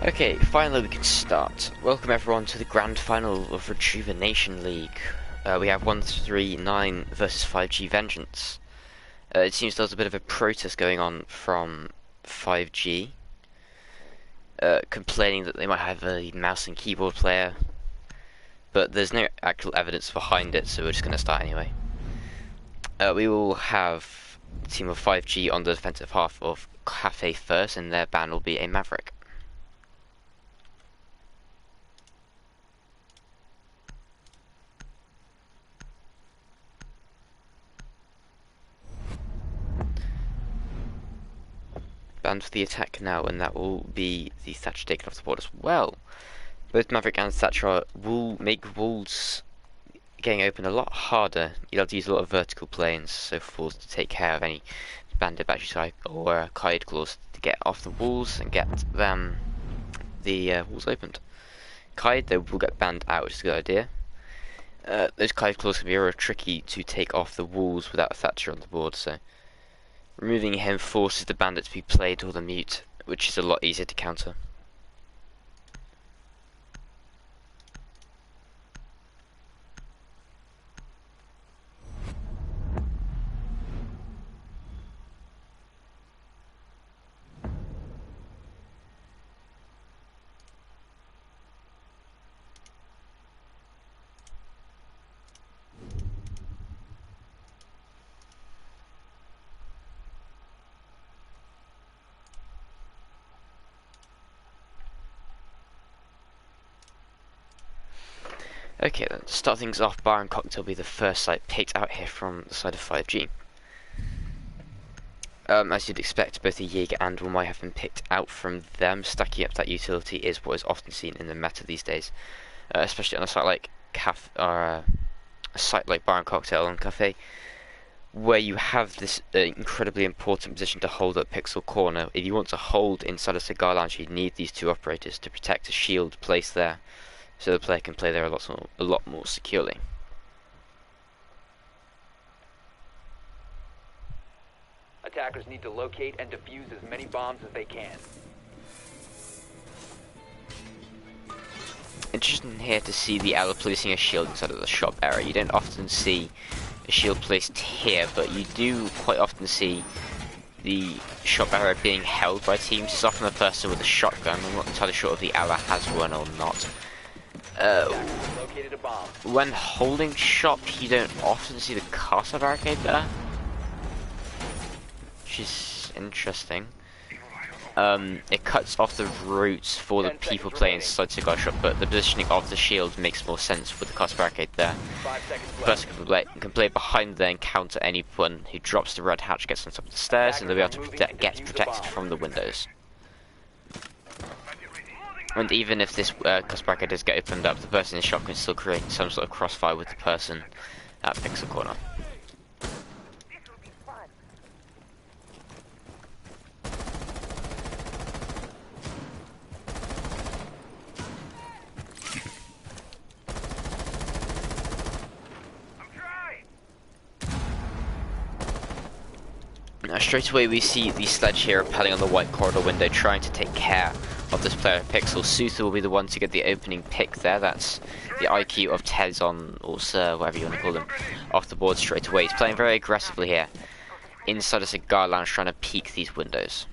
Okay, finally we can start. Welcome everyone to the grand final of Rejuvenation League. We have 139 versus 5G Vengeance. It seems there's a bit of a protest going on from 5G, complaining that they might have a mouse and keyboard player, but there's no actual evidence behind it, so we're just going to start anyway. We will have the team of 5G on the defensive half of Cafe first, and their ban will be a Maverick. Banned for the attack now, and that will be the Thatcher taken off the board as well. Both Maverick and Thatcher will make walls getting open a lot harder. You'll have to use a lot of vertical planes, so forth, to take care of any bandit battery type or Kaid claws to get off the walls and get them the walls opened. Kaid though will get banned out, which is a good idea. Those Kaid claws can be real tricky to take off the walls without Thatcher on the board, so removing him forces the bandit to be played or the mute, which is a lot easier to counter. Okay then, to start things off, Bar and Cocktail will be the first site picked out here from the side of 5G. As you'd expect, both the Jaeger and Wamai have been picked out from them. Stacking up that utility is what is often seen in the meta these days, especially on a site like a site like Bar and Cocktail and Cafe, where you have this incredibly important position to hold at Pixel Corner. If you want to hold inside a cigar lounge, you need these two operators to protect a shield placed there, so the player can play there a lot more securely. Attackers need to locate and defuse as many bombs as they can. Interesting here to see the ally placing a shield inside of the shop area. You don't often see a shield placed here, but you do quite often see the shop area being held by teams. It's often a person with a shotgun. I'm not entirely sure if the ally has one or not. When holding shop, you don't often see the castle barricade there, which is interesting. It cuts off the routes for the people playing inside cigar shop, but the positioning of the shield makes more sense with the castle barricade there. The person can play behind there and counter anyone who drops the red hatch, gets on top of the stairs, and they'll be able to get protected from the windows. And even if this castle barricade does get opened up, the person in shop can still create some sort of crossfire with the person at Pixel Corner. Now straight away we see the sledge here rappelling on the white corridor window, trying to take care of this player Pixel. Suther will be the one to get the opening pick there. That's the IQ of Tezon, or Sir, whatever you want to call him, off the board straight away. He's playing very aggressively here, inside a cigar lounge, trying to peek these windows.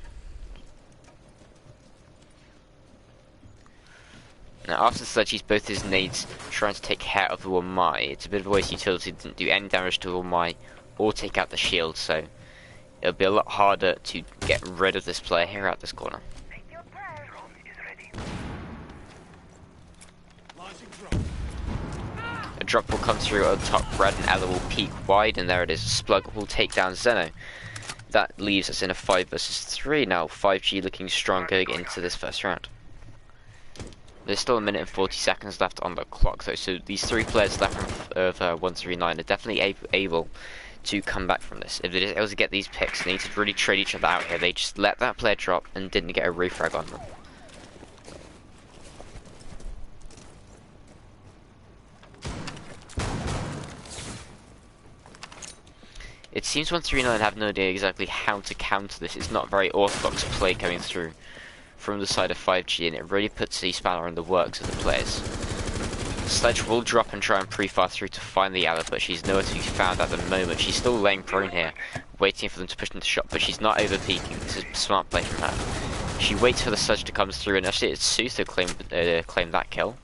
Now after the sledge, he's both his nades trying to take care of the Wamai. It's a bit of a waste utility, didn't do any damage to Wamai or take out the shield, so it'll be a lot harder to get rid of this player here at this corner. A drop will come through on top red, and Ella will peek wide, and there it is. Splug will take down Zeno. That leaves us in a 5 versus 3 now. 5G looking strong going into this first round. There's still 1 minute and 40 seconds left on the clock though, so these 3 players left of 139 are definitely able to come back from this. If they're able to get these picks, they need to really trade each other out here. They just let that player drop and didn't get a refrag on them. It seems 139 have no idea exactly how to counter this. It's not very orthodox play coming through from the side of 5G, and it really puts the spanner in the works of the players. Sledge will drop and try and pre-fire through to find the Ella, but she's nowhere to be found at the moment. She's still laying prone here, waiting for them to push into shot, but she's not over peeking. This is smart play from her. She waits for the Sledge to come through, and actually it's Suther claim that kill,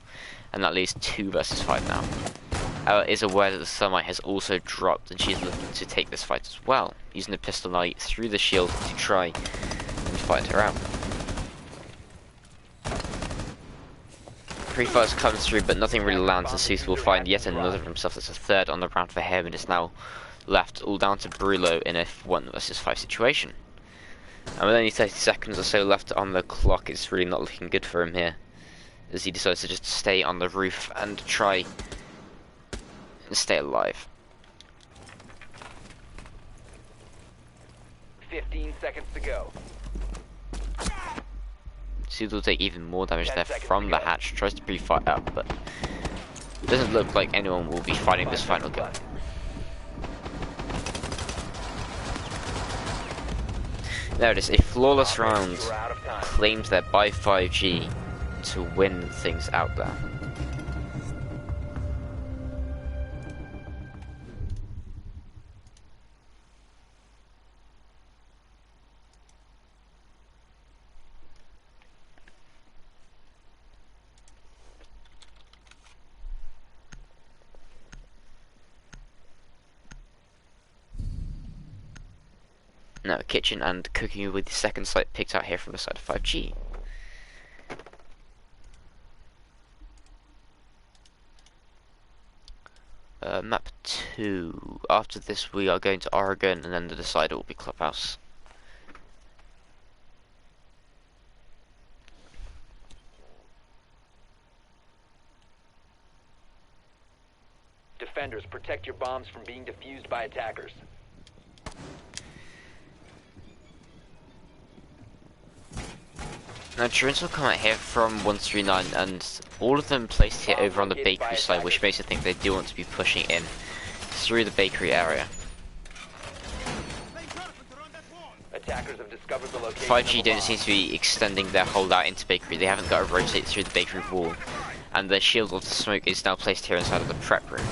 and that leaves 2 versus 5 now. Ella is aware that the Thermite has also dropped, and she's looking to take this fight as well, using the pistol knight through the shield to try and fight her out. Pre-fires comes through, but nothing really lands, and Suther will find yet another of himself. That's a third on the round for him, and it's now left all down to Brulo in a 1 versus 5 situation. And with only 30 seconds or so left on the clock, it's really not looking good for him here, as he decides to just stay on the roof and try and stay alive. 15 seconds to go. Suther will take even more damage there from the hatch. Tries to pre-fight up, but it doesn't look like anyone will be fighting this final kill. There it is, a flawless round claimed there by 5G to win things out there. Now, kitchen and cooking with the second site picked out here from the side of 5G. Map 2. After this, we are going to Oregon, and then the decider will be Clubhouse. Defenders, protect your bombs from being defused by attackers. Now, drones will come out here from 139, and all of them placed here over on the bakery side, which makes me think they do want to be pushing in through the bakery area. Attackers have discovered the location. 5G don't seem to be extending their holdout into bakery. They haven't got to rotate through the bakery wall, and the shield of the smoke is now placed here inside of the prep room.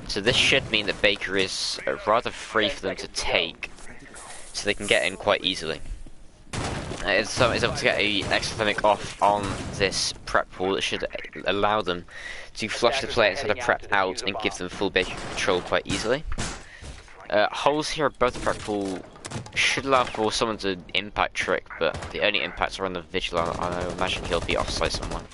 So this should mean that bakery is rather free for them to take, so they can get in quite easily. Is able to get an extra clinic off on this prep wall that should allow them to flush the player inside of prep out and give them full bakery control quite easily. Holes here above the prep wall should allow for someone to impact trick, but the only impacts are on the vigil. I imagine he'll be offside someone.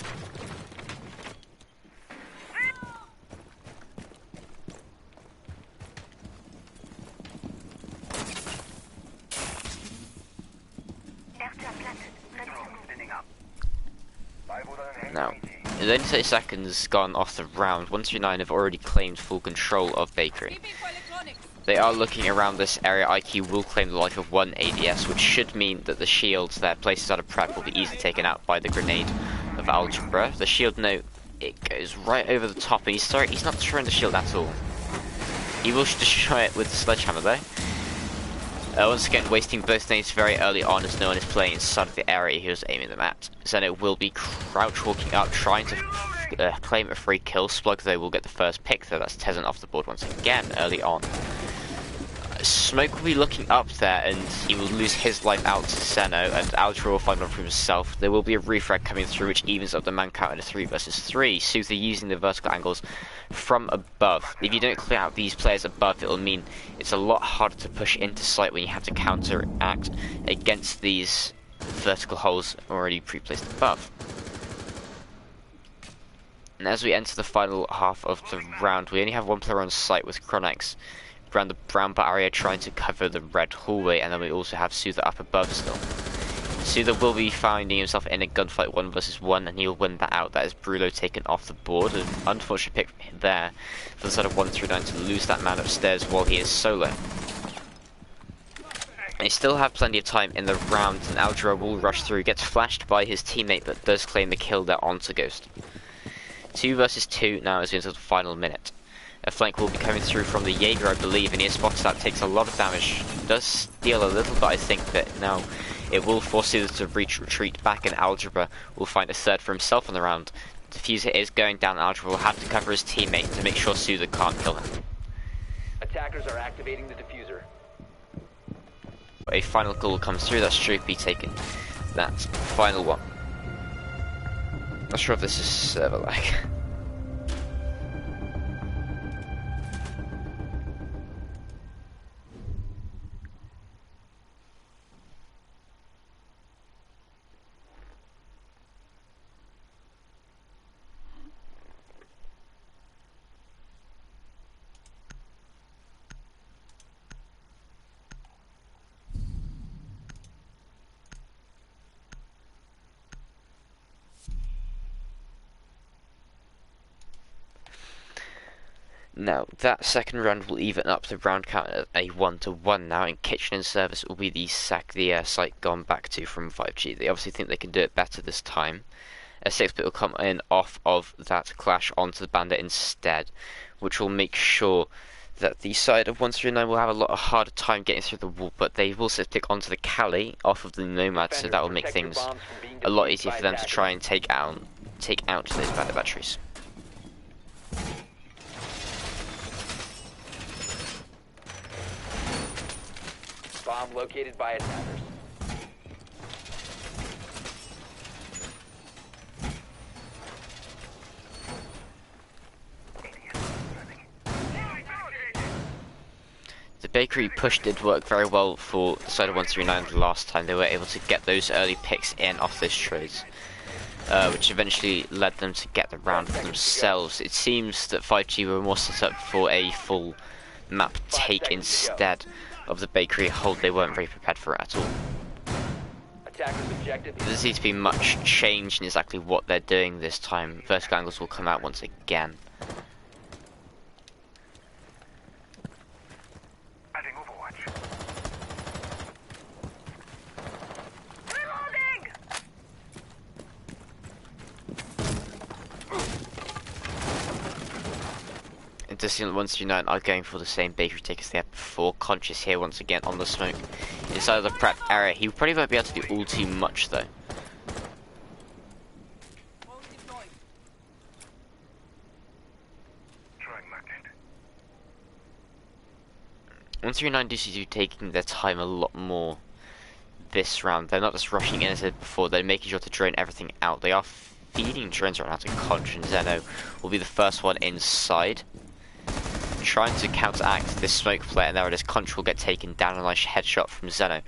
Now, with only 30 seconds gone off the round, 139 have already claimed full control of bakery. They are looking around this area. IQ will claim the life of 1 ADS, which should mean that the shields that places out of prep will be easily taken out by the grenade of Algebra. The shield note, it goes right over the top, and he's not destroying the shield at all. He will destroy it with the sledgehammer though. Once again, wasting both nades very early on as no one is playing inside of the area he was aiming them at. Zenit will be crouch walking up, trying to claim a free kill. Splug though will get the first pick though. That's Tezen off the board once again early on. Smoke will be looking up there, and he will lose his life out to Zeno, and Altra will find one for himself. There will be a refrag coming through, which evens up the man count at a 3 versus 3. Suther using the vertical angles from above. If you don't clear out these players above, it will mean it's a lot harder to push into sight when you have to counteract against these vertical holes already pre-placed above. And as we enter the final half of the round, we only have one player on site with Chronex around the brown barrier trying to cover the red hallway, and then we also have Suther up above still. Suther will be finding himself in a gunfight 1 versus 1, and he'll win that out. That is Brulo taken off the board. An unfortunate pick there for the side of 139 to lose that man upstairs while he is solo. They still have plenty of time in the round, and Algebra will rush through, gets flashed by his teammate, but does claim the kill there onto Ghost. 2 versus 2 now as we enter the final minute. A flank will be coming through from the Jaeger, I believe, and he has spotted that, takes a lot of damage. Does steal a little, but I think that now It will force Suda to retreat back, and Algebra will find a third for himself on the round. Diffuser is going down, Algebra will have to cover his teammate to make sure Suda can't kill him. Attackers are activating the diffuser. A final call comes through, that's Stroopy taking that final one. Not sure if this is server lag. Now, that second round will even up the round count at a 1-1 now, and Kitchen and Service will be the site gone back to from 5G. They obviously think they can do it better this time. A 6-bit will come in off of that clash onto the Bandit instead, which will make sure that the side of 139 will have a lot of harder time getting through the wall, but they will stick onto the Cali off of the Nomad, so that will make things a lot easier for them to try and take out those Bandit batteries. Bomb located by attackers. The bakery push did work very well for the side of 139 the last time. They were able to get those early picks in off those trades, which eventually led them to get the round for themselves. It seems that 5G were more set up for a full map take instead of the bakery hold. They weren't very prepared for it at all. There doesn't seem to be much change in exactly what they're doing this time. Vertical angles will come out once again. It does seem that 139 are going for the same bakery take as they had before. Conscious here once again on the smoke inside of the prep area. He probably won't be able to do all too much though. 139 do seem to be taking their time a lot more this round. They're not just rushing in as I said before, they're making sure to drain everything out. They are feeding drones right now to Conch, and Zeno will be the first one inside, trying to counteract this smoke flare, and there it is. Conch will get taken down. A nice headshot from Zeno.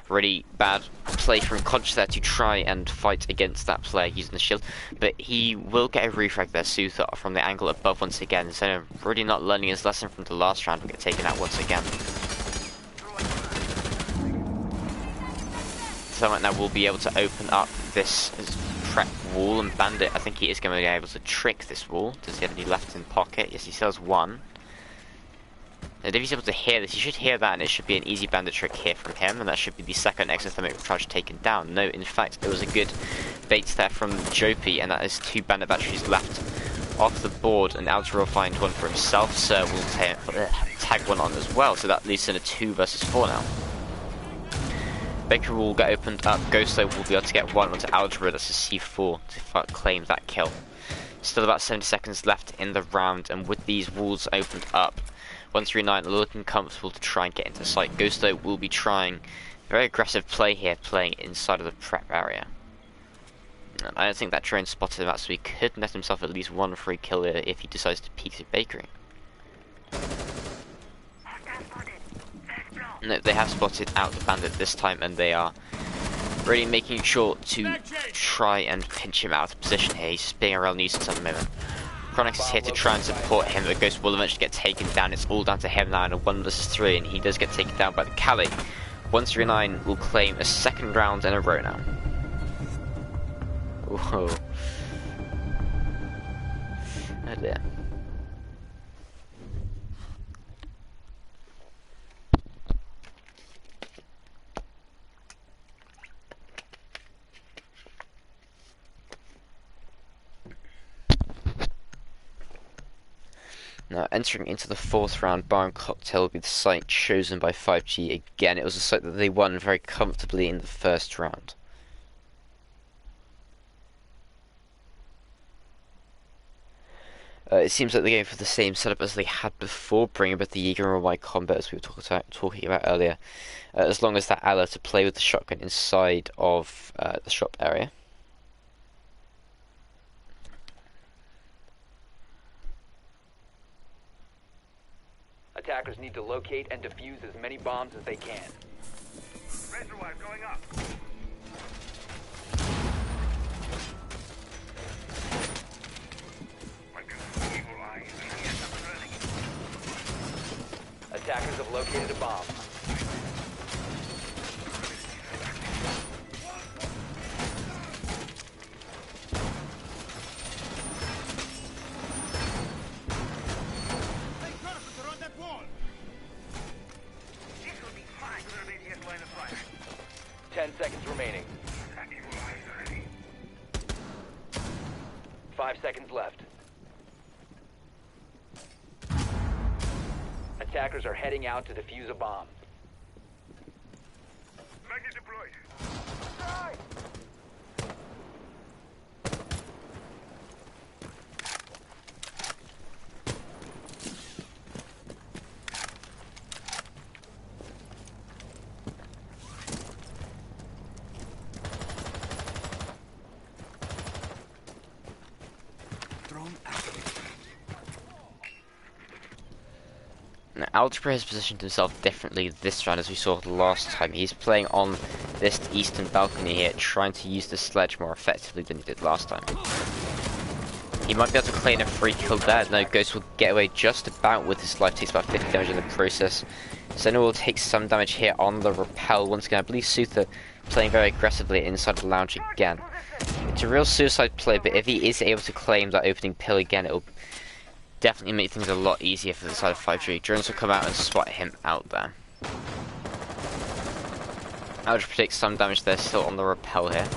Really bad play from Conch there to try and fight against that player using the shield, but he will get a refrag there. Suther from the angle above once again. Zeno really not learning his lesson from the last round, will get taken out once again. So right now we'll be able to open up this prep wall, and Bandit, I think he is going to be able to trick this wall. Does he have any left in pocket? Yes, he still has one. And if he's able to hear this, he should hear that, and it should be an easy Bandit trick here from him, and that should be the second exothermic charge taken down. No, in fact, it was a good bait there from Jopie, and that is 2 Bandit batteries left off the board, and Alger will find one for himself. Sir will tag one on as well, so that leaves in a 2 versus 4 now. Baker will get opened up. Ghosto will be able to get one onto Algebra, that's a C4, to claim that kill. Still about 70 seconds left in the round, and with these walls opened up, 139 are looking comfortable to try and get into sight. Ghosto will be trying very aggressive play here, playing inside of the prep area. And I don't think that drone spotted him out, so he could net himself at least one free kill here if he decides to peek the bakery. No, they have spotted out the Bandit this time, and they are really making sure to try and pinch him out of position here. He's just being a real nuisance at the moment. Chronix is here to try and support him, but Ghost will eventually get taken down. It's all down to him now in a 1 versus 3, and he does get taken down by the Cali. 139 will claim a second round in a row now. Whoa. Oh dear. Now, entering into the fourth round, Bar and Cocktail will be the site chosen by 5G. Again, it was a site that they won very comfortably in the first round. It seems like they're going for the same setup as they had before, bringing back the Jaeger and Y combat as we were talking about earlier, as long as that allows to play with the shotgun inside of the shop area. Attackers need to locate and defuse as many bombs as they can. Reservoir going up. Attackers have located a bomb. Hey, Carpenter, on that wall. This will be fine. 10 seconds remaining. 5 seconds left. Attackers are heading out to defuse a bomb. Magnet deployed. Drone activated. Now, Algebra has positioned himself differently this round as we saw the last time. He's playing on this eastern balcony here, trying to use the sledge more effectively than he did last time. He might be able to claim a free kill there. No, Ghost will get away just about with his life, takes about 50 damage in the process. Senna will take some damage here on the rappel. Once again, I believe Suther playing very aggressively inside the lounge again. It's a real suicide play, but if he is able to claim that opening pill again, it'll definitely make things a lot easier for the side of 5G. Drones will come out and spot him out there. Algebra takes some damage there, still on the rappel here.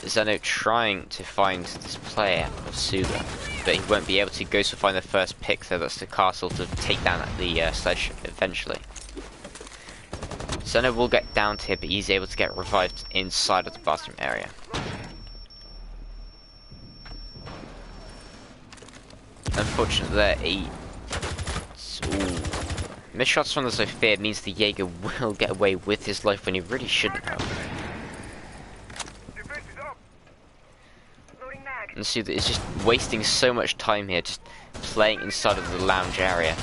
Zeno trying to find this player of Suga, but he won't be able to. Ghost will find the first pick there, that's the castle, to take down the sledge eventually. Zeno will get down to here, but he's able to get revived inside of the bathroom area. Unfortunately there, missed shots from the Sophia means the Jaeger will get away with his life when he really shouldn't have. And see that it's just wasting so much time here, just playing inside of the lounge area.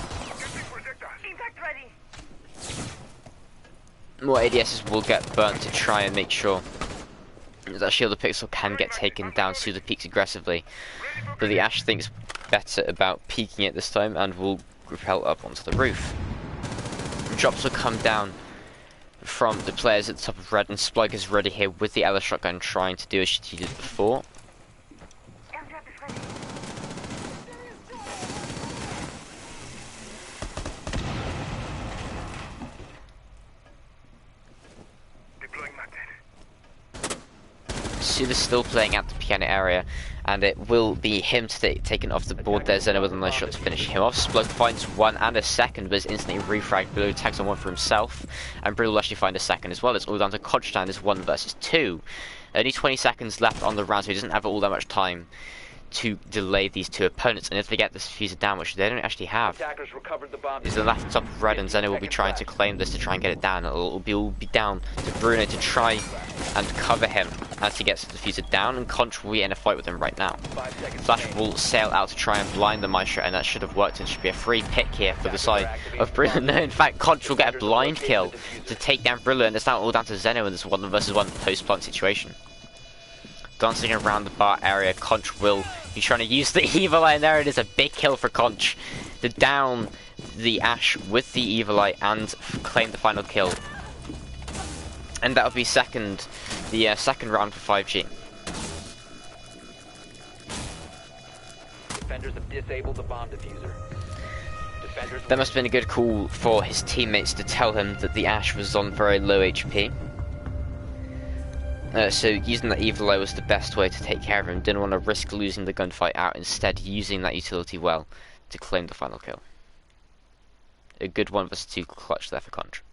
More ADSs will get burnt to try and make sure that Shield of Pixel can get taken down. Suda peeks aggressively, but the Ash thinks better about peeking it this time and will rappel up onto the roof. Drops will come down from the players at the top of red, and Spike is ready here with the Ella shotgun, trying to do as she did before. Suda's still playing at the piano area, and it will be him taken off the board there. Zeno with a nice shot to finish him off. Splug finds one and a second, but is instantly refragged. Blue tags on one for himself, and Blue will actually find a second as well. It's all down to Kodstein. It's 1 versus 2. Only 20 seconds left on the round, so he doesn't have all that much time to delay these two opponents. And if they get this fuser down, which they don't actually have, is the left top of red, and Zeno will be trying to claim this to try and get it down. It'll be down to Bruno to try and cover him as he gets the diffuser down, and Conch will be in a fight with him right now. Flash will sail out to try and blind the Maestro, and that should have worked. It should be a free pick here for the side of Bruno. No, in fact, Conch will get a blind kill to take down Bruno, and it's now all down to Zeno in this 1 versus 1 post-plant situation. Dancing around the bar area, Conch will be trying to use the Evil Eye, and there it is, a big kill for Conch to down the Ash with the Evil Eye and claim the final kill. And that'll be the second round for 5G. Defenders have disabled the bomb diffuser. That must have been a good call for his teammates to tell him that the Ash was on very low HP. So using that Evil Eye was the best way to take care of him. Didn't want to risk losing the gunfight out, instead using that utility well to claim the final kill. A good 1 vs 2 clutch there for Contra.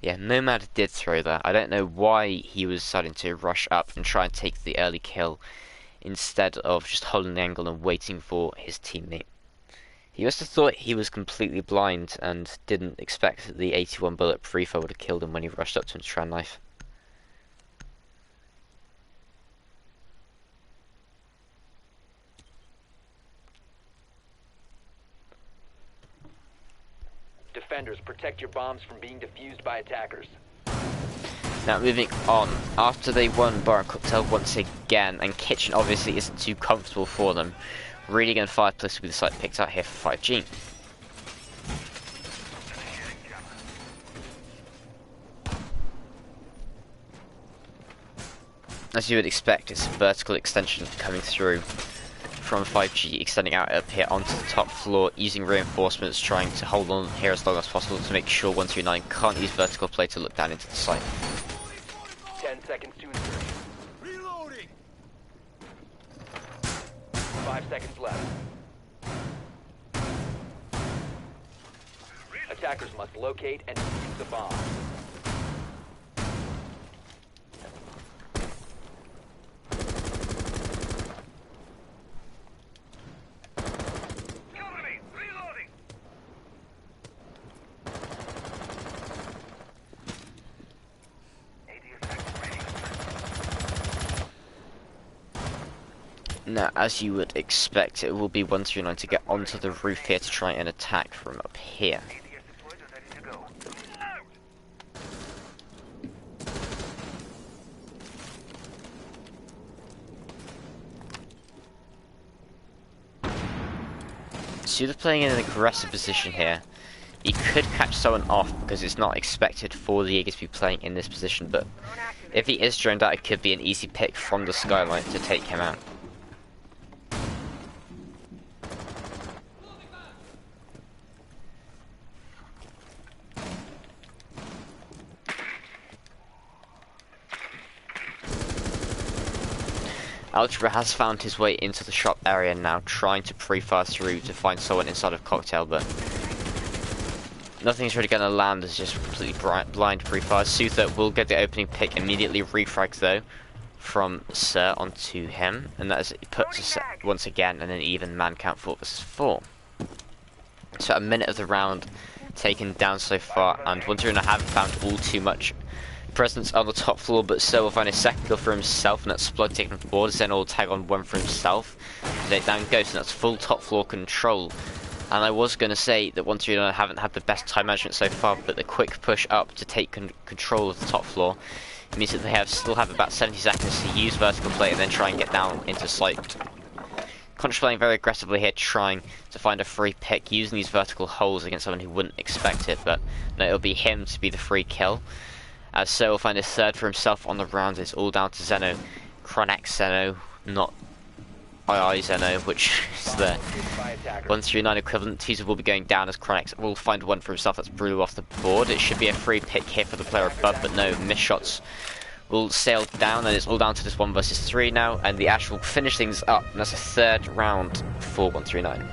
Yeah, Nomad did throw that. I don't know why he was deciding to rush up and try and take the early kill instead of just holding the angle and waiting for his teammate. He must have thought he was completely blind and didn't expect that the 81 bullet pre-fire would have killed him when he rushed up to him to try and knife. Defenders, protect your bombs from being defused by attackers. Now moving on, after they won Bar and Cocktail once again, and Kitchen obviously isn't too comfortable for them, really going to Fireplace will be the site picked out here for 5G. As you would expect, it's a vertical extension coming through from 5G, extending out up here onto the top floor, using reinforcements, trying to hold on here as long as possible to make sure 139 can't use vertical play to look down into the site. 10 seconds to insertion. Reloading. 5 seconds left. Attackers must locate and defuse the bomb. Cover me. Reloading. Now, as you would expect, it will be 139 to get onto the roof here to try and attack from up here. ADS deployed and ready to go. Out. So they're playing in an aggressive position here. He could catch someone off because it's not expected for the Jaegers to be playing in this position, but if he is droned out, it could be an easy pick from the skyline to take him out. Algebra has found his way into the shop area now, trying to pre-fire through to find someone inside of Cocktail, but nothing's really going to land. It's just completely blind pre-fire. Suther will get the opening pick immediately, refrags though from Sir onto him, and that is puts us once again in an even man count 4 vs 4. So a minute of the round taken down so far, and 139 haven't found all too much presence on the top floor, but Sir will find a second kill for himself, and that's Splug taken off board. Zen will tag on one for himself. They down goes, and that's full top floor control. And I was going to say that 139 haven't had the best time management so far, but the quick push up to take control of the top floor means that they still have about 70 seconds to use vertical play and then try and get down into sight. Contra playing very aggressively here, trying to find a free pick, using these vertical holes against someone who wouldn't expect it, but no, it'll be him to be the free kill. As So will find a third for himself on the round. It's all down to Zeno. Chronax Zeno, not II Zeno, which is the 139 equivalent. Teaser will be going down as Chronax will find one for himself. That's brutal off the board. It should be a free pick here for the player above, but no, missed shots will sail down, and it's all down to this 1 vs 3 now, and the Ash will finish things up, and that's a third round for 139.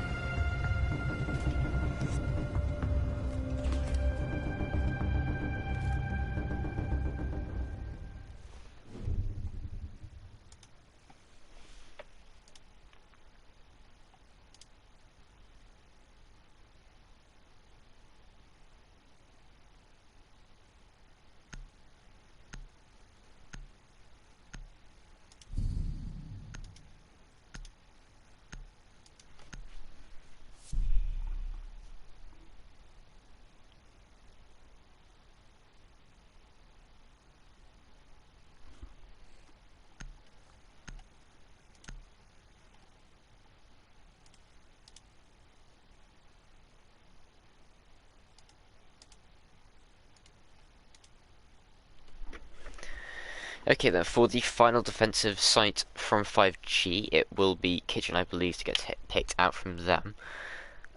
Okay then, for the final defensive site from 5G, it will be Kitchen, I believe, to get picked out from them.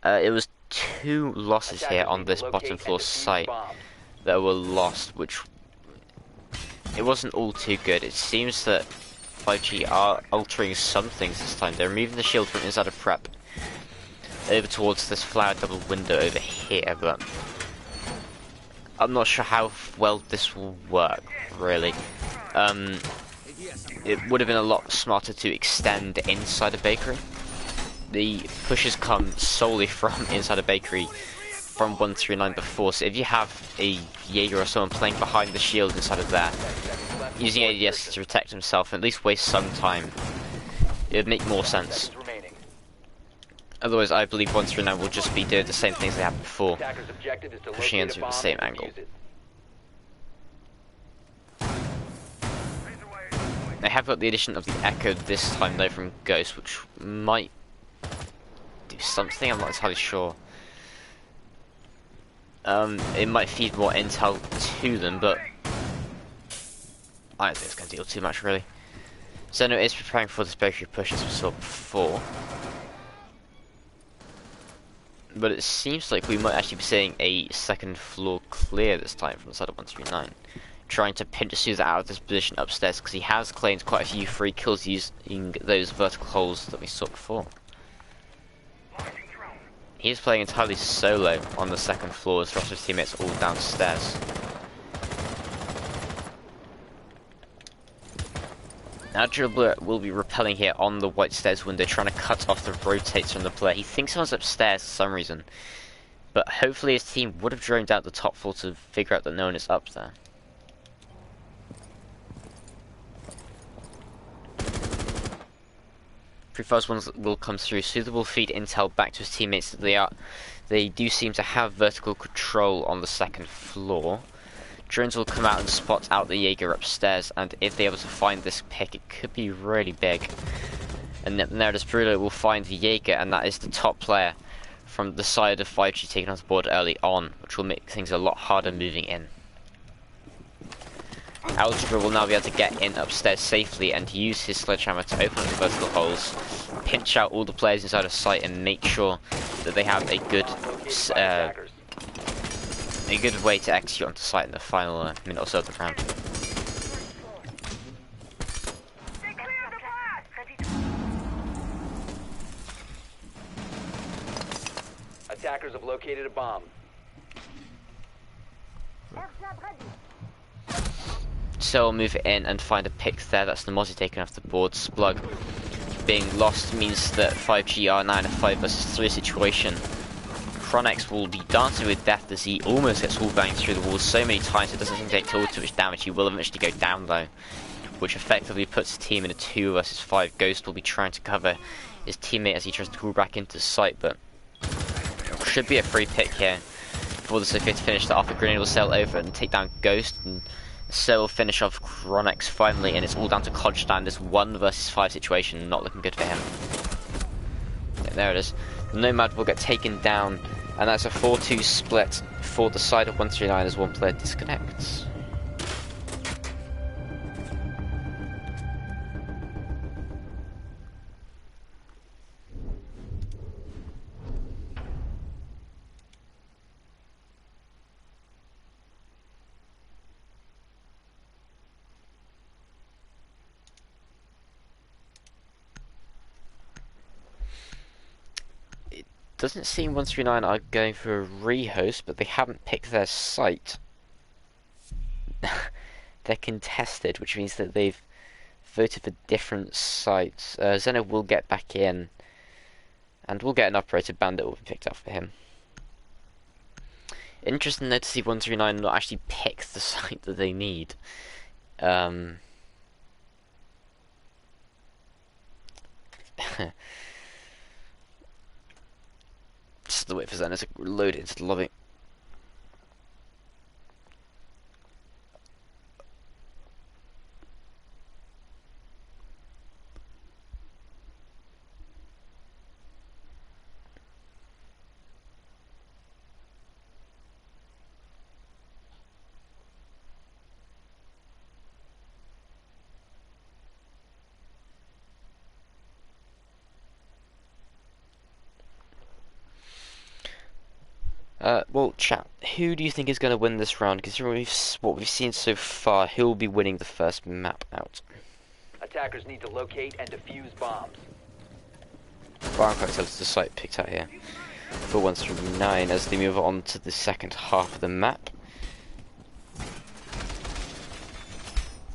It was 2 losses here on this bottom floor site. that were lost, which it wasn't all too good. It seems that 5G are altering some things this time. They're moving the shield from inside of prep over towards this flower double window over here, but I'm not sure how well this will work, really. It would have been a lot smarter to extend inside a bakery. The pushes come solely from inside a bakery from 139 before, so if you have a Jaeger or someone playing behind the shield inside of there, using ADS to protect himself and at least waste some time, it would make more sense. Otherwise, I believe 139 will just be doing the same things they had before, pushing into the same angle. They have got the addition of the Echo this time though from Ghost, which might do something, I'm not entirely sure. It might feed more intel to them, but I don't think it's going to deal too much, really. Zeno is preparing for this bakery push, as we saw before. But it seems like we might actually be seeing a second floor clear this time from the side of 139. Trying to pinch Souza out of this position upstairs, because he has claimed quite a few free kills using those vertical holes that we saw before. He is playing entirely solo on the second floor as the rest of his teammates all downstairs. Now Dribbler will be repelling here on the white stairs window, trying to cut off the rotates from the player. He thinks someone's upstairs for some reason, but hopefully his team would have droned out the top floor to figure out that no one is up there. Pre-fires ones will come through. Souza will feed intel back to his teammates. They do seem to have vertical control on the second floor. Drones will come out and spot out the Jaeger upstairs, and if they're able to find this pick, it could be really big. And there it is, Bruno will find the Jaeger, and that is the top player from the side of 5G taken off the board early on, which will make things a lot harder moving in. Algebra will now be able to get in upstairs safely and use his sledgehammer to open up the vertical holes, pinch out all the players inside of sight, and make sure that they have a good way to execute onto site in the final minute or so of the round. Attackers have located a bomb. So we'll move in and find a pick there. That's the Mozzie taken off the board. Splug being lost means that 5G are now in a 5 versus 3 situation. Chronex will be dancing with death as he almost gets wall banged through the walls so many times it doesn't seem to take too much damage. He will eventually go down though, which effectively puts the team in a 2 versus 5. Ghost will be trying to cover his teammate as he tries to crawl back into sight, but should be a free pick here for the Sophia to finish that off. A grenade will sail over and take down Ghost, and so will finish off Chronex finally, and it's all down to Kodstein. This 1 versus 5 situation, not looking good for him. Yeah, there it is. The Nomad will get taken down, and that's a 4-2 split for the side of 139 as one player disconnects. Doesn't seem 139 are going for a rehost, but they haven't picked their site. They're contested, which means that they've voted for different sites. Zeno will get back in, and we'll get an operator. Bandit will be picked up for him. Interesting though to see 139 not actually pick the site that they need. Just the wait for Zeno to load into the lobby. Well, chat, who do you think is going to win this round? Considering what we've seen so far, who will be winning the first map out? Attackers need to locate and defuse bombs. Baron Cocktail is the site picked out here for 139 as they move on to the second half of the map.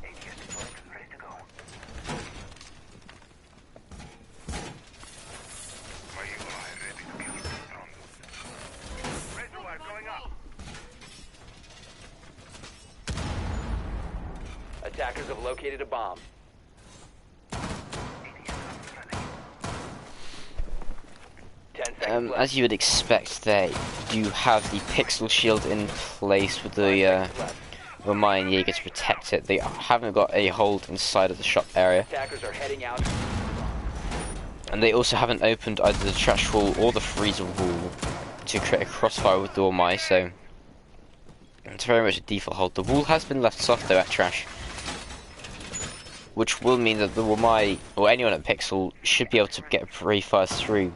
ATS deployed, ready to go. Reservoir going up. Attackers have located a bomb. ATS up and running. 10 seconds left. As you would expect, they do have the pixel shield in place with the 5 seconds left. Remind Jaeger to protect it. They haven't got a hold inside of the shop area, Attackers are heading out. and they also haven't opened either the trash wall or the freezer wall to create a crossfire with the Ormai, so it's very much a default hold. The wall has been left soft though at trash, which will mean that the Ormai or anyone at pixel should be able to get a pre-fire through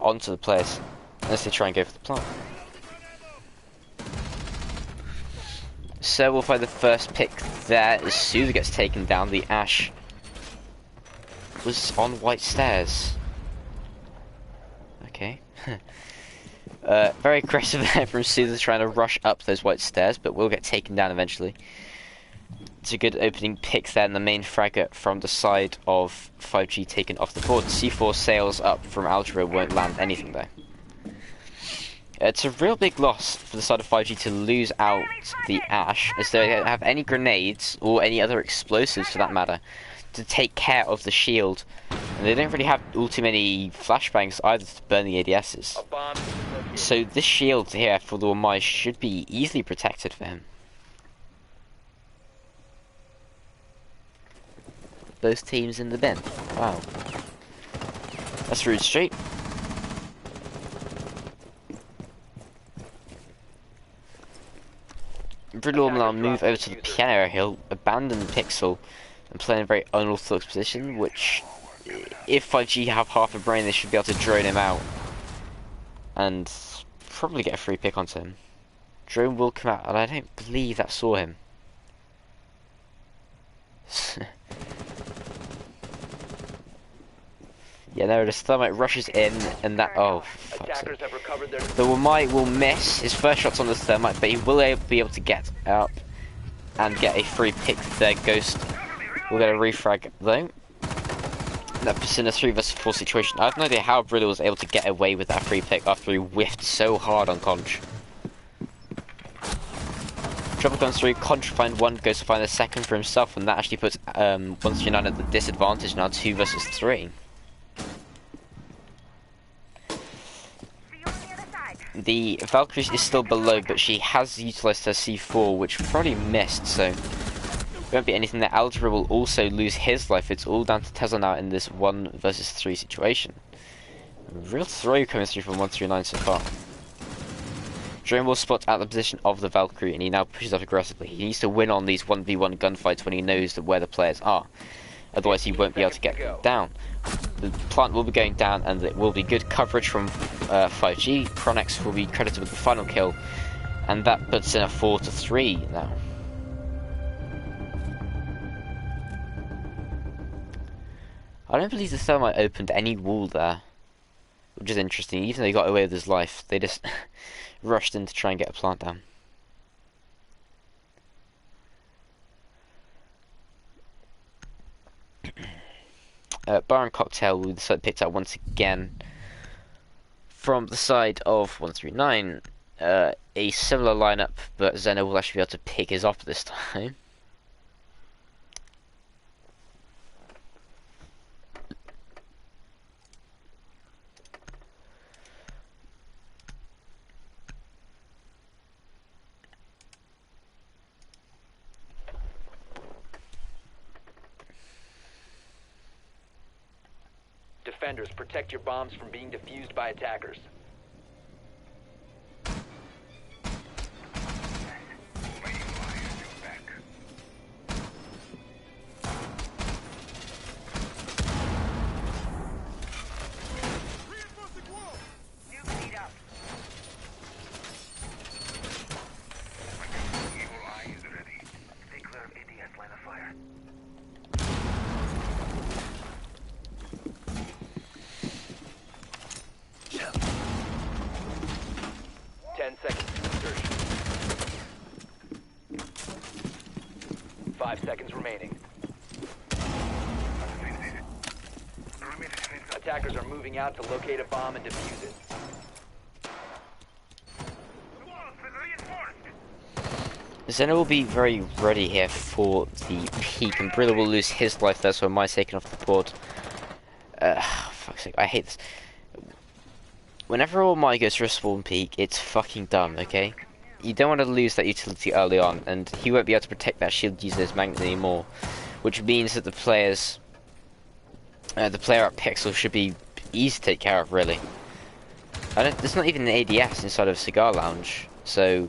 onto the players unless they try and go for the plant. So we'll find the first pick there as Suza gets taken down. The Ash was on white stairs. Okay. Very aggressive there from Suza trying to rush up those white stairs, but will get taken down eventually. It's a good opening pick there, and the main fragger from the side of 5G taken off the board. C4 sails up from Algebra, won't land anything there. It's a real big loss for the side of 5G to lose out the Ash, as they don't have any grenades or any other explosives for that matter to take care of the shield, and they don't really have all too many flashbangs either to burn the ADSs. A bomb is located. So this shield here for the Ormai should be easily protected for him. Both teams in the bin. Wow. That's rude street. Brittle will now move over to the piano area. He'll abandon Pixel and play in a very unorthodox position, which, if 5G have half a brain, they should be able to drone him out and probably get a free pick onto him. Drone will come out, and I don't believe that saw him. Yeah, there it is. Thermite rushes in, and that. Oh, fuck's sake. Attackers have recovered their. The Wamai will miss his first shot's on the Thermite, but he will be able to get up and get a free pick there. Ghost will get a refrag though. That puts in a 3 vs 4 situation. I have no idea how Brillo was able to get away with that free pick after he whiffed so hard on Conch. Trouble comes through, Conch find one, goes to find a second for himself, and that actually puts 139 at the disadvantage now, 2 vs 3. The Valkyrie is still below, but she has utilised her C4, which probably missed, so there won't be anything there. Algebra will also lose his life. It's all down to Tesla now in this 1 vs 3 situation. Real throw coming through from 139 so far. Drone will spot out the position of the Valkyrie, and he now pushes up aggressively. He needs to win on these 1v1 gunfights when he knows where the players are. Otherwise he won't be able to get down. The plant will be going down, and it will be good coverage from 5G. Chronex will be credited with the final kill, and that puts in a 4-3 now. I don't believe the Thermite opened any wall there, which is interesting. Even though he got away with his life, they just rushed in to try and get a plant down. Baron Cocktail will be picked out once again from the side of 139. A similar lineup, but Zeno will actually be able to pick his up this time. Defenders, protect your bombs from being defused by attackers. 5 seconds remaining. Attackers are moving out to locate a bomb and defuse it. Zeno will be very ready here for the peak, and Brilla will lose his life there, so Mai's taken off the board. Fuck's sake, I hate this. Whenever all Mai goes for a spawn peak, it's fucking dumb, okay? You don't want to lose that utility early on, and he won't be able to protect that shield using his magnet anymore, which means that the player at Pixel should be easy to take care of, really. There's not even an ADS inside of Cigar Lounge, so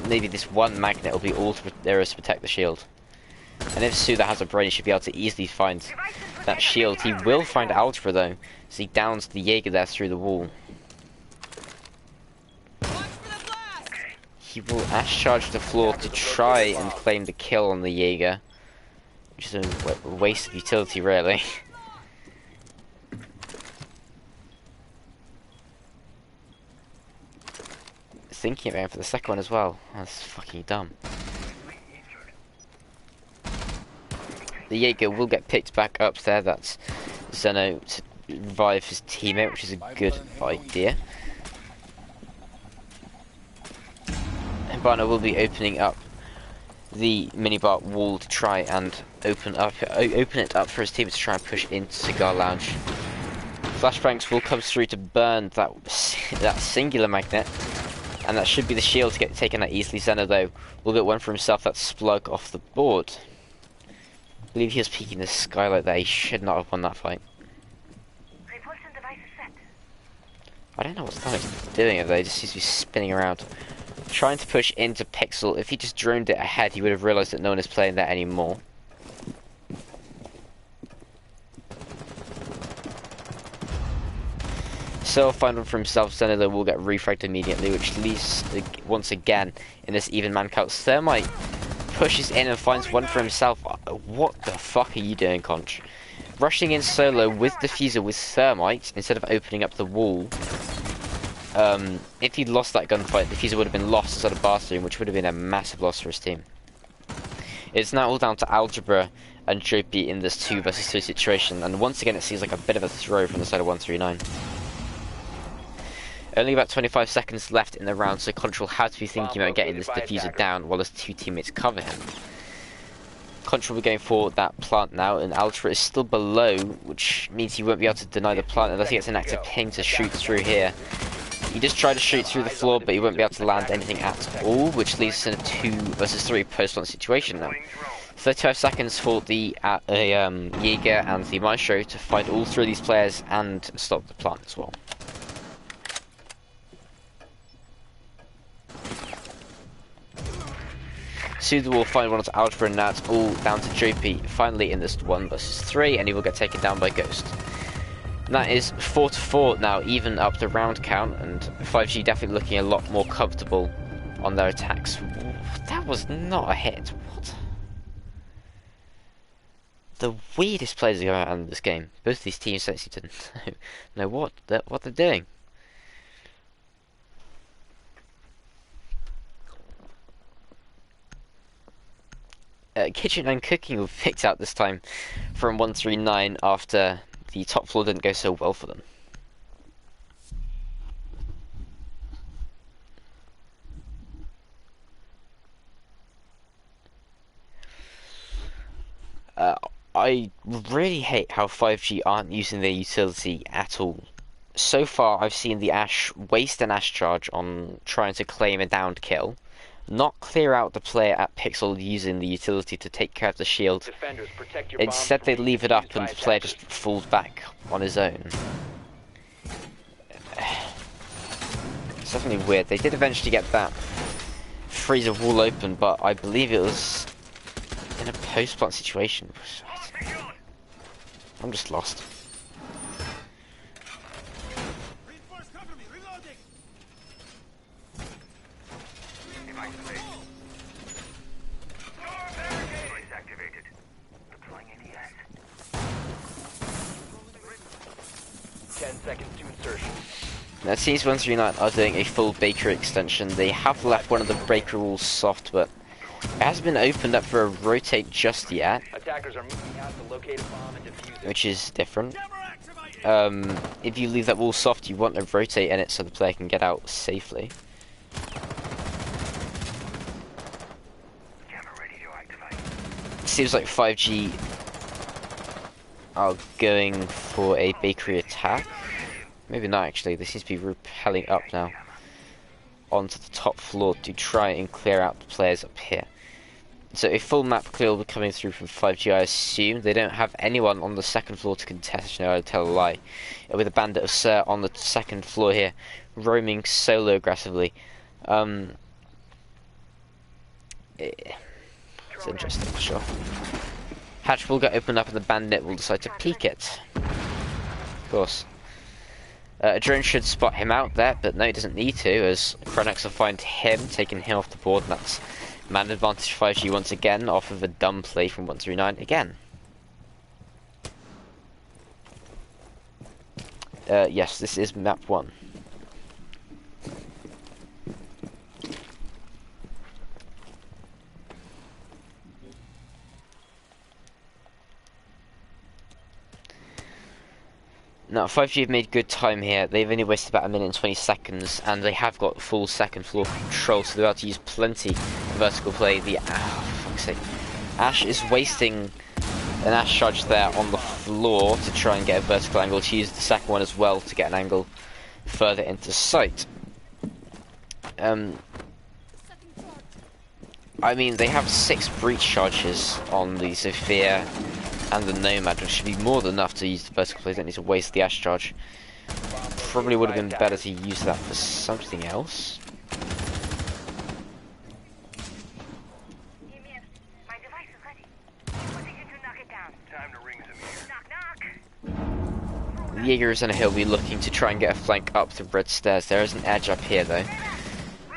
maybe this one magnet will be all there is to protect the shield. And if Suda has a brain, he should be able to easily find that shield. He will find Algebra though, as he downs the Jaeger there through the wall. He will Ash charge the floor to try and claim the kill on the Jaeger, which is a waste of utility, really. Thinking about him for the second one as well. That's fucking dumb. The Jaeger will get picked back up there. That's Zeno to revive his teammate, which is a good idea. And Barno will be opening up the minibar wall to try and open it up for his team to try and push into Cigar Lounge. Flashbangs will come through to burn that singular magnet, and that should be the shield to get taken out easily. Zeno though will get one for himself. That Splug off the board. I believe he was peeking the skylight there. He should not have won that fight. Repulsion device is set. I don't know what Stanic's doing it though. He just seems to be spinning around, trying to push into Pixel. If he just droned it ahead, he would have realised that no one is playing there anymore. So final for himself. Zeno will get refragged immediately, which leaves once again in this even man count. Thermite pushes in and finds one for himself. What the fuck are you doing, Conch? Rushing in solo with Diffuser with Thermite instead of opening up the wall. If he'd lost that gunfight, Diffuser would have been lost inside a bathroom, which would have been a massive loss for his team. It's now all down to Algebra and Jopie in this 2 versus 2 situation, and once again it seems like a bit of a throw from the side of 139. Only about 25 seconds left in the round, so Conch will have to be thinking about getting this Diffuser down while his 2 teammates cover him. Conch will be going for that plant now, and Algebra is still below, which means he won't be able to deny the plant unless he gets an active ping to shoot through here. He just tried to shoot through the floor, but he won't be able to land anything at all, which leaves us in a 2 versus 3 post-plant situation now. 35 seconds for the Jaeger and the Maestro to find all 3 of these players and stop the plant as well. Suda will find one of Algebra, and that's all down to Jopie finally in this 1 versus 3, and he will get taken down by Ghost. And that is 4-4 now, even up the round count, and 5G definitely looking a lot more comfortable on their attacks. That was not a hit. What? The weirdest players are going out in this game. Both of these teams don't seem to know what they're doing. Kitchen and Cooking were picked out this time from 139 after the top floor didn't go so well for them. I really hate how 5G aren't using their utility at all. So far I've seen the Ash waste an Ash charge on trying to claim a downed kill, not clear out the player at Pixel using the utility to take care of the shield. Defenders, protect your Instead they leave it up and the player just falls back on his own. It's definitely weird. They did eventually get that freezer wall open, but I believe it was in a post-plant situation. I'm just lost. Now it seems 139 are doing a full bakery extension. They have left one of the bakery walls soft, but It hasn't been opened up for a rotate just yet, Attackers are moving out to locate a bomb and defuse it. which is different. If you leave that wall soft, you want to rotate in it so the player can get out safely. Camera ready to activate. Seems like 5G are going for a bakery attack. Maybe not actually, they seem to be repelling up now onto the top floor to try and clear out the players up here. So a full map clear will be coming through from 5G, I assume. They don't have anyone on the second floor to contest, no, I'd tell a lie. With a bandit of Sir on the second floor here, roaming solo aggressively. It's interesting for sure. Hatch will get opened up and the bandit will decide to peek it. Of course. A drone should spot him out there, but no, it doesn't need to, as Chronox will find him, taking him off the board, and that's man advantage 5G once again, off of a dumb play from 139 again. Yes, this is map 1. Now, 5G have made good time here. They've only wasted about 1 minute and 20 seconds, and they have got full second floor control, so they're about to use plenty of vertical play. Fuck's sake. Ash is wasting an Ash charge there on the floor to try and get a vertical angle. To use the second one as well to get an angle further into sight. I mean, they have 6 breach charges on the Sophia and the Nomad, which should be more than enough to use the vertical play. Don't need to waste the Ash charge. Probably would have been better to use that for something else. My device is ready. Position to knock it down. Time to ring some ears. Knock, knock. Jaeger is on a hill, be looking to try and get a flank up the red stairs. There is an edge up here though.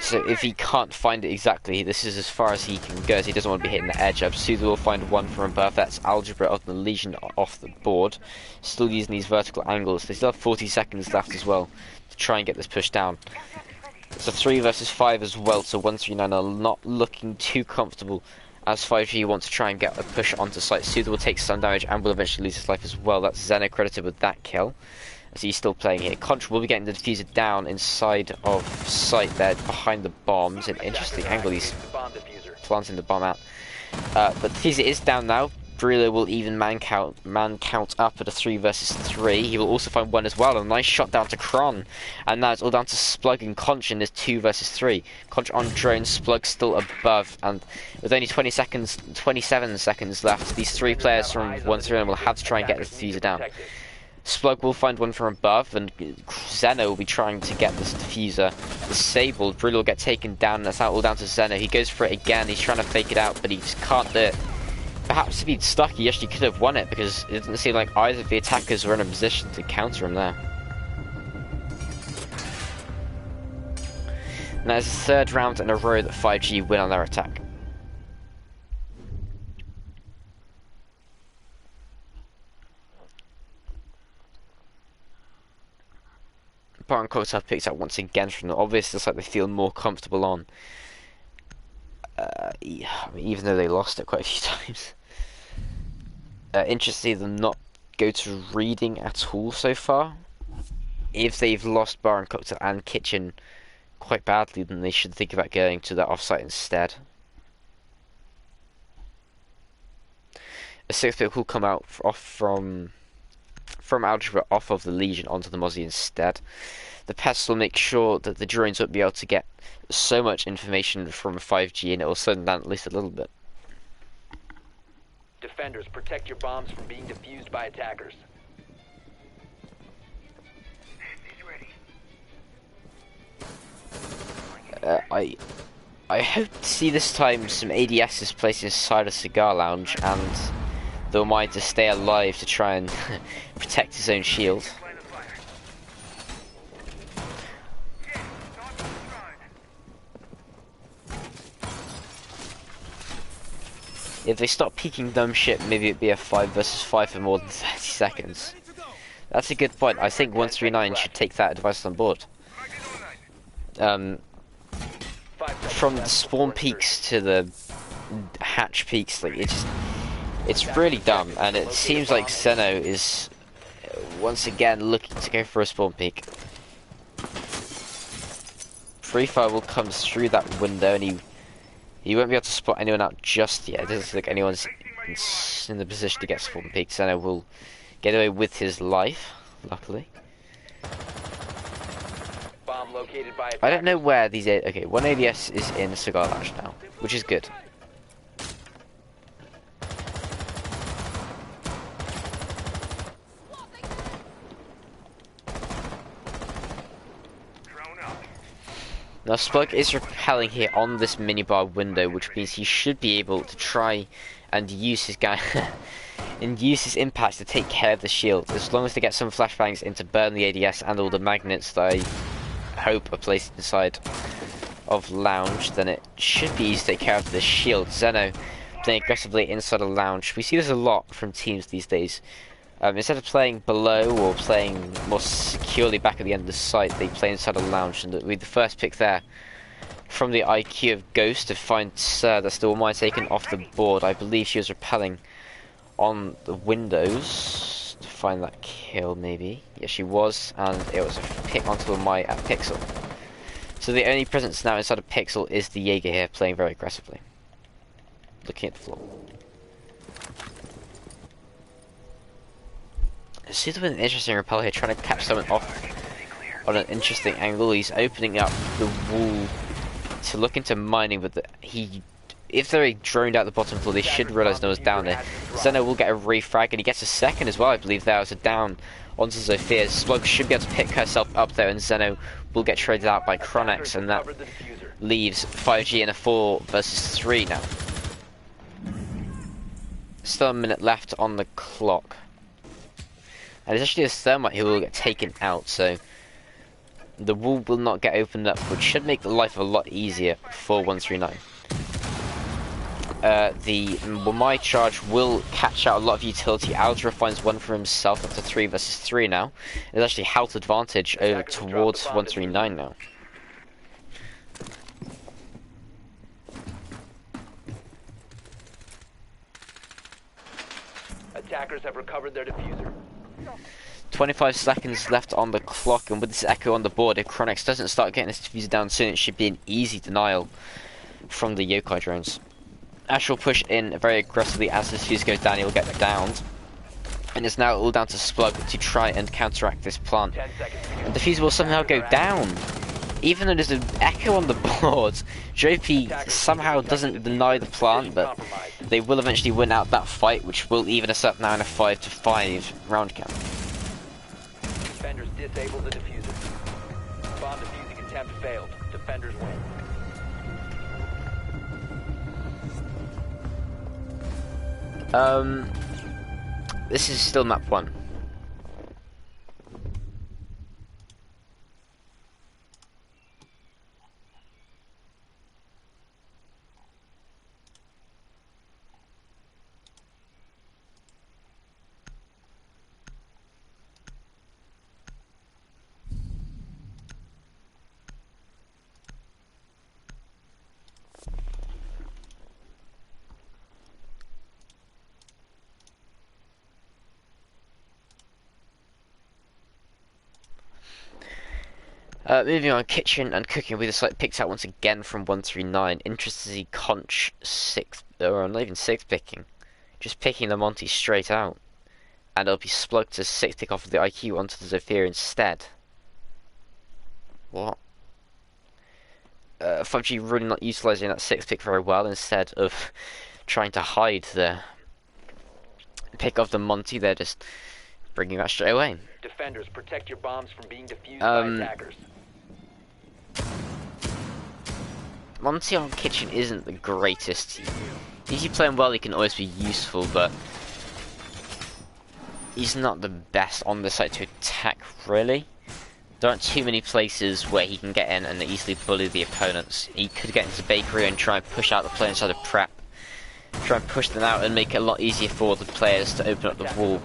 So if he can't find it exactly, this is as far as he can go, as he doesn't want to be hitting the edge. Absutha will find one from above. That's Algebra of the Legion off the board. Still using these vertical angles. They still have 40 seconds left as well to try and get this push down. It's a 3 versus 5 as well, so 139 are not looking too comfortable as 5G wants to try and get a push onto site. Sutha will take some damage and will eventually lose his life as well. That's Zeno credited with that kill, as he's still playing here. Contra will be getting the diffuser down inside of sight there behind the bombs. An interesting angle, he's planting the bomb out. But the diffuser is down now. Brillo will even man count up at a 3 versus 3. He will also find one as well. A nice shot down to Kron. And now it's all down to Splug and Contra in this 2 versus 3. Contra on drone, Splug still above. And with only 27 seconds left, these 3 players from 1-3 will have to try and get this diffuser down. Splug will find one from above, and Zeno will be trying to get this diffuser disabled. Brillo will get taken down, and that's all down to Zeno. He goes for it again, he's trying to fake it out, but he just can't do it. Perhaps if he'd stuck, he actually could have won it, because it didn't seem like either of the attackers were in a position to counter him there. Now it's the 3rd round in a row that 5G win on their attack. Baron Coulter picked up once again from them. Obviously, it's like they feel more comfortable on. I mean, even though they lost it quite a few times. Interesting them not go to reading at all so far. If they've lost Baron Coulter and Kitchen quite badly, then they should think about going to that offsite instead. A 6th pick will come out off from Algebra off of the Legion onto the Mozzie instead. The Pest will make sure that the drones won't be able to get so much information from 5G, and it will slow them down at least a little bit. Defenders, protect your bombs from being defused by attackers. I hope to see this time some ADSs placed inside a cigar lounge, and they'll mind to stay alive to try and protect his own shield. If they stop peeking dumb shit, maybe it'd be a 5 versus 5 for more than 30 seconds. That's a good point. I think 139 should take that advice on board. From the spawn peaks to the hatch peaks. Like it's really dumb, and it seems like Zeno is once again looking to go for a spawn peak. Free Fire will come through that window, and he won't be able to spot anyone out just yet. It doesn't look like anyone's in the position to get spawn peak. Zeno will get away with his life, luckily. Bomb located by I don't know where these... Okay, one ADS is in Cigar Lounge now, which is good. Now Spug is repelling here on this minibar window, which means he should be able to try and use his guy and use his impacts to take care of the shield. As long as they get some flashbangs in to burn the ADS and all the magnets that I hope are placed inside of Lounge, then it should be easy to take care of the shield. Zeno playing aggressively inside a Lounge. We see this a lot from teams these days. Instead of playing below or playing more securely back at the end of the site, they play inside a Lounge, and with the first pick there from the IQ of Ghost to find that's the one taken off the board. I believe she was rappelling on the windows to find that kill, maybe. Yeah, she was, and it was a pick onto a my at Pixel. So the only presence now inside of Pixel is the Jaeger here, playing very aggressively, looking at the floor. Seems to be an interesting rappel here, trying to catch someone off on an interesting angle. He's opening up the wall to look into mining, but if they're droned out the bottom floor, they should realise no one's down there. Zeno will get a refrag, and he gets a second as well, I believe. There was a down onto Zofia. Slug should be able to pick herself up there, and Zeno will get traded out by Chronex, and that leaves 5G in a 4 versus 3 now. Still a minute left on the clock. And it's actually a thermite who will get taken out, so the wall will not get opened up, which should make the life a lot easier for 139. My charge will catch out a lot of utility. Aldra finds one for himself, up to 3 versus 3 now. It's actually health advantage over towards 139 now. Attackers have recovered their diffuser. 25 seconds left on the clock, and with this echo on the board, if Chronex doesn't start getting this diffuser down soon, it should be an easy denial from the yokai drones. Ash will push in very aggressively as the diffuser goes down. He'll get downed, and it's now all down to Splug to try and counteract this plant. And the diffuser will somehow go down, even though there's an echo on the board. JP somehow doesn't deny the plant, but they will eventually win out that fight, which will even us up now in a 5-5 round count. Defenders disable the diffuser. Bomb defusing attempt failed. Defenders win. This is still map 1. Moving on, kitchen and cooking with a slight picked out once again from 139. Interested to see Conch 6, or not even 6 picking, just picking the Monty straight out. And it'll be Splug to 6 pick off of the IQ onto the Zofia instead. What? 5G really not utilising that 6 pick very well, instead of trying to hide the pick of the Monty, they're just bringing that straight away. Defenders, protect your bombs from being defused by attackers. Monty on kitchen isn't the greatest. If you play him well, he can always be useful, but he's not the best on the site to attack, really. There aren't too many places where he can get in and easily bully the opponents. He could get into bakery and try and push out the player inside of prep. Try and push them out and make it a lot easier for the players to open up the wall.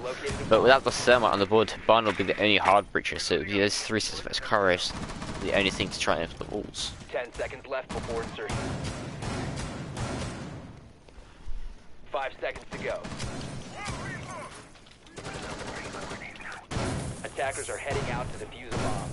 But without the thermite on the board, Barn will be the only hard breacher, so those 3 suspects Karos, the only thing to try and open the walls. 10 seconds left before insertion. 5 seconds to go. Attackers are heading out to defuse a bomb.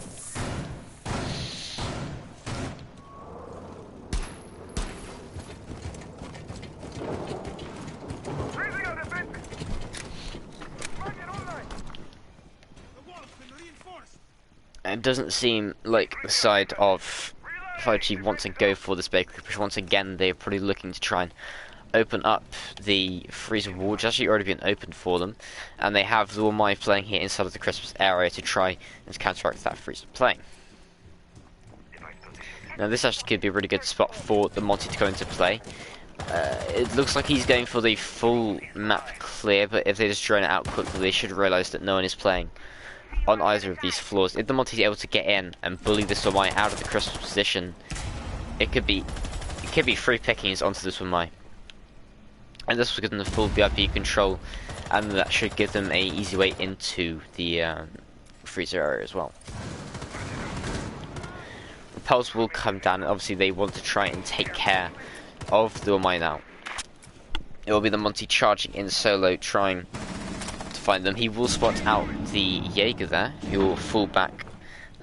It doesn't seem like the side of 5G wants to go for this bakery push. Once again, they're probably looking to try and open up the freezer wall, which has actually already been opened for them, and they have the Wamai playing here inside of the Christmas area to try and counteract that freezer playing. Now this actually could be a really good spot for the Monty to go into play. It looks like he's going for the full map clear, but if they just drone it out quickly, they should realise that no one is playing on either of these floors. If the Monty is able to get in and bully this Wamai out of the Christmas position, it could be free pickings onto this Wamai. And this will give them the full VIP control, and that should give them a easy way into the freezer area as well. Repels will come down, and obviously they want to try and take care of the Wamai now. It will be the Monty charging in solo, trying to find them. He will spot out the Jaeger there, who will fall back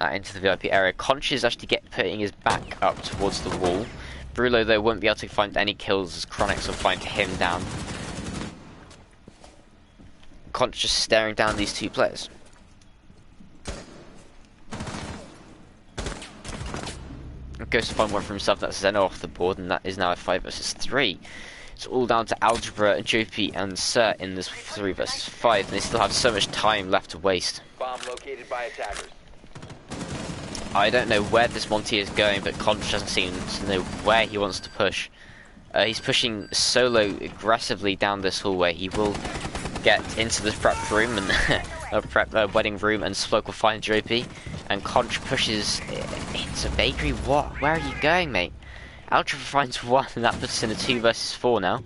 into the VIP area. Conch is actually putting his back up towards the wall. Brulo though won't be able to find any kills as Chronix will find him down. Conch just staring down these two players. Goes to find one for himself. That's Zeno off the board, and that is now a 5 versus 3. It's all down to Algebra, Jopi, and Sir in this 3 versus 5, and they still have so much time left to waste. Bomb located by attackers. I don't know where this Monty is going, but Conch doesn't seem to know where he wants to push. He's pushing solo aggressively down this hallway. He will get into this prep room and wedding room, and Sploke will find Jopi. And Conch pushes into bakery. What? Where are you going, mate? Algebra finds one, and that puts us in a 2 versus 4 now.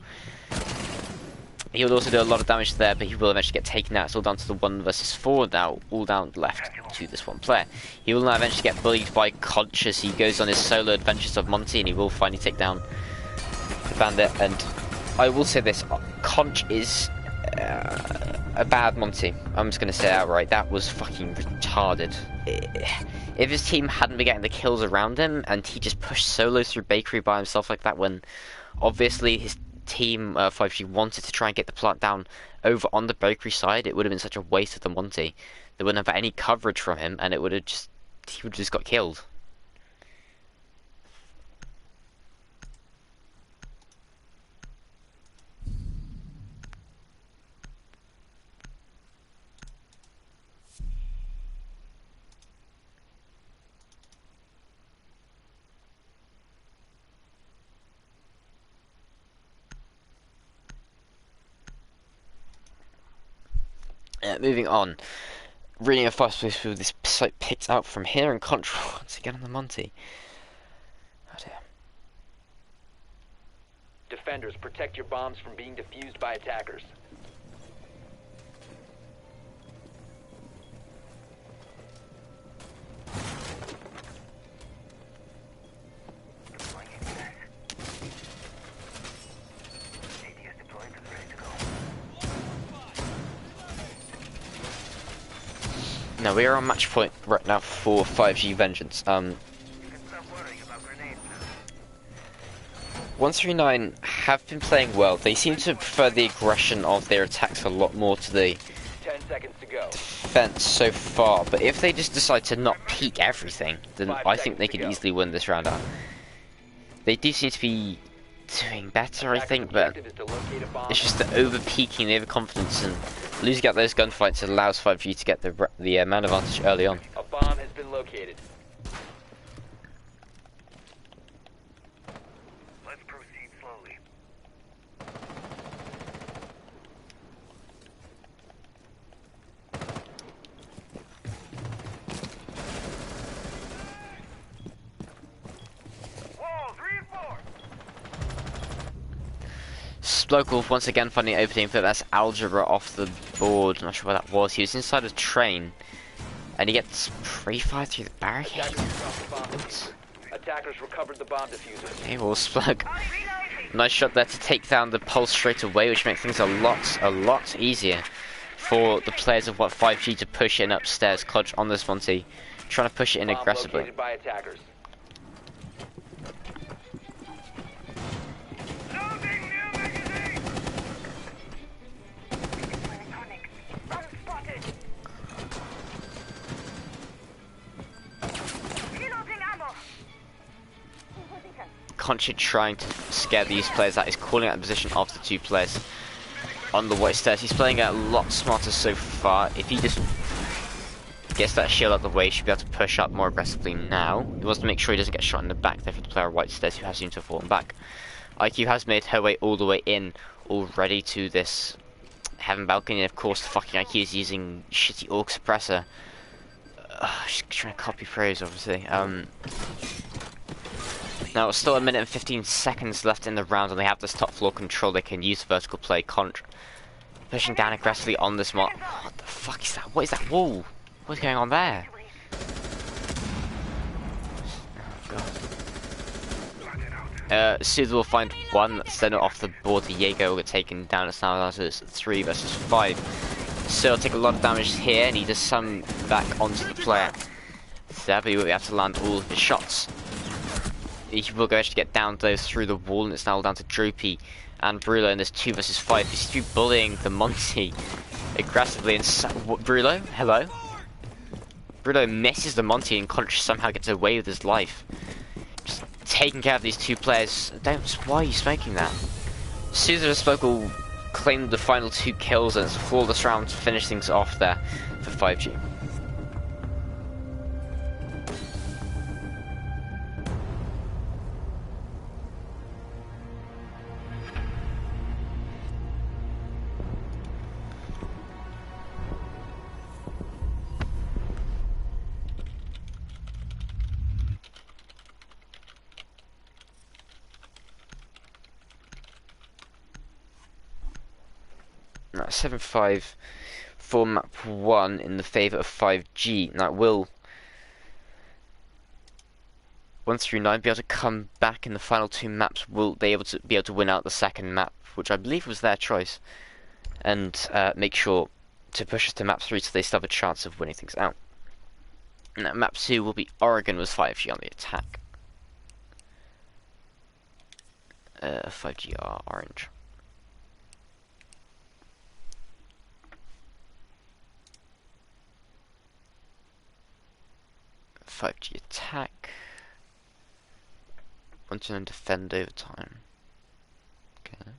He will also do a lot of damage there, but he will eventually get taken out. It's all down to the 1 versus 4 now, all down left to this one player. He will now eventually get bullied by Conch as he goes on his solo adventures of Monty, and he will finally take down the bandit. And I will say this, Conch is a bad Monty. I'm just going to say it outright. That was fucking retarded. If his team hadn't been getting the kills around him, and he just pushed solo through bakery by himself like that, when obviously his team 5G wanted to try and get the plant down over on the bakery side, it would have been such a waste of the Monty. They wouldn't have any coverage from him, and he would have just got killed. Moving on, really a fast pace with this site picked out from here and control once again on the Monty. Oh dear. Defenders, protect your bombs from being defused by attackers. Now we are on match point right now for 5G Vengeance. 139 have been playing well. They seem to prefer the aggression of their attacks a lot more to the 10 seconds to go. defense so far. But if they just decide to not peek everything, then I think they could easily win this round out. They do seem to be doing better, I think, but it's just the over-peaking, the overconfidence, and losing out those gunfights allows 5G to get the man advantage early on. A bomb has been located. Let's proceed slowly. Walls reinforced. Splokel once again finding an opening, but that's Algebra off the board. I'm not sure where that was. He was inside a train, and he gets pre-fired through the barricade. Attackers recovered the bomb diffuser. Okay, well, Splug Nice shot there to take down the pulse straight away, which makes things a lot easier for the players of 5G to push in upstairs. Clutch on this Monty, trying to push it in Bomb aggressively. located by attackers. Loading new magazine! Electronics. Unspotted. Reloading ammo. In position. Concha trying to scare these players out. He's calling out the position of the two players on the white stairs. He's playing it a lot smarter so far. If he just gets that shield out of the way, he should be able to push up more aggressively now. He wants to make sure he doesn't get shot in the back there for the player on white stairs, who has seemed to have fallen back. IQ has made her way all the way in already to this heaven balcony, and of course the fucking IQ is using shitty AUG suppressor. She's trying to copy phrase, obviously. Now it's still a minute and 15 seconds left in the round, and they have this top floor control. They can use vertical play. Contra pushing down aggressively on this mod. What the fuck is that? What is that wall? What's going on there? Oh god. Suza will find one send it off the board. The Jaeger will get taken down. It's now down to 3 versus 5. So he'll take a lot of damage here, and he does some back onto the player. There, but we have to land all of his shots. He will go actually get down those through the wall, and it's now down to Droopy and Brulo in this 2 versus 5. He's through bullying the Monty aggressively, and Brulo, hello? Brulo misses the Monty, and Conch somehow gets away with his life. Just taking care of these two players. Why are you smoking that? Suza and Smoke will claim the final 2 kills, and it's a flawless round to finish things off there for 5G. Right, 7-5 for map 1 in the favour of 5G. Now will 1 through 9 be able to come back in the final 2 maps? Will they be able to win out the second map, which I believe was their choice, and make sure to push us to map 3 so they still have a chance of winning things out? Now, map 2 will be Oregon with 5G on the attack. 5G are orange. 5G attack. 1 to 9 defend over time. Okay.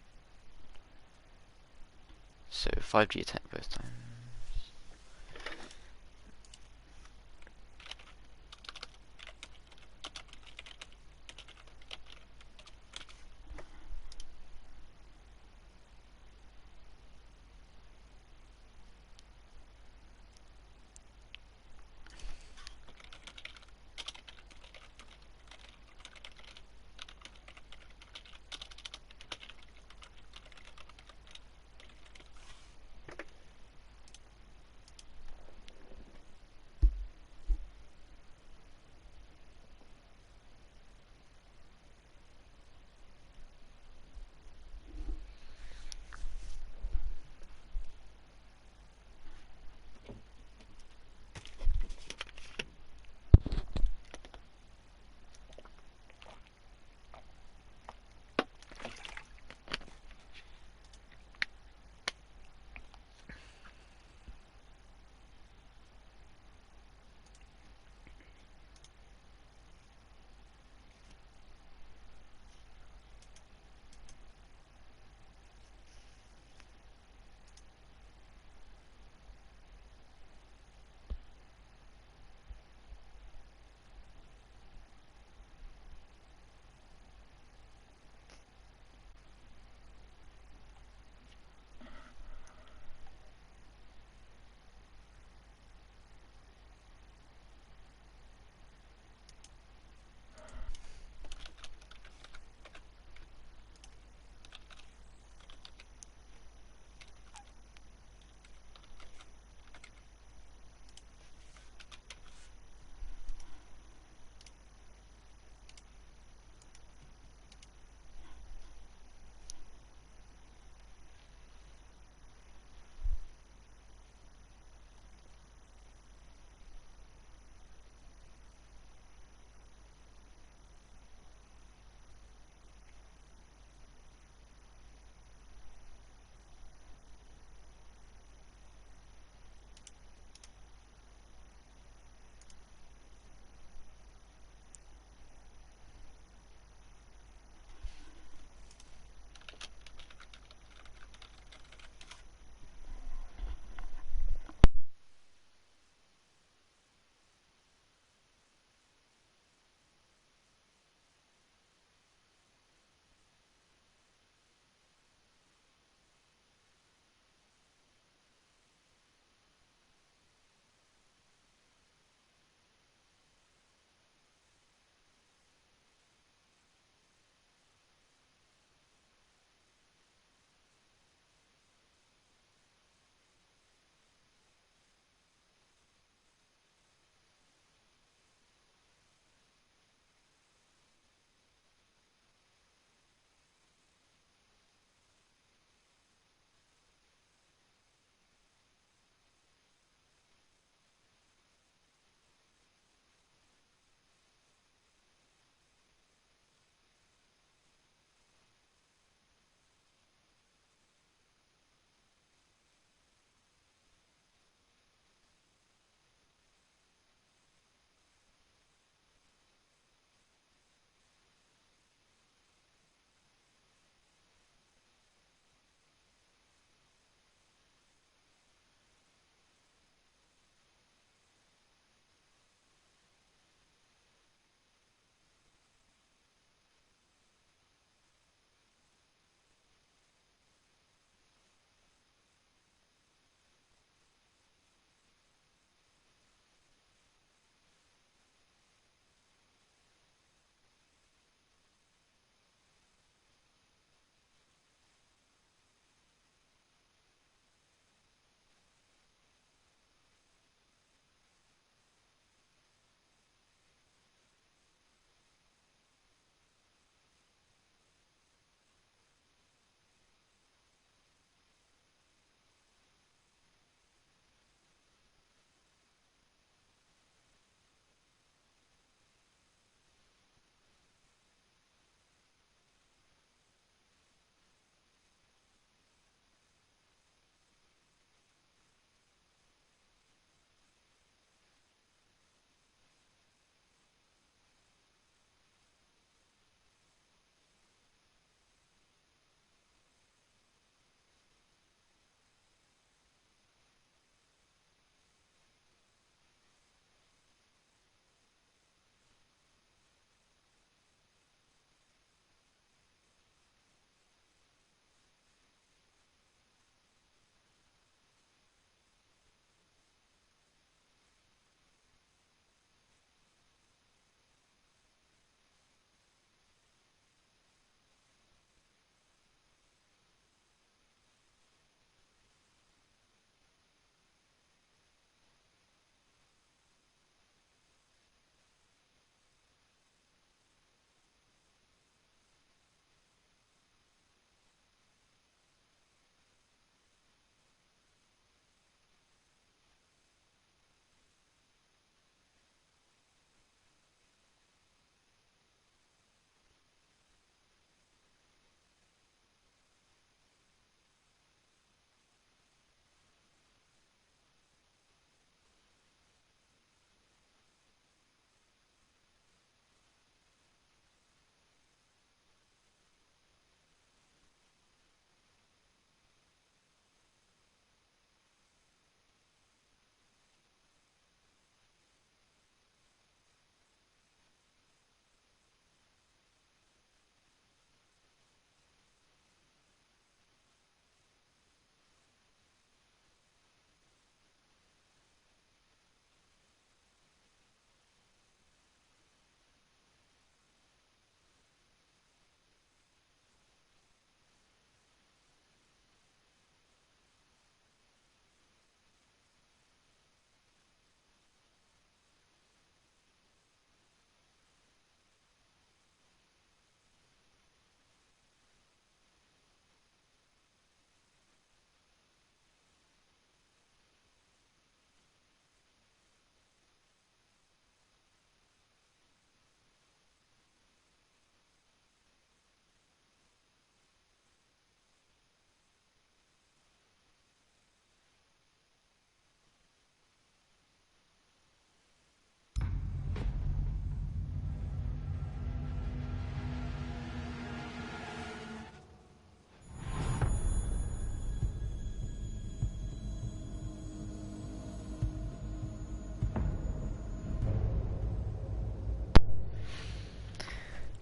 So 5G attack both times.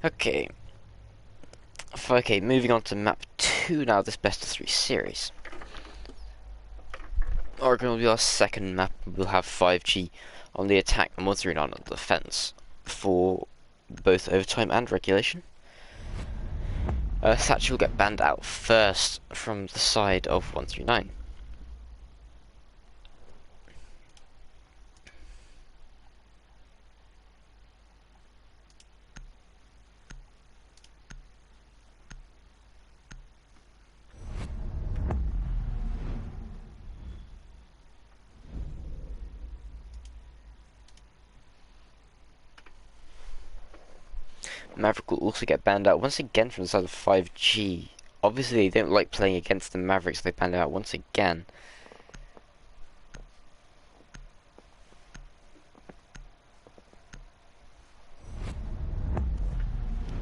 Okay. Okay, moving on to map 2 now, this best of 3 series. Oregon will be our second map. We'll have 5G on the attack and 139 on the defense for both overtime and regulation. Thatcher will get banned out first from the side of 139. Maverick will also get banned out once again from the side of 5G. Obviously, they don't like playing against the Mavericks, so they banned him out once again.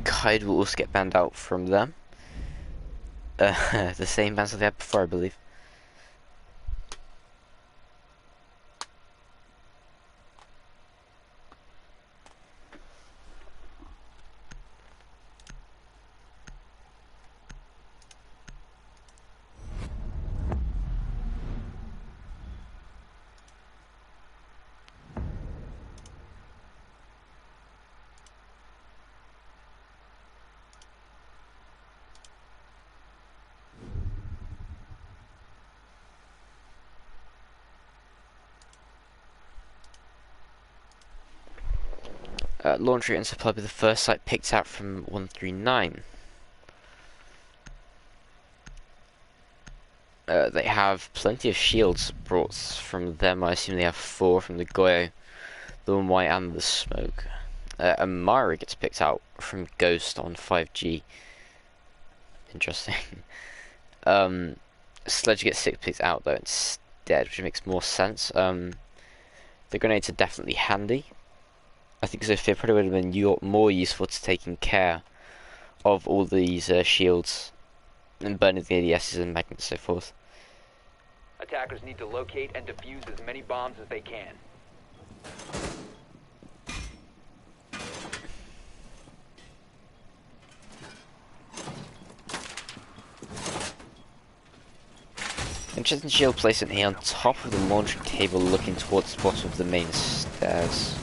Kide will also get banned out from them. The same bans that they had before, I believe. Laundry and supply will be the first site picked out from 139. They have plenty of shields brought from them. I assume they have 4 from the Goyo, the One White and the Smoke. Amari gets picked out from Ghost on 5G. Interesting. Sledge gets 6 picked out though instead, which makes more sense. The grenades are definitely handy. I think Zofia probably would have been more useful to taking care of all these shields and burning the ADSs and magnets and so forth. Attackers need to locate and defuse as many bombs as they can. Interesting shield placement here on top of the laundry table looking towards the bottom of the main stairs.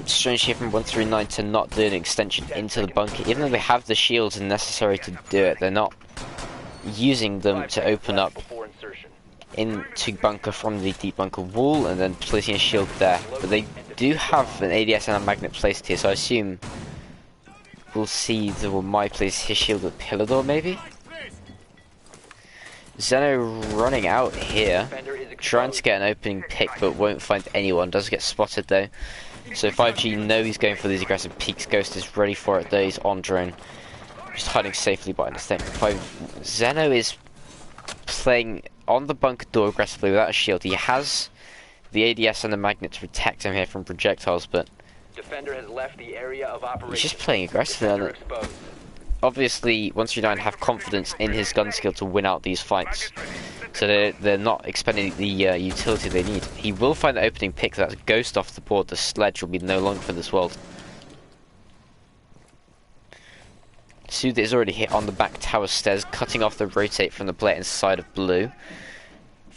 Strange here from 139 to not do an extension into the bunker. Even though they have the shields necessary to do it, they're not using them to open up into bunker from the deep bunker wall and then placing a shield there. But they do have an ADS and a magnet placed here, so I assume we'll see the my place his shield at pillar door maybe. Zeno running out here, trying to get an opening pick but won't find anyone. Does get spotted though. So 5G know he's going for these aggressive peaks. Ghost is ready for it though. He's on drone, just hiding safely behind this thing. Zeno is playing on the bunker door aggressively without a shield. He has the ADS and the magnet to protect him here from projectiles, but Defender has left the area of operation. he's just playing aggressively on it. Obviously, 139 have confidence in his gun skill to win out these fights, so they're not expending the utility they need. He will find the opening pick. That's Ghost off the board. The Sledge will be no longer for this world. Soothe is already hit on the back tower stairs, cutting off the rotate from the player inside of blue.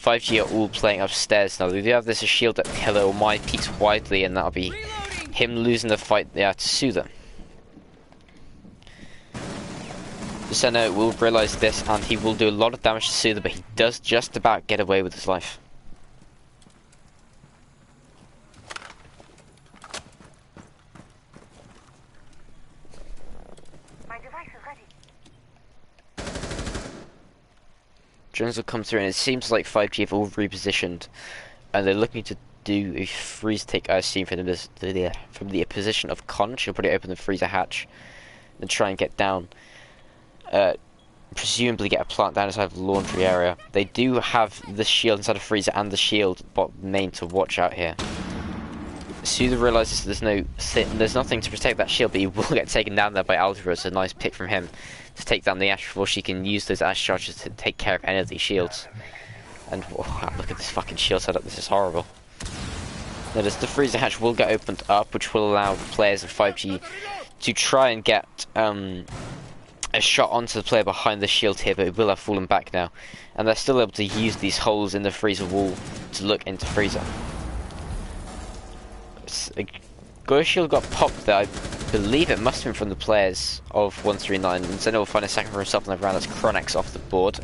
5G are all playing upstairs now. They do have this a shield at pillar, or my peaks widely, and that'll be him losing the fight there to Soothe. Senna will realise this and he will do a lot of damage to Soothe, but he does just about get away with his life. My device is ready. Drones will come through and it seems like 5G have all repositioned and they're looking to do a freeze take, I assume, from the position of Con. She'll probably open the freezer hatch and try and get down. Presumably get a plant down inside of the laundry area. They do have the shield inside of freezer and the shield bot main to watch out here. Suda realizes there's nothing to protect that shield, but he will get taken down there by Aldera. It's a nice pick from him to take down the Ash before she can use those Ash charges to take care of any of these shields. And wow, look at this fucking shield setup. This is horrible. Notice the freezer hatch will get opened up, which will allow the players of 5G to try and get a shot onto the player behind the shield here, but it will have fallen back now. And they're still able to use these holes in the freezer wall to look into freezer. Glow shield got popped there. I believe it must have been from the players of 139. And Zeno will find a second for himself on the ground. That's Chronex off the board.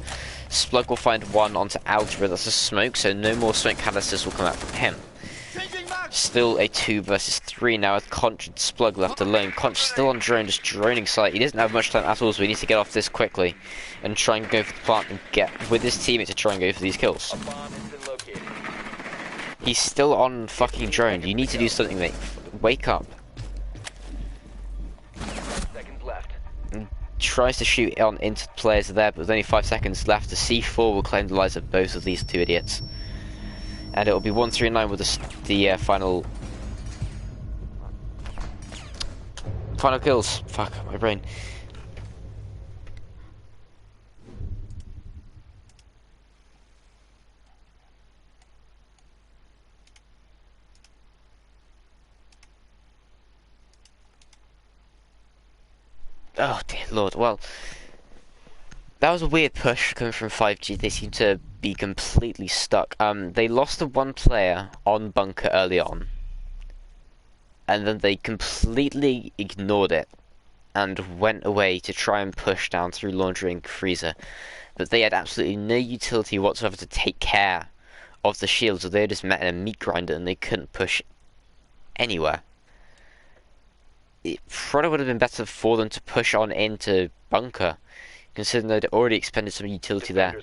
Splug will find one onto Aldera. That's a smoke, so no more smoke canisters will come out from him. Still a 2 versus 3 now with Conch and Splug left alone. Conch still on drone, just droning site. He doesn't have much time at all, so he needs to get off this quickly and try and go for the plant and get with his teammate to try and go for these kills. He's still on fucking drone. You need to do something, mate. Wake up. Seconds left. And tries to shoot on into the players there, but with only 5 seconds left, the C4 will claim the lives of both of these two idiots. And it will be 139 with the final kills. Fuck, my brain. Oh dear lord, well, that was a weird push coming from 5G. They seem to be completely stuck. They lost the one player on bunker early on, and then they completely ignored it and went away to try and push down through laundry and freezer. But they had absolutely no utility whatsoever to take care of the shields, or they just met in a meat grinder and they couldn't push anywhere. It probably would have been better for them to push on into bunker, considering they'd already expended some utility there.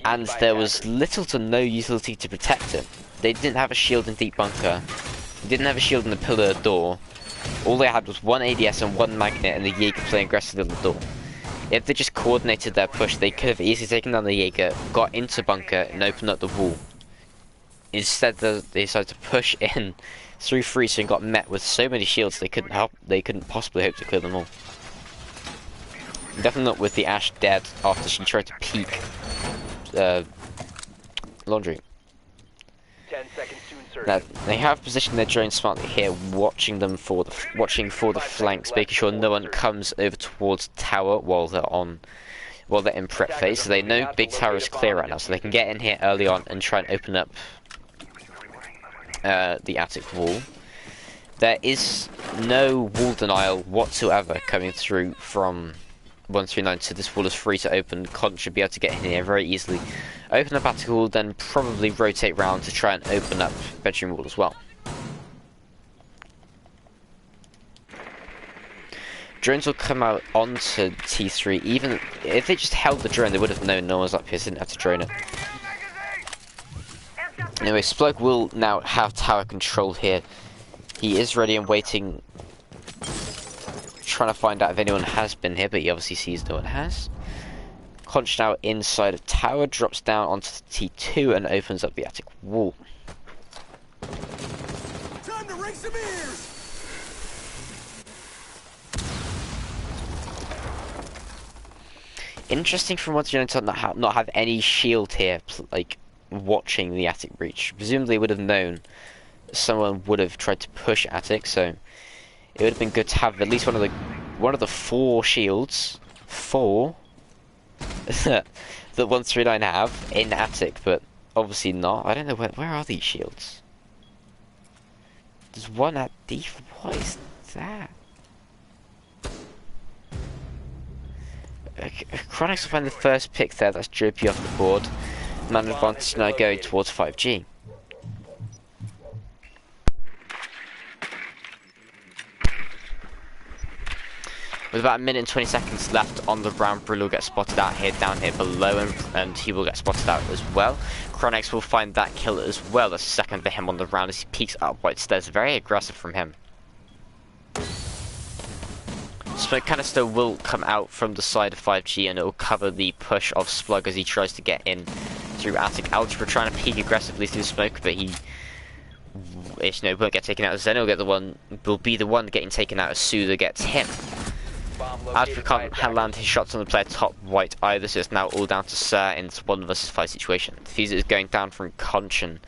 And there was little to no utility to protect it. They didn't have a shield in deep bunker. They didn't have a shield in the pillar door. All they had was one ADS and one magnet, and the Jaeger playing aggressively on the door. If they just coordinated their push, they could have easily taken down the Jaeger, got into bunker, and opened up the wall. Instead, they decided to push in through freezer and got met with so many shields they couldn't possibly hope to clear them all. Definitely not with the Ash dead after she tried to peek laundry. 10 seconds to insert. Now, they have positioned their drones smartly here, watching for the flanks, making sure no one comes over towards tower while they're in prep phase. So they know big tower is clear right now, so they can get in here early on and try and open up the attic wall. There is no wall denial whatsoever coming through from 139, so this wall is free to open. Conch should be able to get in here very easily. Open up attic wall, then probably rotate round to try and open up bedroom wall as well. Drones will come out onto T3. Even if they just held the drone, they would have known no one was up here, so they didn't have to drone it. Anyway, Splug will now have tower control here. He is ready and waiting, trying to find out if anyone has been here, but he obviously sees no one has. Conch now inside of tower, drops down onto T2 and opens up the attic wall. Time to ring some ears. Interesting from what you know to not have any shield here, like watching the attic breach. Presumably would have known someone would have tried to push attic, so it would have been good to have at least one of the 4 shields that 139 have in attic, but obviously not. I don't know where are these shields. There's one at D. What is that? Chronix will find the first pick there. That's JP off the board. Man advantage now going towards 5G. With about a minute and 20 seconds left on the round, Brule will get spotted out here, down here below, and he will get spotted out as well. Chronix will find that kill as well. That's a second for him on the round as he peeks up white stairs. Very aggressive from him. Smoke canister will come out from the side of 5G and it will cover the push of Splug as he tries to get in through attic. Algebra trying to peek aggressively through smoke, but he won't get taken out. Zen will be the one getting taken out as Suda gets him. Bomb As located by can't attackers. land his shots on the player top right either, so it's now all down to Sir in this 1 versus 5 situation. Diffuser is going down from Conscion,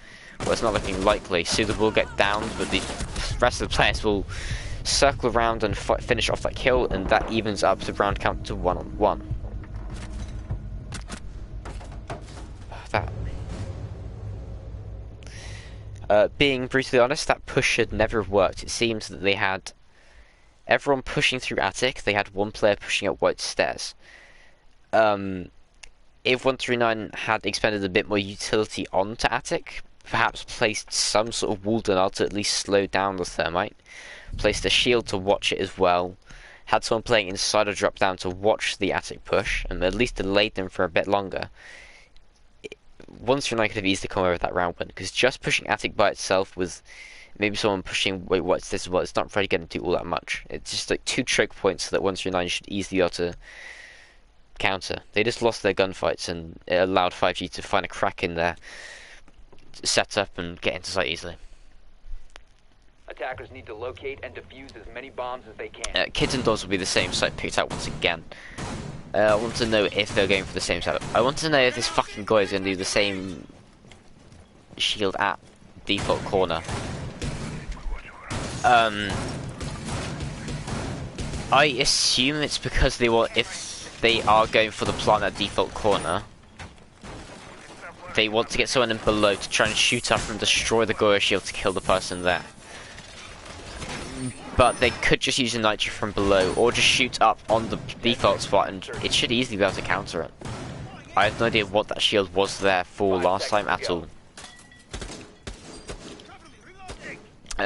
well, it's not looking likely. Suda will get downed, but the rest of the players will circle around and finish off that kill, and that evens up the round count to 1-on-1. Being brutally honest, that push should never have worked. It seems that they had everyone pushing through attic, they had one player pushing up white stairs. If 139 had expended a bit more utility onto attic, perhaps placed some sort of wall denial to at least slow down the thermite, placed a shield to watch it as well, had someone playing inside or drop down to watch the attic push, and at least delayed them for a bit longer, 139 could have easily come over that round win, because just pushing attic by itself with maybe someone pushing what's this as well, it's not really going to do all that much. It's just like 2 choke points that 139 should easily be able to counter. They just lost their gunfights, and it allowed 5G to find a crack in their setup and get into sight easily. Attackers need to locate and defuse as many bombs as they can. Kids and dogs will be the same site picked out once again. I want to know if they're going for the same setup. I want to know if this fucking guy is going to do the same shield at default corner. I assume it's because they want, if they are going for the plan at default corner, they want to get someone in below to try and shoot up and destroy the Goya shield to kill the person there. But they could just use a nitro from below, or just shoot up on the default spot, and it should easily be able to counter it. I have no idea what that shield was there for last time at all.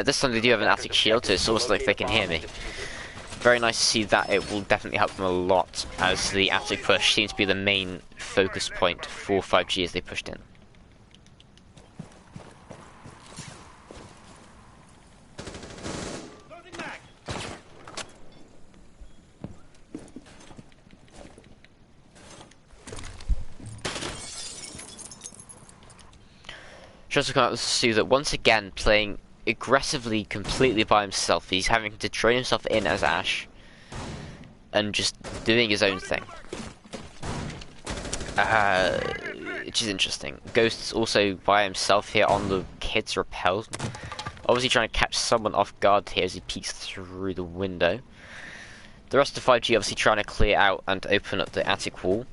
This time they do have an attic shield, so it's almost like they can hear me. Very nice to see that. It will definitely help them a lot, as the attic push seems to be the main focus point for 5G as they pushed in. Just to come out with Sue that once again playing aggressively completely by himself. He's having to train himself in as Ash and just doing his own thing. Which is interesting. Ghost's also by himself here on the kids repelled. Obviously trying to catch someone off guard here as he peeks through the window. The rest of 5G obviously trying to clear out and open up the attic wall.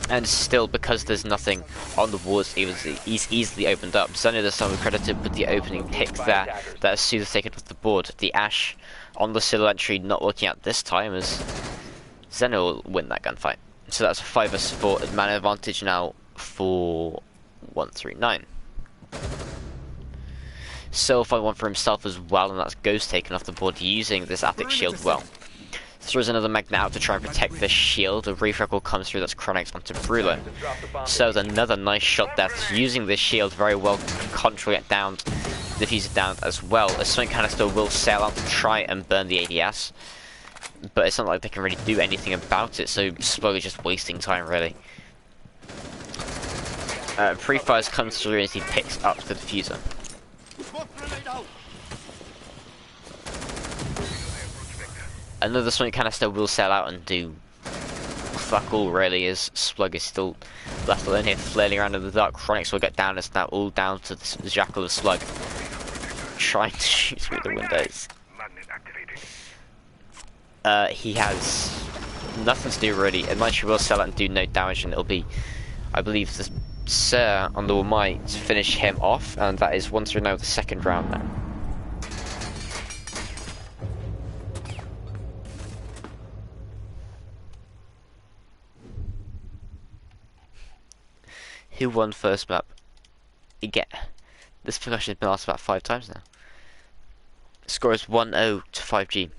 And still, because there's nothing on the walls, he's easily opened up. Zeno does some credited with the opening pick there that is Suda taken off the board. The Ash on the silo entry not working out this time, as Zeno will win that gunfight. So that's a 5 vs 4 man advantage now for 139. So find one for himself as well, and that's Ghost taken off the board using this attic shield well. Throws another magnet out to try and protect this shield. A refrag will come through, that's Chronix onto Brulo. So another nice shot there, using this shield very well to control it down, defuse it down as well. A swing canister will sail out to try and burn the ADS, but it's not like they can really do anything about it, so slowly just wasting time really. Pre-fires comes through as he picks up the diffuser. Another swing canister will sail out and do fuck all really, as Slug is still left alone here flailing around in the dark. Chronix will get down, it's now all down to the Jackal of Slug trying to shoot through the windows. He has nothing to do really, and Nitro will sail out and do no damage, and it'll be, I believe, the Sir on the Wamai to finish him off, and that is 1-0 the second round now. Who won first map? Again, this question has been asked about 5 times now. The score is 1-0 to 5G.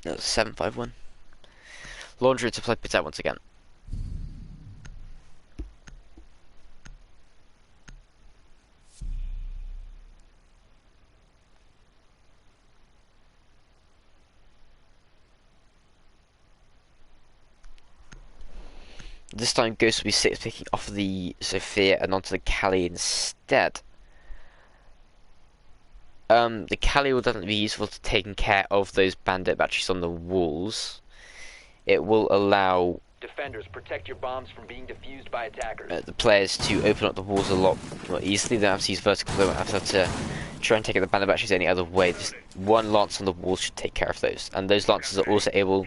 That was 7-5-1. Laundry to play pit out once again. This time Ghost will be 6 picking off the Sophia and onto the Kali instead. The Kali will definitely be useful to taking care of those bandit batteries on the walls. It will allow Defenders, protect your bombs from being defused by attackers. the players to open up the walls a lot more easily. They don't have to use vertical, they won't have to try and take out the bandit batteries any other way. Just one lance on the wall should take care of those. And those lances are also able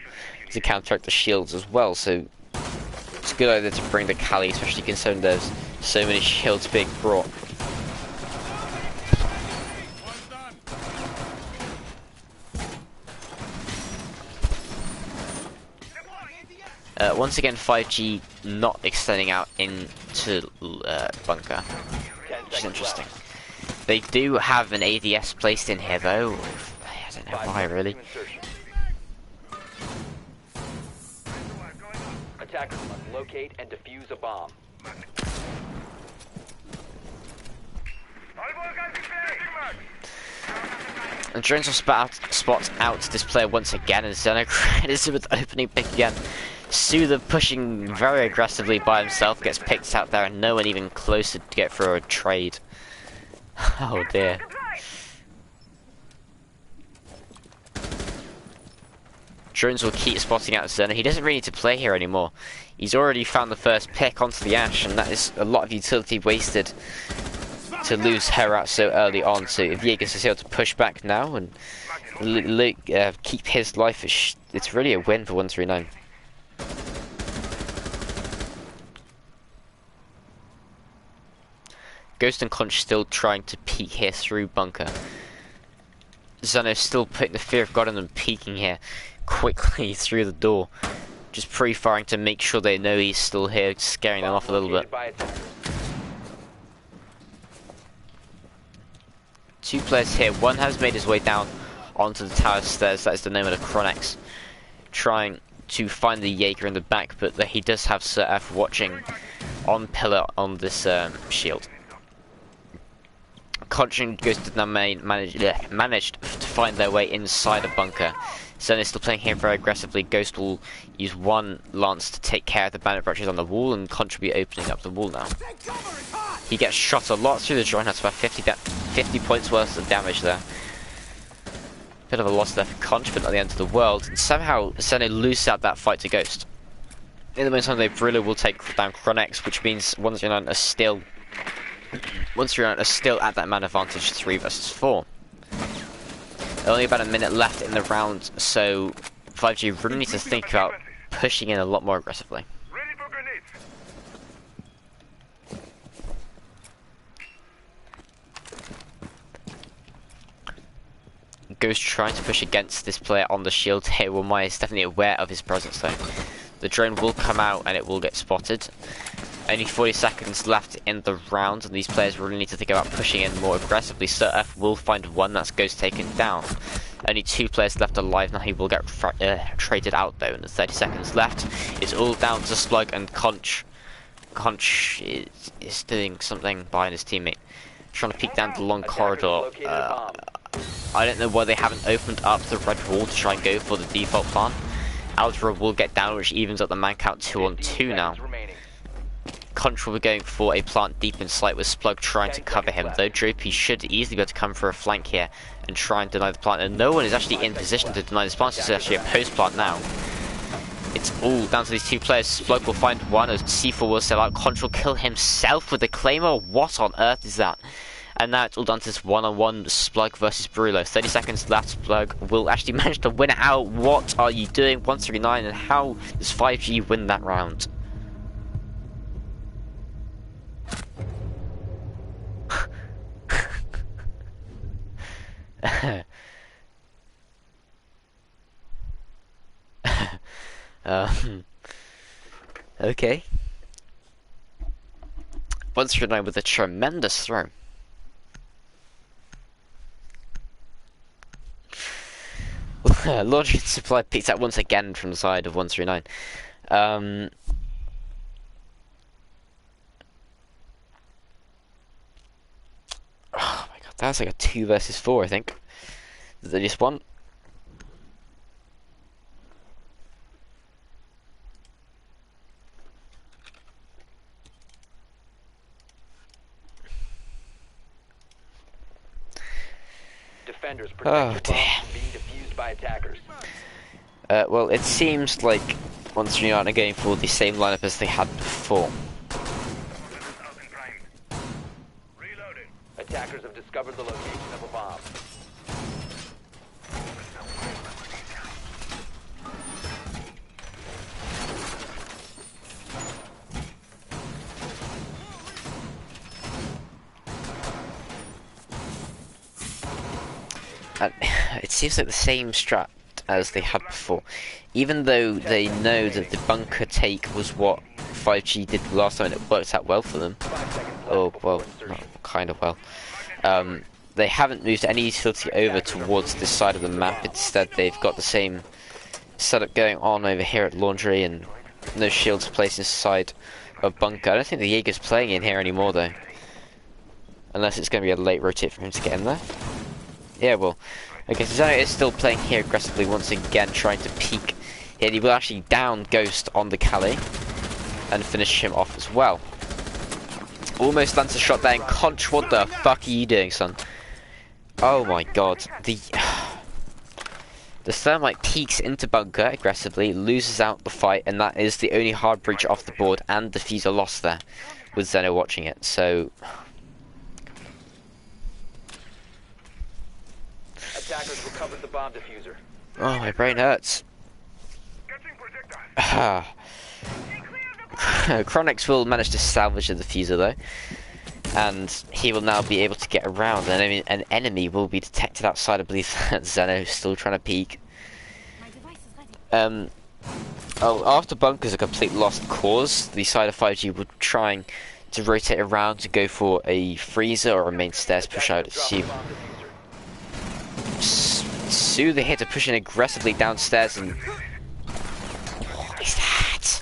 to counteract the shields as well, so it's a good idea to bring the Kali, especially considering there's so many shields being brought. Once again, 5G not extending out into bunker, 10 which is seconds interesting. left. They do have an ADS placed in here though. I don't know 5 why seconds really. to insertion. Attackers must locate and defuse a bomb. And drones will spot out this player once again, and Zeno credits him with the opening pick again. Soother pushing very aggressively by himself, gets picked out there, and no one even closer to get through a trade. Oh dear. Drones will keep spotting out Zeno. He doesn't really need to play here anymore. He's already found the first pick onto the Ash, and that is a lot of utility wasted to lose her out so early on. So if Jaeger's is able to push back now and keep his life, it's really a win for 139. Ghost and Conch still trying to peek here through bunker. Zeno still putting the fear of God in them, peeking here quickly through the door. Just pre-firing to make sure they know he's still here, scaring them off a little bit. By attackers. Two players here. One has made his way down onto the tower stairs. That is the name of the Chronex. Trying to find the Jaeger in the back, but he does have Sir F watching on pillar on this shield. Conch and Ghost did not managed to find their way inside a bunker. Zen is still playing here very aggressively. Ghost will use one lance to take care of the bandit batteries on the wall, and Conch will be opening up the wall now. He gets shot a lot through the joint. That's about 50 points worth of damage there. Bit of a loss there for Conch, but not the end of the world. And somehow Zeno loses out that fight to Ghost. In the meantime, the Brillo will take down Chronex, which means 139 are still at that man advantage, 3 versus 4. Only about a minute left in the round, so 5G really needs to think about pushing in a lot more aggressively. Ready for grenades. Ghost trying to push against this player on the shield here. Well, Maya is definitely aware of his presence though. The drone will come out and it will get spotted. Only 40 seconds left in the round, and these players really need to think about pushing in more aggressively. Sir F will find one. That's Ghost taken down. Only 2 players left alive. Now he will get traded out though. And the 30 seconds left. It's all down to Slug and Conch. Conch is doing something behind his teammate, trying to peek down the long corridor. I don't know why they haven't opened up the red wall to try and go for the default plan. Aldra will get down, which evens up the man count 2 on 2 now. Conch will be going for a plant deep in sight with Splug trying to cover him, though Dropey should easily be able to come for a flank here and try and deny the plant, and no one is actually in position to deny this plant. It's actually a post plant now. It's all down to these 2 players. Splug will find one as C4 will sell out. Conch will kill himself with the Claymore. What on earth is that? And now it's all done to this one-on-one Splug versus Brulo. 30 seconds left. Splug will actually manage to win it out. What are you doing? 139, and how does 5G win that round? Okay. 139 with a tremendous throw. Launching supply picks up once again from the side of 139. Oh my god, that's like a 2 versus 4, I think. Is there just one? defenders. Protect Oh your dear. bombs from being defused by attackers. Well, it seems like 139 are going for the same lineup as they had before. Attackers have discovered the location of a bomb. And it seems like the same strat as they had before. Even though they know that the bunker take was what 5G did last time and it worked out well for them. 5 seconds left Oh, before well, insertion. kind of well. They haven't moved any utility over towards this side of the map. Instead, they've got the same setup going on over here at Laundry and no shields placed inside a bunker. I don't think the Jaeger's playing in here anymore, though. Unless it's going to be a late rotate for him to get in there. Yeah, well, okay, so Zeno is still playing here aggressively once again, trying to peek. Yeah, he will actually down Ghost on the Cali and finish him off as well. Almost lands a shot there, and Conch, what the fuck are you doing, son? Oh my god, the Thermite peeks into bunker aggressively, loses out the fight, and that is the only hard breach off the board, and diffuser lost there, with Zeno watching it, so... Attackers recovered the bomb diffuser. Oh, my brain hurts. Chronix will manage to salvage the diffuser though, and he will now be able to get around. An enemy will be detected outside. I believe that Zeno is still trying to peek. Oh, after bunker's a complete lost cause, the side of 5G were trying to rotate around to go for a freezer or a main stairs push. I would assume. Sue the hitter pushing aggressively downstairs and what is that?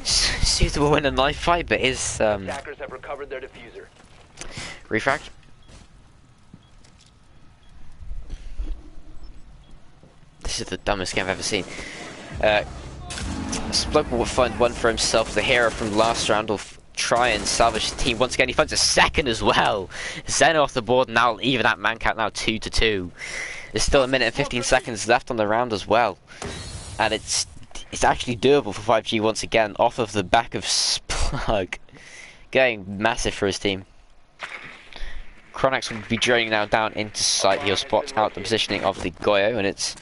Sue will win a knife fight, but his Attackers have recovered their diffuser. refract. This is the dumbest game I've ever seen. Splug will find one for himself. The hero from last round will try and salvage the team once again. He finds a second as well. Zeno off the board now, even that man count now 2-2. There's still a minute and 15 seconds left on the round as well, and it's actually doable for 5G once again off of the back of Splug, going massive for his team. Chronix will be droning now down into sight. He'll spot out the positioning of the Goyo, and it's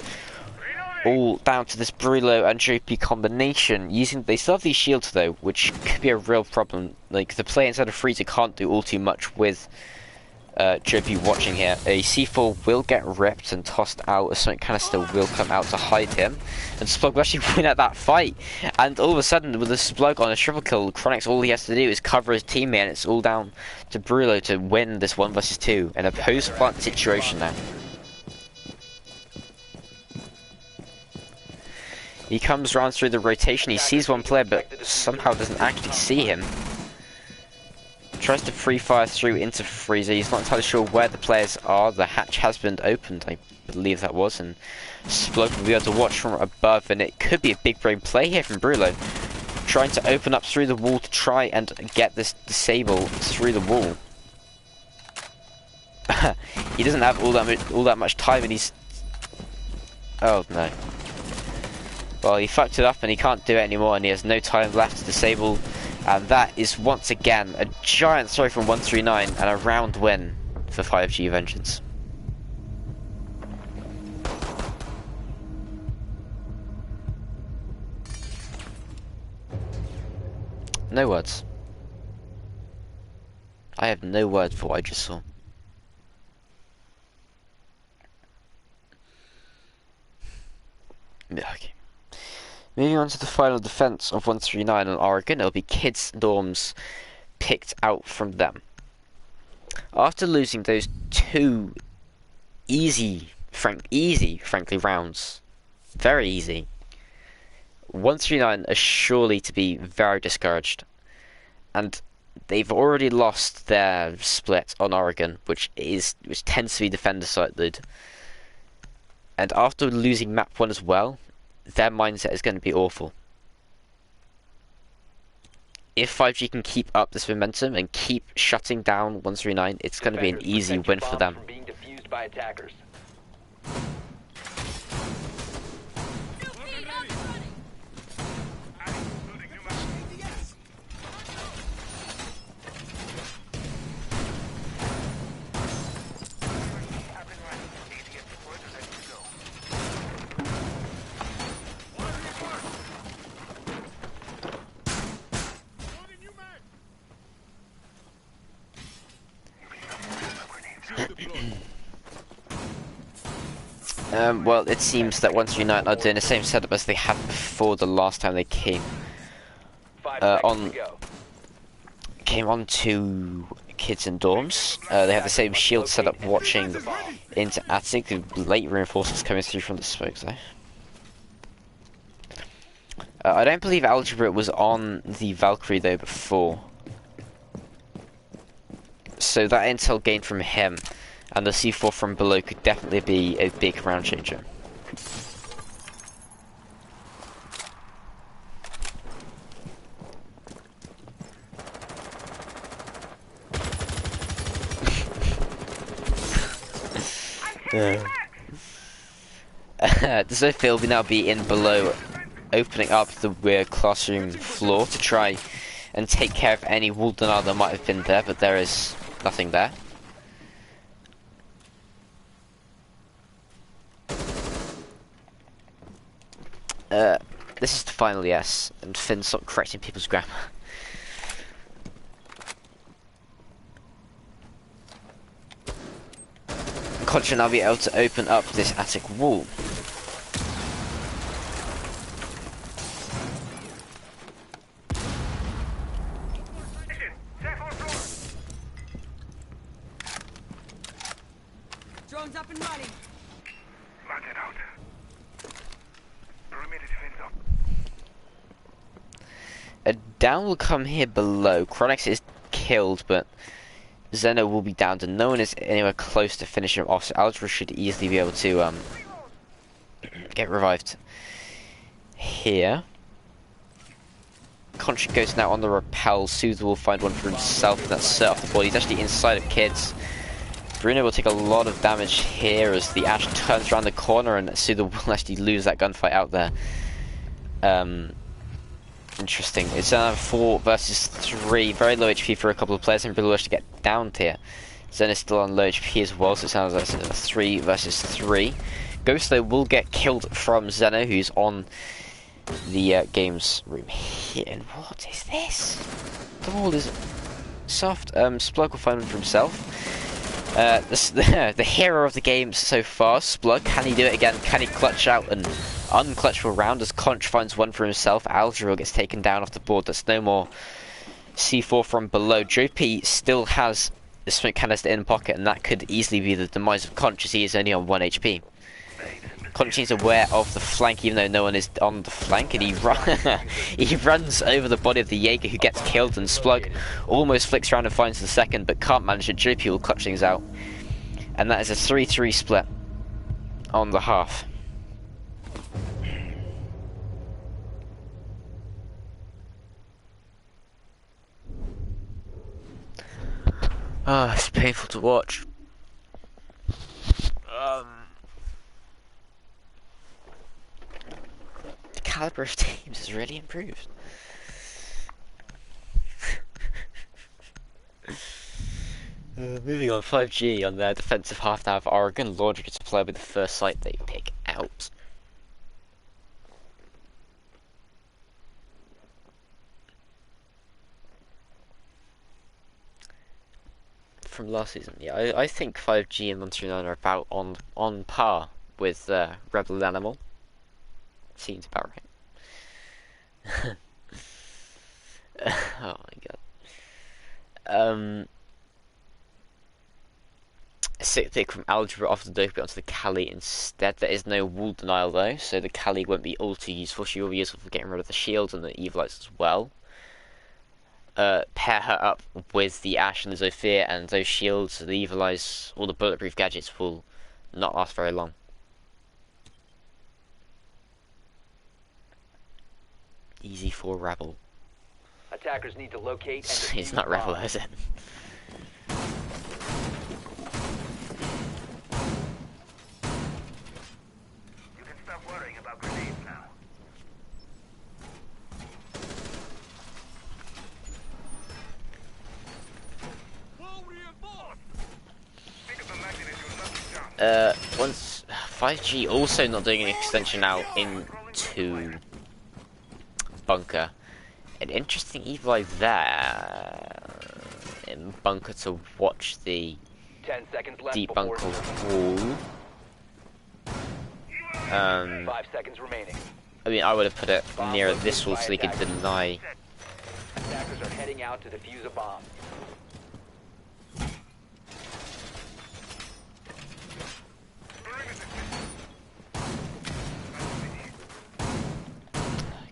all down to this Brilo and JP combination. They still have these shields though, which could be a real problem. Like the play inside of Freezer can't do all too much with JP watching here. A C4 will get ripped and tossed out. A sonic canister will come out to hide him, and Splug will actually win at that fight. And all of a sudden, with a Splug on a triple kill, Chronix, all he has to do is cover his teammate, and it's all down to Brilo to win this 1 vs 2 in a post-plant situation now. He comes round through the rotation, he sees one player but somehow doesn't actually see him. Tries to free fire through into Freezer. He's not entirely sure where the players are. The hatch has been opened, I believe that was, and Splug will be able to watch from above, and it could be a big brain play here from Brilo. Trying to open up through the wall to try and get this disable through the wall. He doesn't have all that much time, and he's... Oh no. Well, he fucked it up and he can't do it anymore, and he has no time left to disable. And that is once again a giant throw from 139 and a round win for 5G Vengeance. No words. I have no words for what I just saw. Okay. Moving on to the final defense of 139 on Oregon, it'll be kids' dorms picked out from them. After losing those two easy, frankly, rounds, very easy, 139 are surely to be very discouraged. And they've already lost their split on Oregon, which tends to be defender-sided. And after losing map 1 as well, their mindset is going to be awful. If 5G can keep up this momentum and keep shutting down 139, it's going to be an easy win for them. Being defused by attackers. Well, it seems that once Unite are doing the same setup as they had before the last time they came 5 seconds to on go. to kids and dorms. They have the same shield setup watching into attic. The late reinforcements coming through from the smoke though. I don't believe Algebra was on the Valkyrie though before. So that intel gained from him and the C4 from below could definitely be a big round changer. The Zofia will now be in below, opening up the rear classroom floor to try and take care of any wall denial that might have been there, but there is nothing there. This is the final yes, and Finn stopped correcting people's grammar. Contra will now be able to open up this attic wall. Drone's up and running. Mark it out. Perimeter defense up. A down will come here below. Chronix is killed, but Zeno will be downed, and no one is anywhere close to finishing him off, so Algebra should easily be able to get revived. Here. Contra goes now on the rappel. Soother will find one for himself, and that's set off the board. He's actually inside of kids. Bruno will take a lot of damage here as the Ash turns around the corner, and Soother will actually lose that gunfight out there. Interesting. It's 4 versus 3. Very low HP for a couple of players, and Bruno will actually get downed here. Zen is still on low HP as well, so it sounds like it's a 3 versus 3. Ghost though will get killed from Zeno, who's on the games room here. And what is this? The wall is soft. Splug will find one for himself. The hero of the game so far, Splug. Can he do it again? Can he clutch out an unclutchable round as Conch finds one for himself? Algeril gets taken down off the board. That's no more C4 from below. Dropey still has the smoke canister in pocket, and that could easily be the demise of Conch as he is only on 1 HP. Conch is aware of the flank, even though no one is on the flank, and he runs over the body of the Jaeger, who gets killed, and Splug almost flicks around and finds the second, but can't manage it. Dropey will clutch things out, and that is a 3-3 split on the half. Ah, it's painful to watch. The caliber of teams has really improved. Moving on, 5G on their defensive half now of Oregon. Laundry gets to play with the first site they pick out. From last season, yeah, I think 5G and 139 are about on par with Rebel Animal. Seems about right. Oh my god. A sick pick from Algebra off the Dopey onto the Kali instead. There is no wall denial though, so the Kali won't be all too useful. She will be useful for getting rid of the shields and the Evilites as well. Pair her up with the Ash and the Zofia, and those shields, the Evilize, all the bulletproof gadgets will not last very long. Easy for Rebel. Attackers need to locate and It's defuse not Rebel, bombs. is it? You can stop worrying about grenades now. Think of the magnitude of nothing done. Once 5G also not doing an extension now into bunker. An interesting Evilize there in bunker to watch the 10 seconds left deep before bunker insertion. wall. 5 seconds remaining. I mean, I would have put it Bomb near located this wall by so they could attackers. deny. Attackers are heading out to defuse a bomb.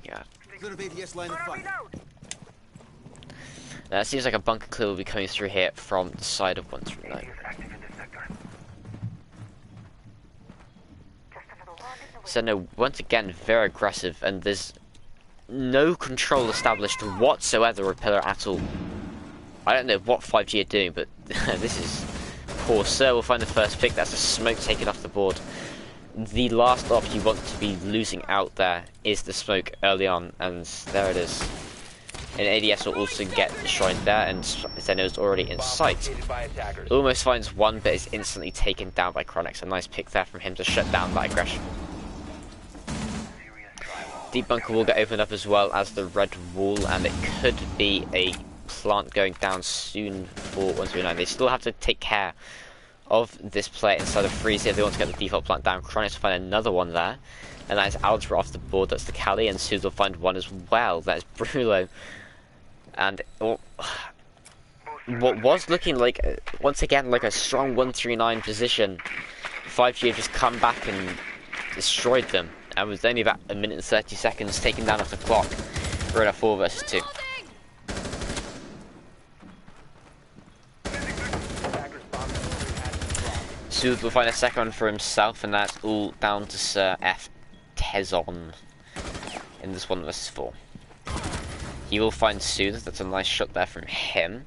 God. Clear of ADS line of Gonna fire. reload. Now, it seems like a bunker clear will be coming through here from the side of 139. Just another one in the So no, once again, very aggressive, and there's no control established whatsoever with Pillar at all. I don't know what 5G are doing, but this is poor. Sir will find the first pick. That's a smoke taken off the board. The last op you want to be losing out there is the smoke early on, and there it is. And ADS will also get destroyed there, and Zeno's already in Bomb sight. located by attackers. Almost finds one, but is instantly taken down by Chronix. A nice pick there from him to shut down that aggression. Deep bunker will get opened up as well as the red wall, and it could be a plant going down soon for 139. They still have to take care of this player inside of Freeze if they want to get the default plant down. Chronix will find another one there, and that is Algebra off the board. That's the Cali, and soon they'll find one as well. That is Brulo. And what was looking like, once again, like a strong 139 position, 5G have just come back and destroyed them. And with only about a minute and 30 seconds taken down off the clock, we're in a 4 versus 2. Attackers bomb has been dropped. Sooth will find a second one for himself, and that's all down to Sir F. Tezon in this 1 versus 4. He will find Sooth. That's a nice shot there from him.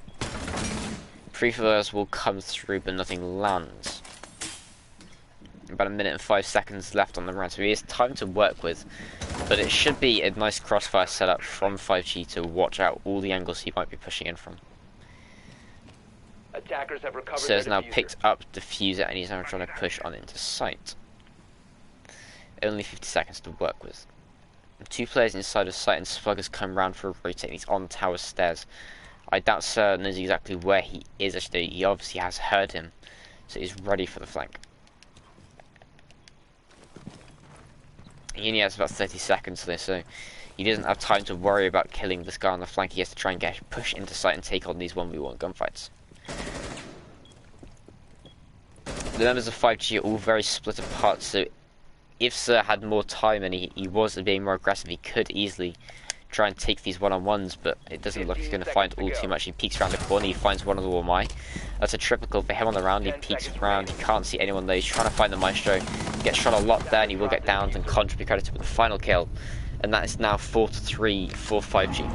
Pre-fires will come through, but nothing lands. About a minute and 5 seconds left on the round, so he has time to work with. But it should be a nice crossfire setup from 5G to watch out all the angles he might be pushing in from. Attackers have recovered So has the now diffuser. picked up Diffuser, and he's now trying to push on into sight. Only 50 seconds to work with. 2 players inside of sight, and Slug has come round for a rotate, and he's on tower stairs. I doubt Sir knows exactly where he is, actually. He obviously has heard him, so he's ready for the flank. He only has about 30 seconds though, so he doesn't have time to worry about killing this guy on the flank. He has to try and push into sight and take on these 1v1 gunfights. The members of 5G are all very split apart, so if Sir had more time and he was being more aggressive, he could easily try and take these one-on-ones, but it doesn't look like he's going to find all too much. He peeks around the corner, he finds one of the Wamai. That's a triple kill for him on the round. He peeks around, he can't see anyone there. He's trying to find the Maestro, gets shot a lot there, and he will get downed, and Contra will be credited with the final kill. And that is now 4-3 for 5G.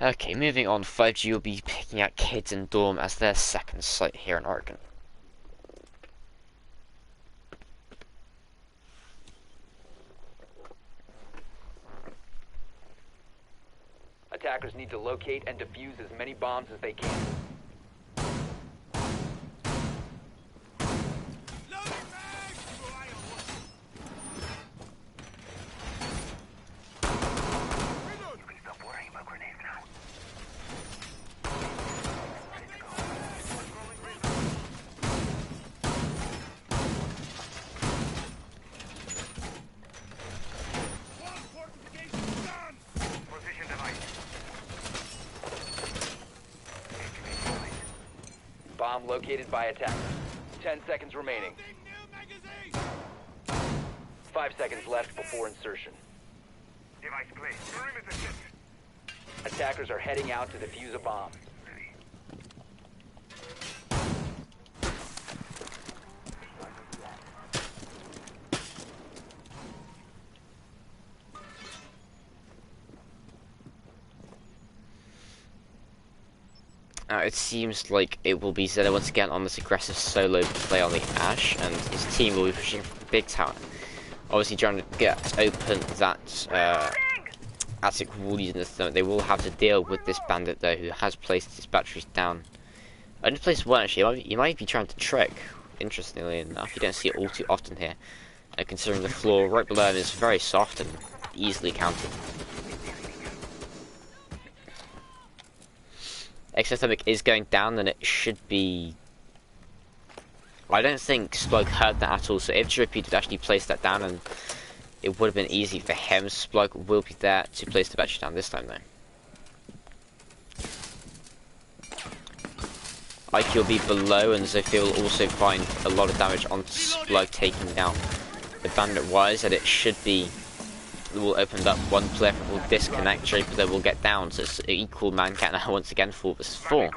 Okay, moving on, 5G will be picking out Kids and Dorm as their second site here in Oregon. Attackers need to locate and defuse as many bombs as they can. You can stop worrying about grenades now. Position device. Bomb located by attackers. 10 seconds remaining. 5 seconds left before insertion. Device placed. Perimeter set. Attackers are heading out to defuse a bomb. It seems like it will be Zeno once again on this aggressive solo play on the Ash, and his team will be pushing for the big tower. Obviously trying to get open that attic wall using the thermite. They will have to deal with this bandit though, who has placed his batteries down. I just placed one actually. You might be trying to trick. Interestingly enough, you don't see it all too often here. Considering the floor right below him is very soft and easily counted. Exothermic is going down, and it should be... I don't think Splug heard that at all, so if Drippy did actually place that down, and it would have been easy for him. Splug will be there to place the battery down this time though. IQ will be below, and Zofia will also find a lot of damage on Splug taking down the bandit wires, and it should be... will open up one player will disconnect, Draper that will get down, so it's an equal man count now once again, 4 versus 4.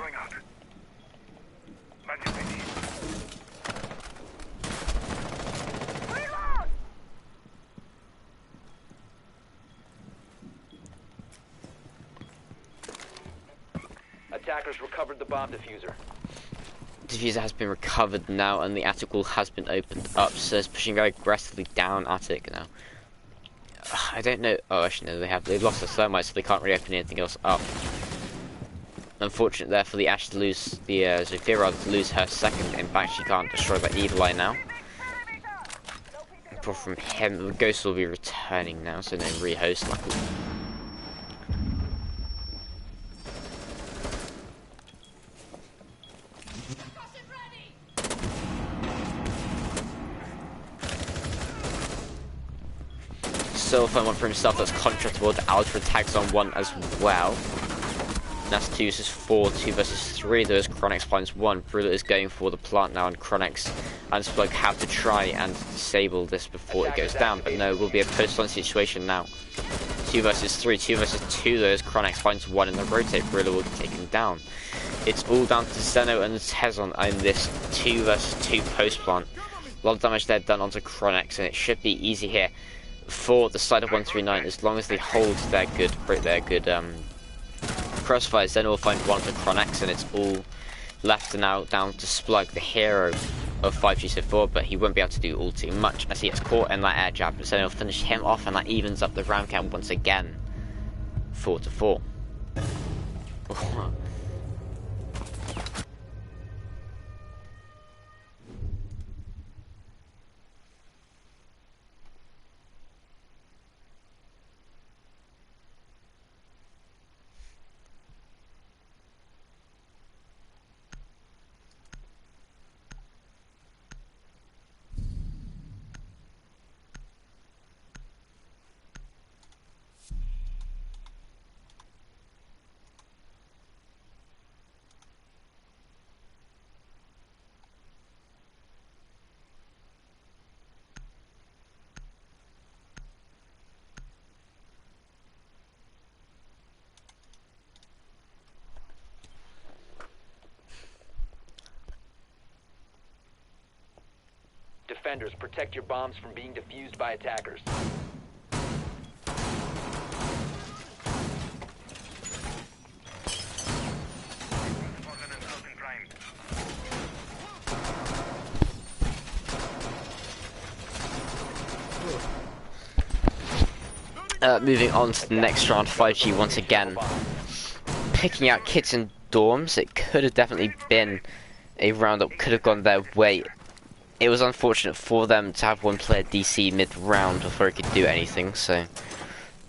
Attackers recovered the bomb diffuser. Diffuser has been recovered now, and the attic wall has been opened up, so it's pushing very aggressively down attic now. I don't know. Oh, actually, no, they've lost the thermite, so they can't really open anything else up. Unfortunate there for the Ash to lose, the Zofia rather to lose her second impact. She can't destroy that evil eye now. But from him, the ghost will be returning now, so no rehost luckily. Still find one for himself. That's contractable. The Altra tags on one as well. That's 2 versus 4, 2 versus 3. Those Chronix finds one. Brula is going for the plant now, and Chronix and Splug have to try and disable this before it goes down. But no, it will be a post-line situation now. 2 versus 3, 2 versus 2. Those Chronix finds one in the rotate. Brula will be taken down. It's all down to Zeno and Tezon in this 2 versus 2 post-plant. A lot of damage there done onto Chronix, and it should be easy here for the side of 139, as long as they hold their good crossfires. Then we'll find one for Chronix, and it's all left now down to Splug, the hero of 5G4, but he won't be able to do all too much as he gets caught in that air jab. But then he'll finish him off, and that evens up the round count once again, 4 to 4. Defenders, protect your bombs from being defused by attackers. Moving on to the next round, 5G once again. Picking out kids in dorms, it could have definitely been a round that could have gone their way. It was unfortunate for them to have one player DC mid-round before he could do anything, so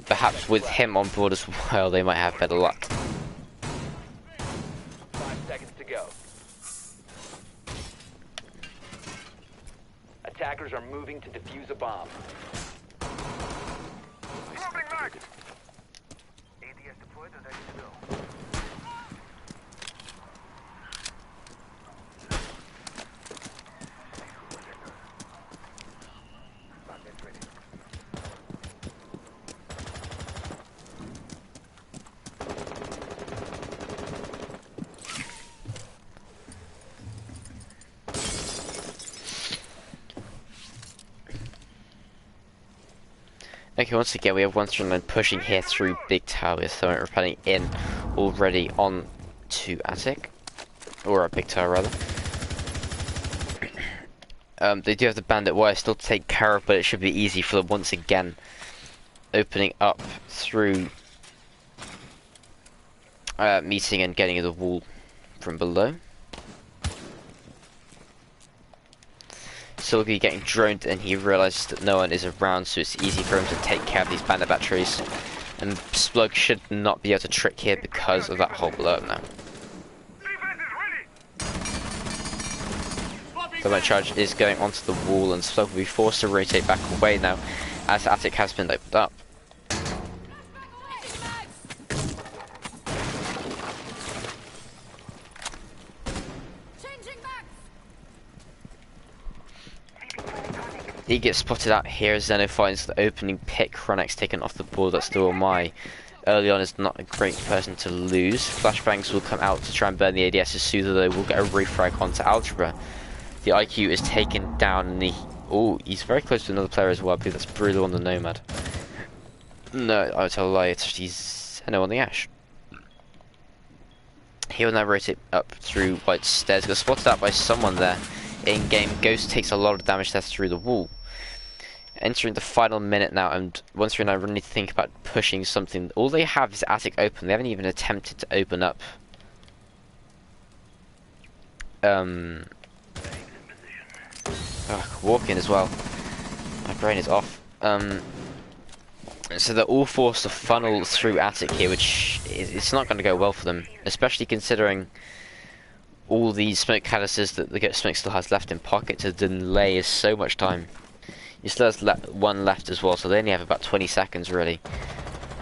perhaps with him on board as well, they might have better luck. 5 seconds to go. Attackers are moving to defuse a bomb. Dropping mag! ADS deployed and ready to go. Okay, once again we have 139 pushing here through Big Tower with Thermite repelling in already on to Attic. or a big tower rather. They do have the bandit wire still to take care of, but it should be easy for them once again, opening up through meeting and getting the wall from below. Silky getting droned and he realizes that no one is around, so it's easy for him to take care of these bandit batteries. And Splug should not be able to trick here because of that hole below him now. The one charge is going onto the wall and Splug will be forced to rotate back away now as the attic has been opened up. He gets spotted out here as Zeno finds the opening pick. Chronix taken off the board. That's still my early on is not a great person to lose. Flashbangs will come out to try and burn the ADS as Soother though will get a refrag onto Algebra. The IQ is taken down and he's very close to another player as well. I believe that's Brutal on the Nomad. No, I would tell a lie, it's actually Zeno on the Ash. He will now rotate up through White Stairs. Got spotted out by someone there. In game, Ghost takes a lot of damage there through the wall. Entering the final minute now, and once we're now really need to think about pushing something. All they have is attic open. They haven't even attempted to open up. Walk in as well. My brain is off. So they're all forced to funnel through attic here, which it's not going to go well for them, especially considering all these smoke canisters that the Smoke still has left in pocket to delay is so much time. He still has one left as well, so they only have about 20 seconds really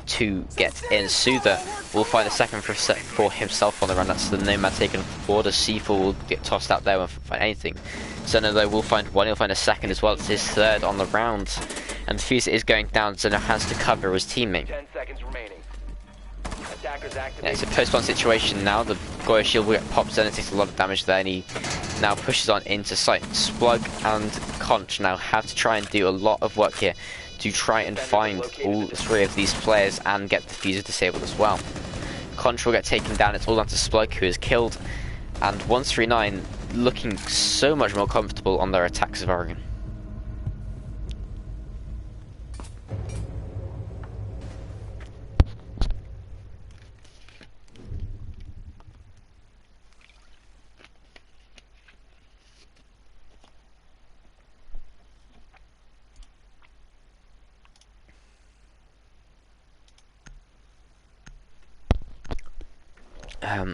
to get in. Soother will find a second for himself on the run. That's the Nomad taken off the board. C4 will get tossed out there, won't find anything. Zeno though will find one, he'll find a second as well. It's his third on the round. And the fuse is going down. Zeno has to cover his teammate. 10 seconds remaining. Yeah, it's a post-spawn situation now. The Goya shield will get popped. Zeno takes a lot of damage there, and he now pushes on into sight. Splug and Conch now have to try and do a lot of work here to try and find all three of these players and get the fuser disabled as well. Conch will get taken down. It's all down to Splug, who is killed, and 139 looking so much more comfortable on their attacks of Oregon.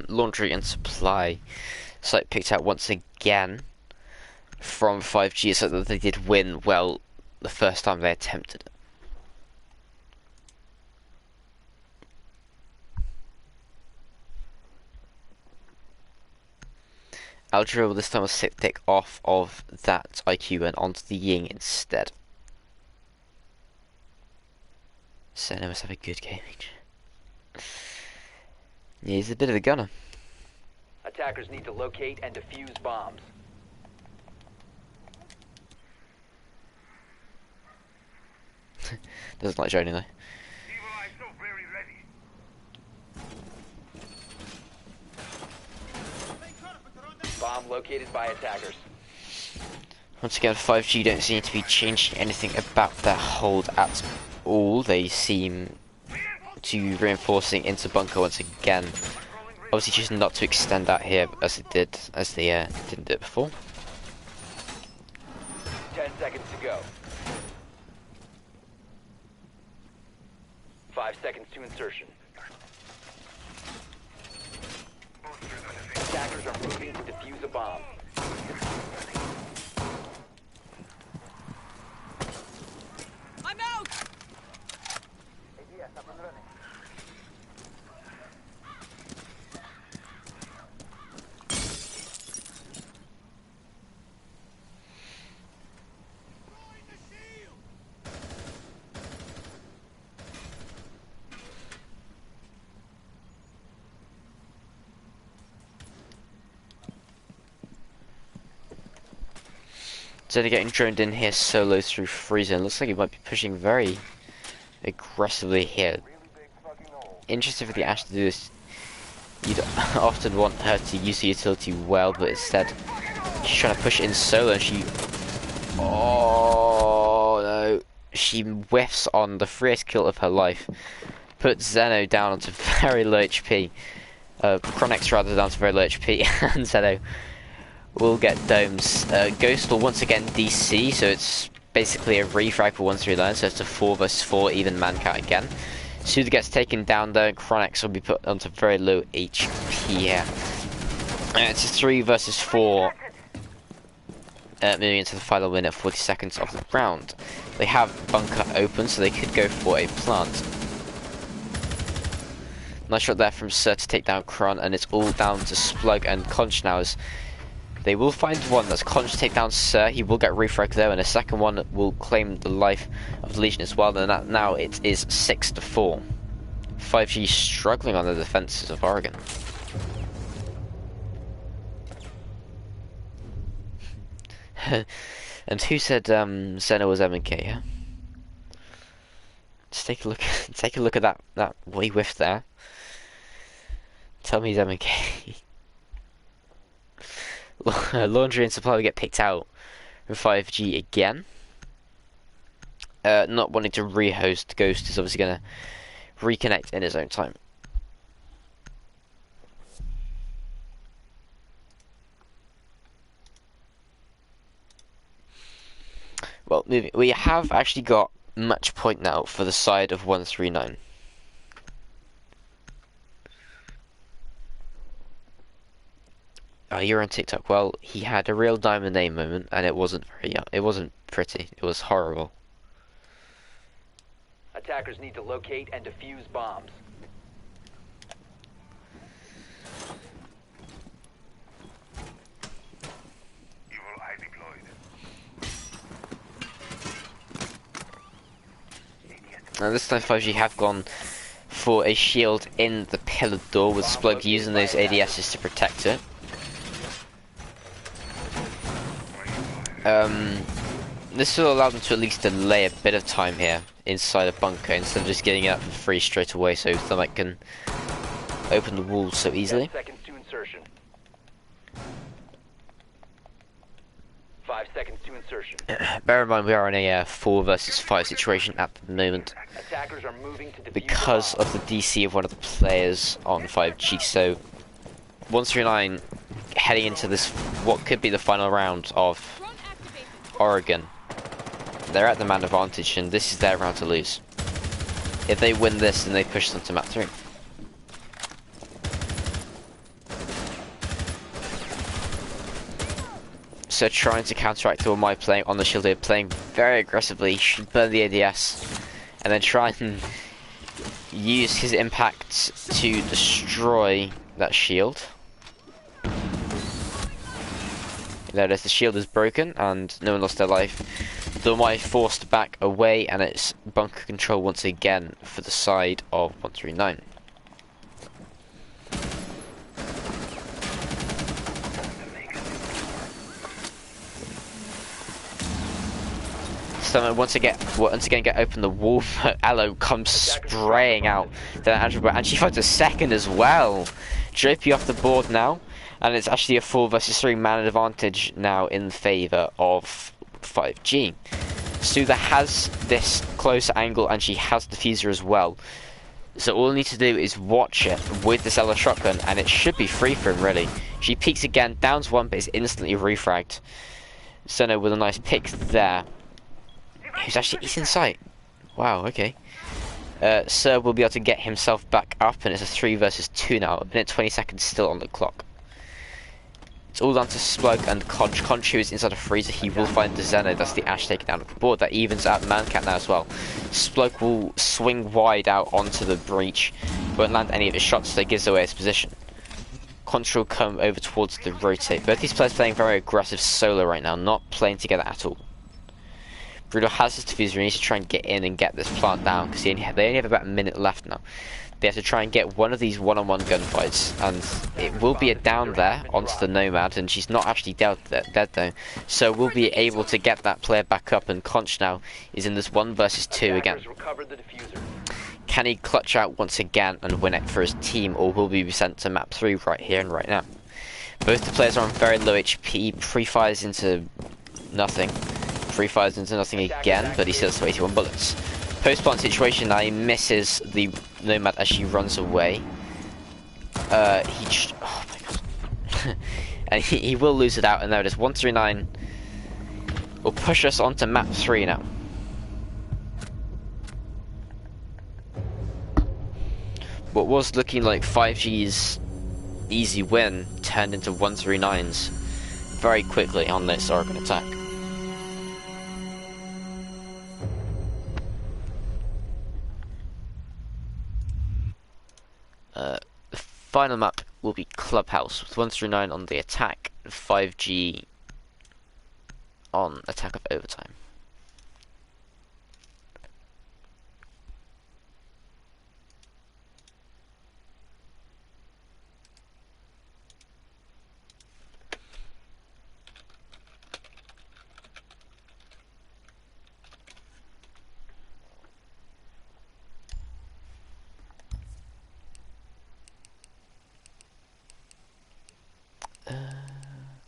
Laundry and supply site picked out once again from 5G, so that they did win well the first time they attempted it. Algebra will this time was pick off of that IQ and onto the Ying instead. So they must have a good gaming. Yeah, he's a bit of a gunner. Attackers need to locate and defuse bombs. Doesn't like Joni though. Evil eye so very ready. Bomb located by attackers. Once again, 5G don't seem to be changing anything about their hold at all. They seem to reinforcing into bunker once again. Obviously choosing not to extend out here as they didn't do it before. 10 seconds to go. 5 seconds to insertion. Attackers are moving to defuse a bomb. I'm out! So they're getting droned in here solo through freezer. Looks like he might be pushing very aggressively here. Interested for the Ash to do this. You'd often want her to use the utility well, but instead she's trying to push it in solo, and she... Oh no. She whiffs on the freest kill of her life. Puts Zeno down onto very low HP. Chronix rather down to very low HP, and Zeno will get domes. Ghost will once again DC, so it's basically a refrag for 139, so it's a 4 versus 4 even man count again. Suda gets taken down though, and Chronix will be put onto very low HP here. It's a 3 versus 4. Moving into the final minute, 40 seconds of the round. They have bunker open, so they could go for a plant. Nice shot there from Sir to take down Kron, and it's all down to Splug and Conch now. As they will find one. That's Conch to take down Sir. He will get refrag though, and a second one will claim the life of the Legion as well. And now it is 6-4. 5G struggling on the defenses of Oregon. And who said Zeno was M&K? Yeah? Just take a look. Take a look at that wee whiff there. Tell me he's M&K. Laundry and supply will get picked out from 5G again. Not wanting to rehost, Ghost is obviously going to reconnect in his own time. Well, moving. We have actually got match point now for the side of 139. You're on TikTok. Well, he had a real Diamond A moment, and it wasn't it wasn't pretty. It was horrible. Attackers need to locate and defuse bombs. Evil eye deployed. Now this time 5G have gone for a shield in the pillar door, with Splug using those ADSs to protect it. This will allow them to at least delay a bit of time here inside a bunker instead of just getting it out for free straight away, so Thermite can open the walls so easily. 10 seconds to insertion. 5 seconds to insertion. Bear in mind we are in a 4 versus 5 situation at the moment Attackers are moving to defuse because the of the DC of one of the players on 5G. So 139 heading into this, what could be the final round of Oregon. They're at the man advantage, and this is their round to lose. If they win this, then they push them to map 3. So trying to counteract all my playing on the shield here, playing very aggressively, should burn the ADS, and then try and use his impact to destroy that shield. There it is, the shield is broken and no one lost their life. Dormai forced back away, and it's bunker control once again for the side of 139. So once again get open the wall, but Aloe comes spraying out. Then Andrew, and she finds a second as well. Dropey off the board now. And it's actually a 4 versus 3 man advantage now in favour of 5G. Suda has this close angle, and she has diffuser as well. So all we need to do is watch it with this Ella shotgun, and it should be free for him, really. She peeks again, downs one, but is instantly refragged. Seno with a nice pick there. He's in sight. Wow, okay. Sir will be able to get himself back up, and it's a 3 versus 2 now. A minute 20 seconds still on the clock. It's all down to Splug and Conch. Conch, who is inside a freezer, he will find the Zeno. That's the Ash taken down at the board. That evens out the Mancat now as well. Splug will swing wide out onto the breach. Won't land any of his shots, so it gives away his position. Conch will come over towards the rotate. Both these players playing very aggressive solo right now, not playing together at all. Bruno has his diffuser, he needs to try and get in and get this plant down, because they only have about a minute left now. They have to try and get one of these one-on-one gunfights, and it will be a down there onto the Nomad, and she's not actually dead though, so we'll be able to get that player back up, and Conch now is in this 1 versus 2 again. Can he clutch out once again and win it for his team, or will he be sent to map 3 right here and right now? Both the players are on very low HP. Pre-fires into nothing. Pre-fires into nothing again, but he still has 81 bullets. Post-plant situation now, he misses the Nomad as she runs away. Oh my god. And he will lose it out, and now it is 139. Will push us onto map 3 now. What was looking like 5G's easy win turned into 139's very quickly on this Oregon attack. The final map will be Clubhouse with 139 on the attack and 5G on attack of overtime.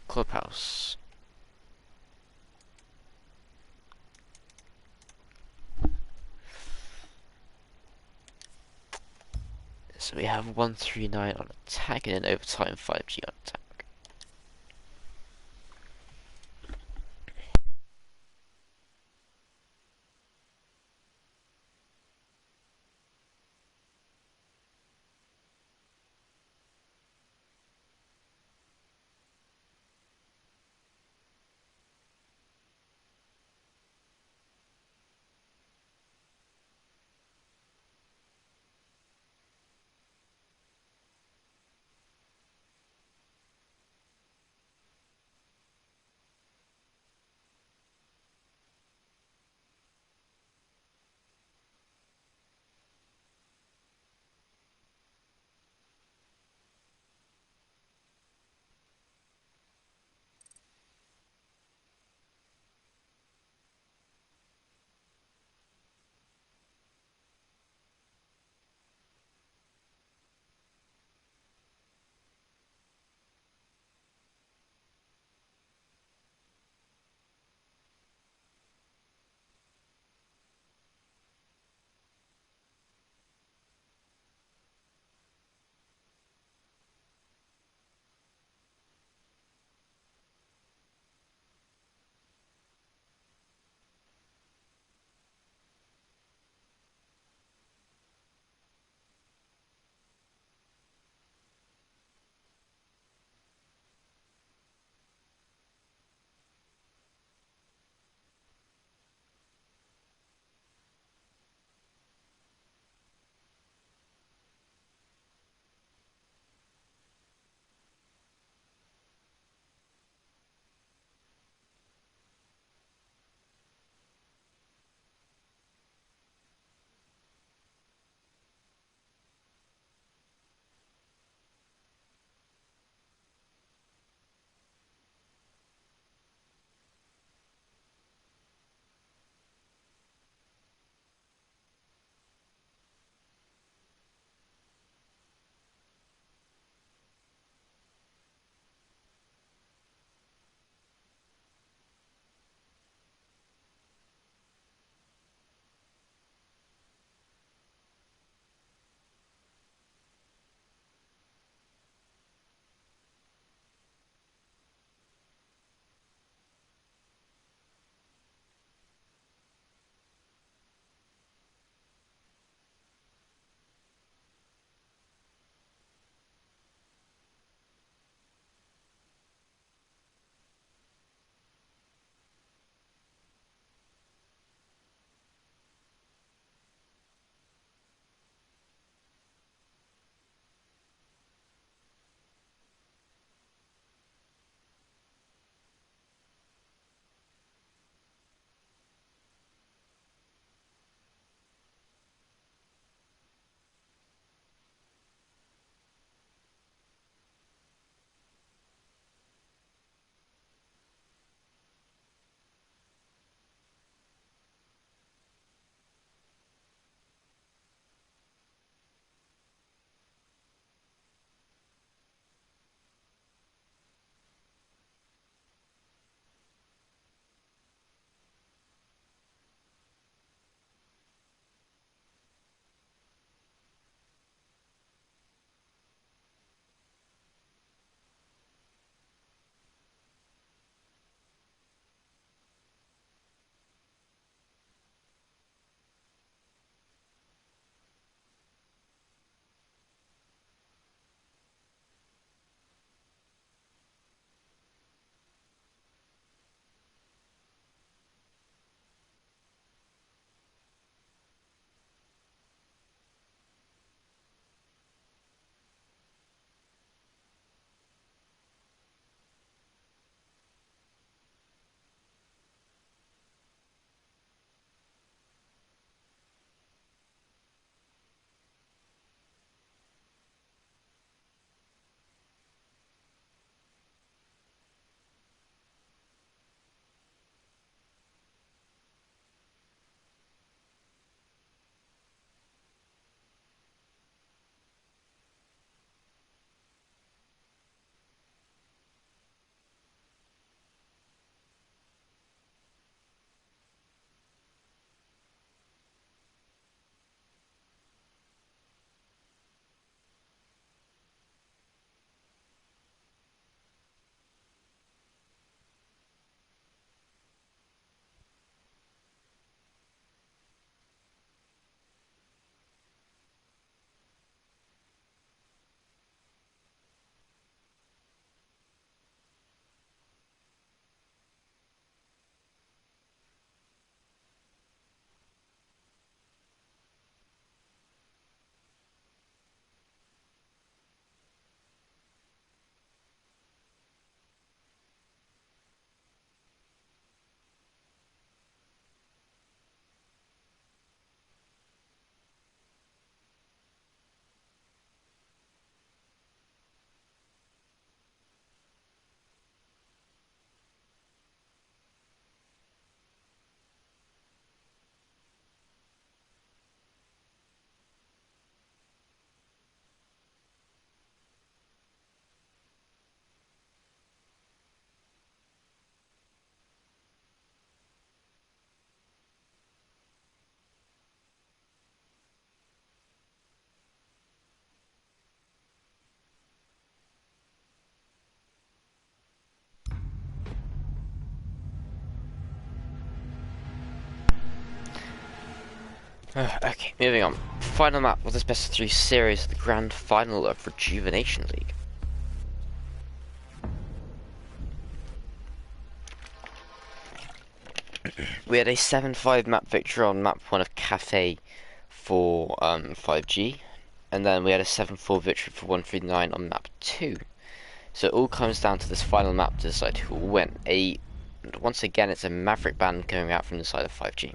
Clubhouse. So we have 139 on attack and then overtime 5G on attack. Okay, moving on. Final map of this best of 3 series, the grand final of Rejuvenation League. We had a 7-5 map victory on map 1 of Cafe for 5G, and then we had a 7-4 victory for 139 on map 2. So it all comes down to this final map to decide who will win. Once again, it's a Maverick band coming out from the side of 5G.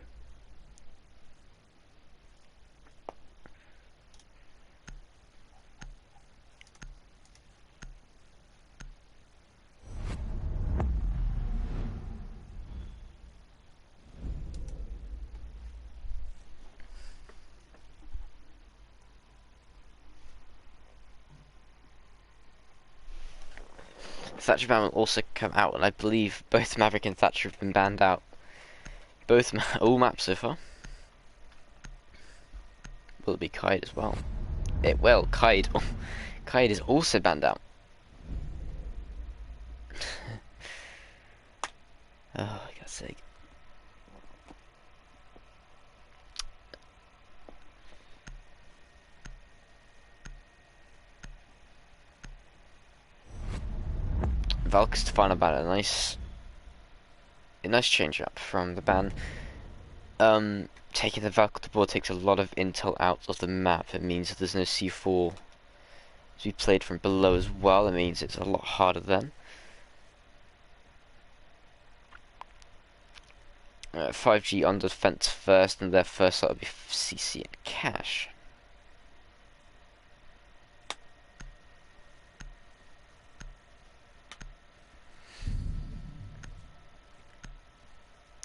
Thatcher ban will also come out, and I believe both Maverick and Thatcher have been banned out. All maps so far. Will it be Kite as well? It will. Kite. Kite is also banned out. Oh, for God's sake. Valk's to final ban, a nice change up from the ban. Taking the Valk to the board takes a lot of intel out of the map. It means that there's no C4 to be played from below as well. It means it's a lot harder then. 5G on defense first, and their first that will be CC and Cash.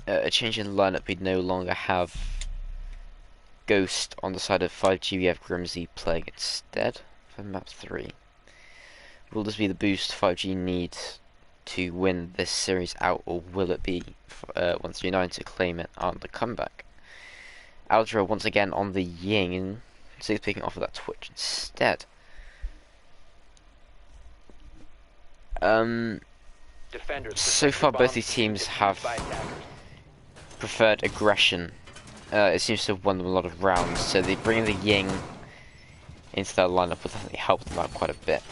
A change in lineup, we'd no longer have Ghost on the side of 5G, we have Grimsy playing instead for map 3. Will this be the boost 5G needs to win this series out, or will it be 139 to claim it on the comeback? Aldra once again on the Ying, so he's picking off of that Twitch instead. So far both these teams have preferred aggression. It seems to have won them a lot of rounds, so they bring the Ying into their lineup will definitely help them out quite a bit.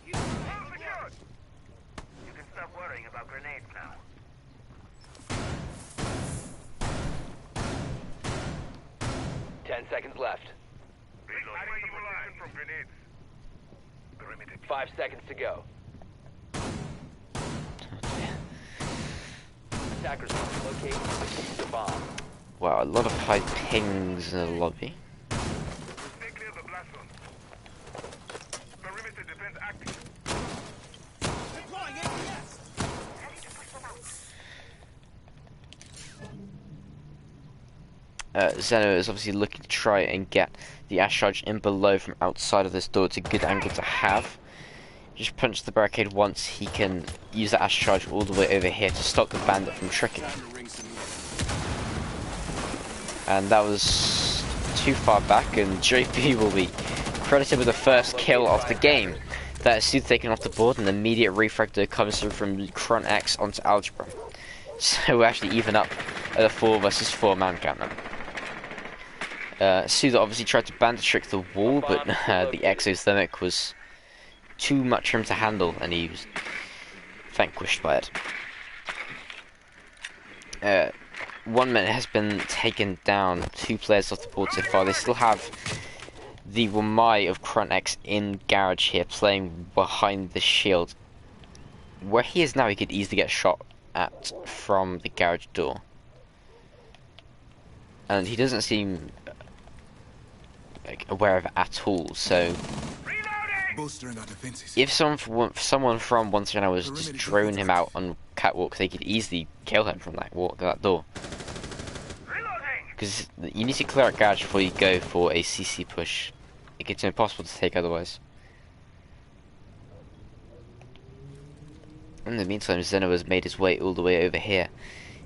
You can stop worrying about grenades now. 10 seconds left. Reloading from grenades. 5 seconds to go. Attackers must locate and defuse the bomb. Wow, a lot of high pings in the lobby. Stay clear of the blast zone. Perimeter defense active. Deploying APS. Zeno is obviously looking to try and get the Ash Charge in below from outside of this door. It's a good angle to have. Just punch the barricade once, he can use the Ash Charge all the way over here to stop the bandit from tricking. And that was too far back, and JP will be credited with the first kill of the game. That is Sooth taken off the board, and the immediate refractor comes through from Cron X onto Algebra. So we actually even up at a 4 versus 4 man count now. Sooth obviously tried to bandit trick the wall, but the exothermic was too much for him to handle, and he was vanquished by it. 1 minute has been taken down, 2 players off the board so far. They still have the Wamai of Cronx in garage here, playing behind the shield. Where he is now, he could easily get shot at from the garage door. And he doesn't seem like aware of it at all, so if someone from 139 was just drone him out on catwalk, they could easily kill him from that door. Because you need to clear out garage before you go for a CC push. It gets impossible to take otherwise. In the meantime, Zeno has made his way all the way over here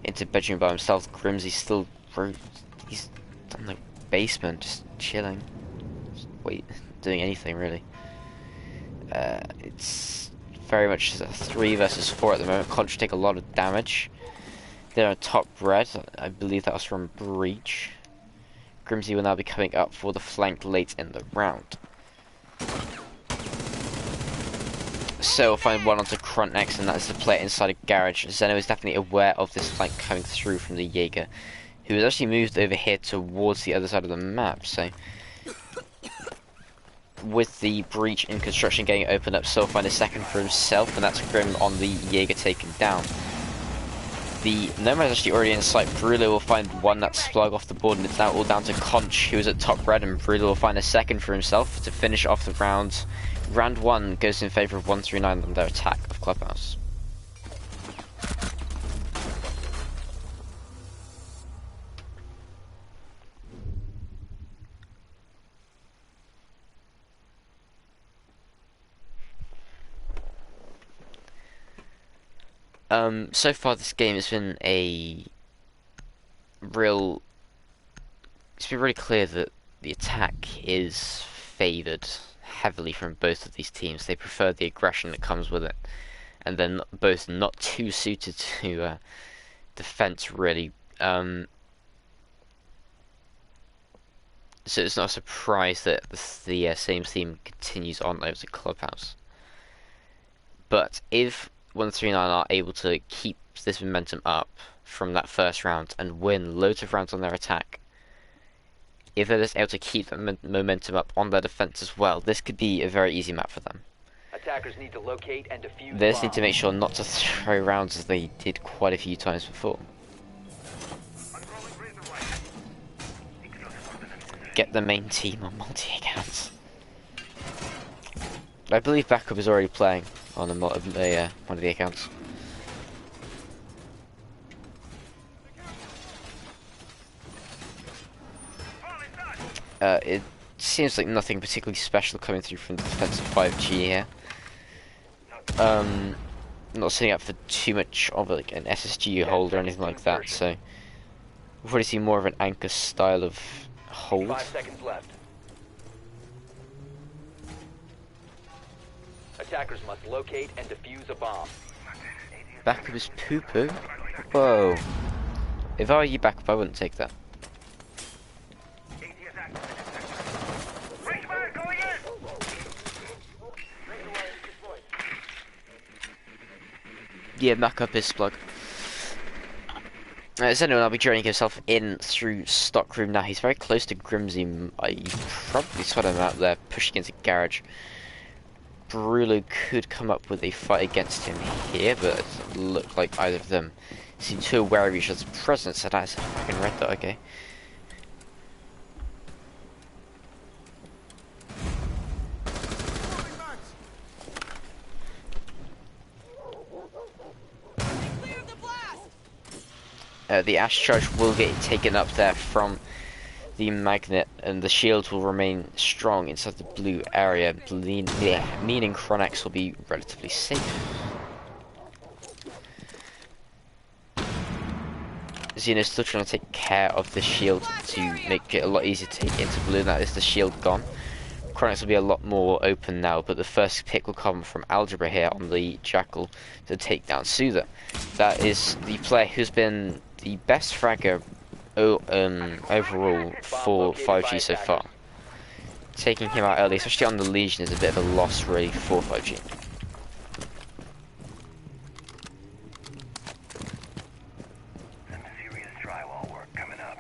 into bedroom by himself. Grimsy's still he's on the basement, just chilling. doing anything really. It's very much a 3 versus 4 at the moment. Conch take a lot of damage. They're on top red. I believe that was from Breach. Grimsy will now be coming up for the flank late in the round. So we'll find one onto Grunt next, and that's the player inside a garage. Zeno is definitely aware of this flank coming through from the Jaeger, who has actually moved over here towards the other side of the map. So with the Breach in construction getting opened up, so we'll find a second for himself, and that's Grim on the Jaeger taken down. The Nomad is actually already in sight. Brulo will find one that's Splug off the board, and it's now all down to Conch, who is at top red, and Brulo will find a second for himself to finish off the round. Round 1 goes in favour of 139 on their attack of Clubhouse. So far this game has been it's been really clear that the attack is favoured heavily from both of these teams. They prefer the aggression that comes with it, and they're both not too suited to defense really. So it's not a surprise that the same theme continues on over the Clubhouse. But if 139 are able to keep this momentum up from that first round and win loads of rounds on their attack, if they're just able to keep that momentum up on their defense as well, this could be a very easy map for them. Attackers need to locate and defuse. They just need to make sure not to throw rounds as they did quite a few times before. Get the main team on multi-accounts. I believe Backup is already playing on one of the accounts. It seems like nothing particularly special coming through from the defensive 5G here. Not setting up for too much of like an SSG hold or anything like that, so we'll probably see more of an anchor style of hold. 5 seconds left. Attackers must locate and defuse a bomb. Backup is poo-poo? Whoa. If I were you, Backup, I wouldn't take that. Yeah, Backup is Splug. Zeno will be joining himself in through stockroom now. He's very close to Grimsy. You probably saw him out there pushing into garage. Brulo could come up with a fight against him here, but it doesn't look like either of them seem too aware of each other's presence. So that's fucking red dot, okay. The Ash Charge will get taken up there from the magnet, and the shield will remain strong inside the blue area, meaning Chronax will be relatively safe. Xeno's still trying to take care of the shield to make it a lot easier to take into blue. That is the shield gone. Chronax will be a lot more open now, but the first pick will come from Algebra here on the Jackal to take down Soother. That is the player who's been the best fragger overall for 5G so far. Taking him out early, especially on the Legion, is a bit of a loss really for 5G. Some serious drywall work coming up.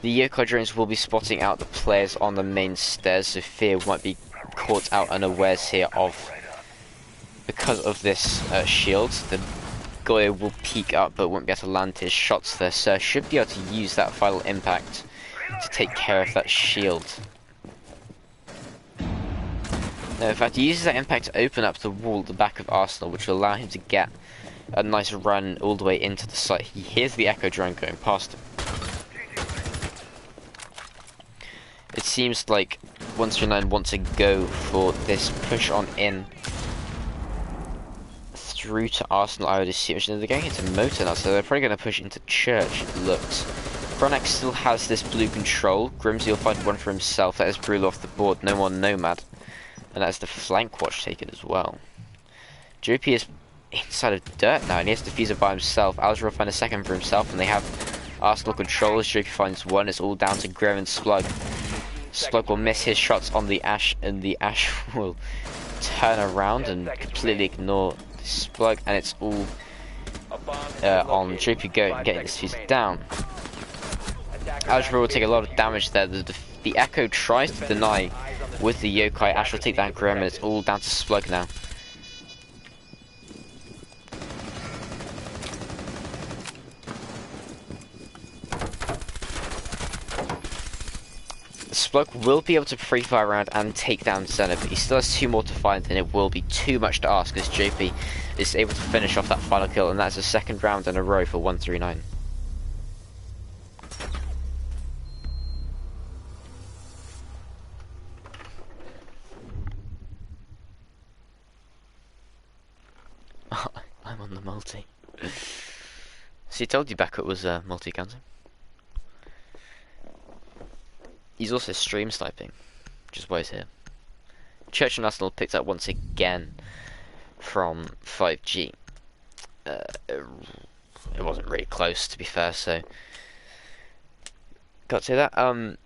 The Yoko drones will be spotting out the players on the main stairs, so Fear might be caught out unawares here of because of this shield. The Goya will peek up but won't be able to land his shots there, so should be able to use that final impact to take care of that shield. Now, in fact, he uses that impact to open up the wall at the back of Arsenal, which will allow him to get a nice run all the way into the site. He hears the Echo drone going past him. It seems like 139 wants to go for this push on in through to Arsenal, I would assume. They're going into Motor now, so they're probably going to push into Church, it looks. Chronax still has this blue control. Grimsy will find one for himself. That is Brule off the board. No more Nomad. And that's the flank watch taken as well. JP is inside of dirt now, and he has to defuse it by himself. Alger will find a second for himself, and they have Arsenal controls. JP finds one. It's all down to Grim and Splug. Splug will miss his shots on the Ash, and the Ash will turn around and completely ignore the Splug, and it's all on JP getting this fuse down. Algebra will take a lot of damage there. The Echo tries to deny with the Yokai. Ash will take down Grim, and it's all down to Splug now. Splug will be able to free fire around and take down Senna, but he still has 2 more to find, and it will be too much to ask as JP is able to finish off that final kill, and that's a second round in a row for 139. I'm on the multi. So he told you Beckett was multi-counting. He's also stream sniping, which is why he's here. Church and Arsenal picked up once again from 5G. It wasn't really close, to be fair, so got to say that. A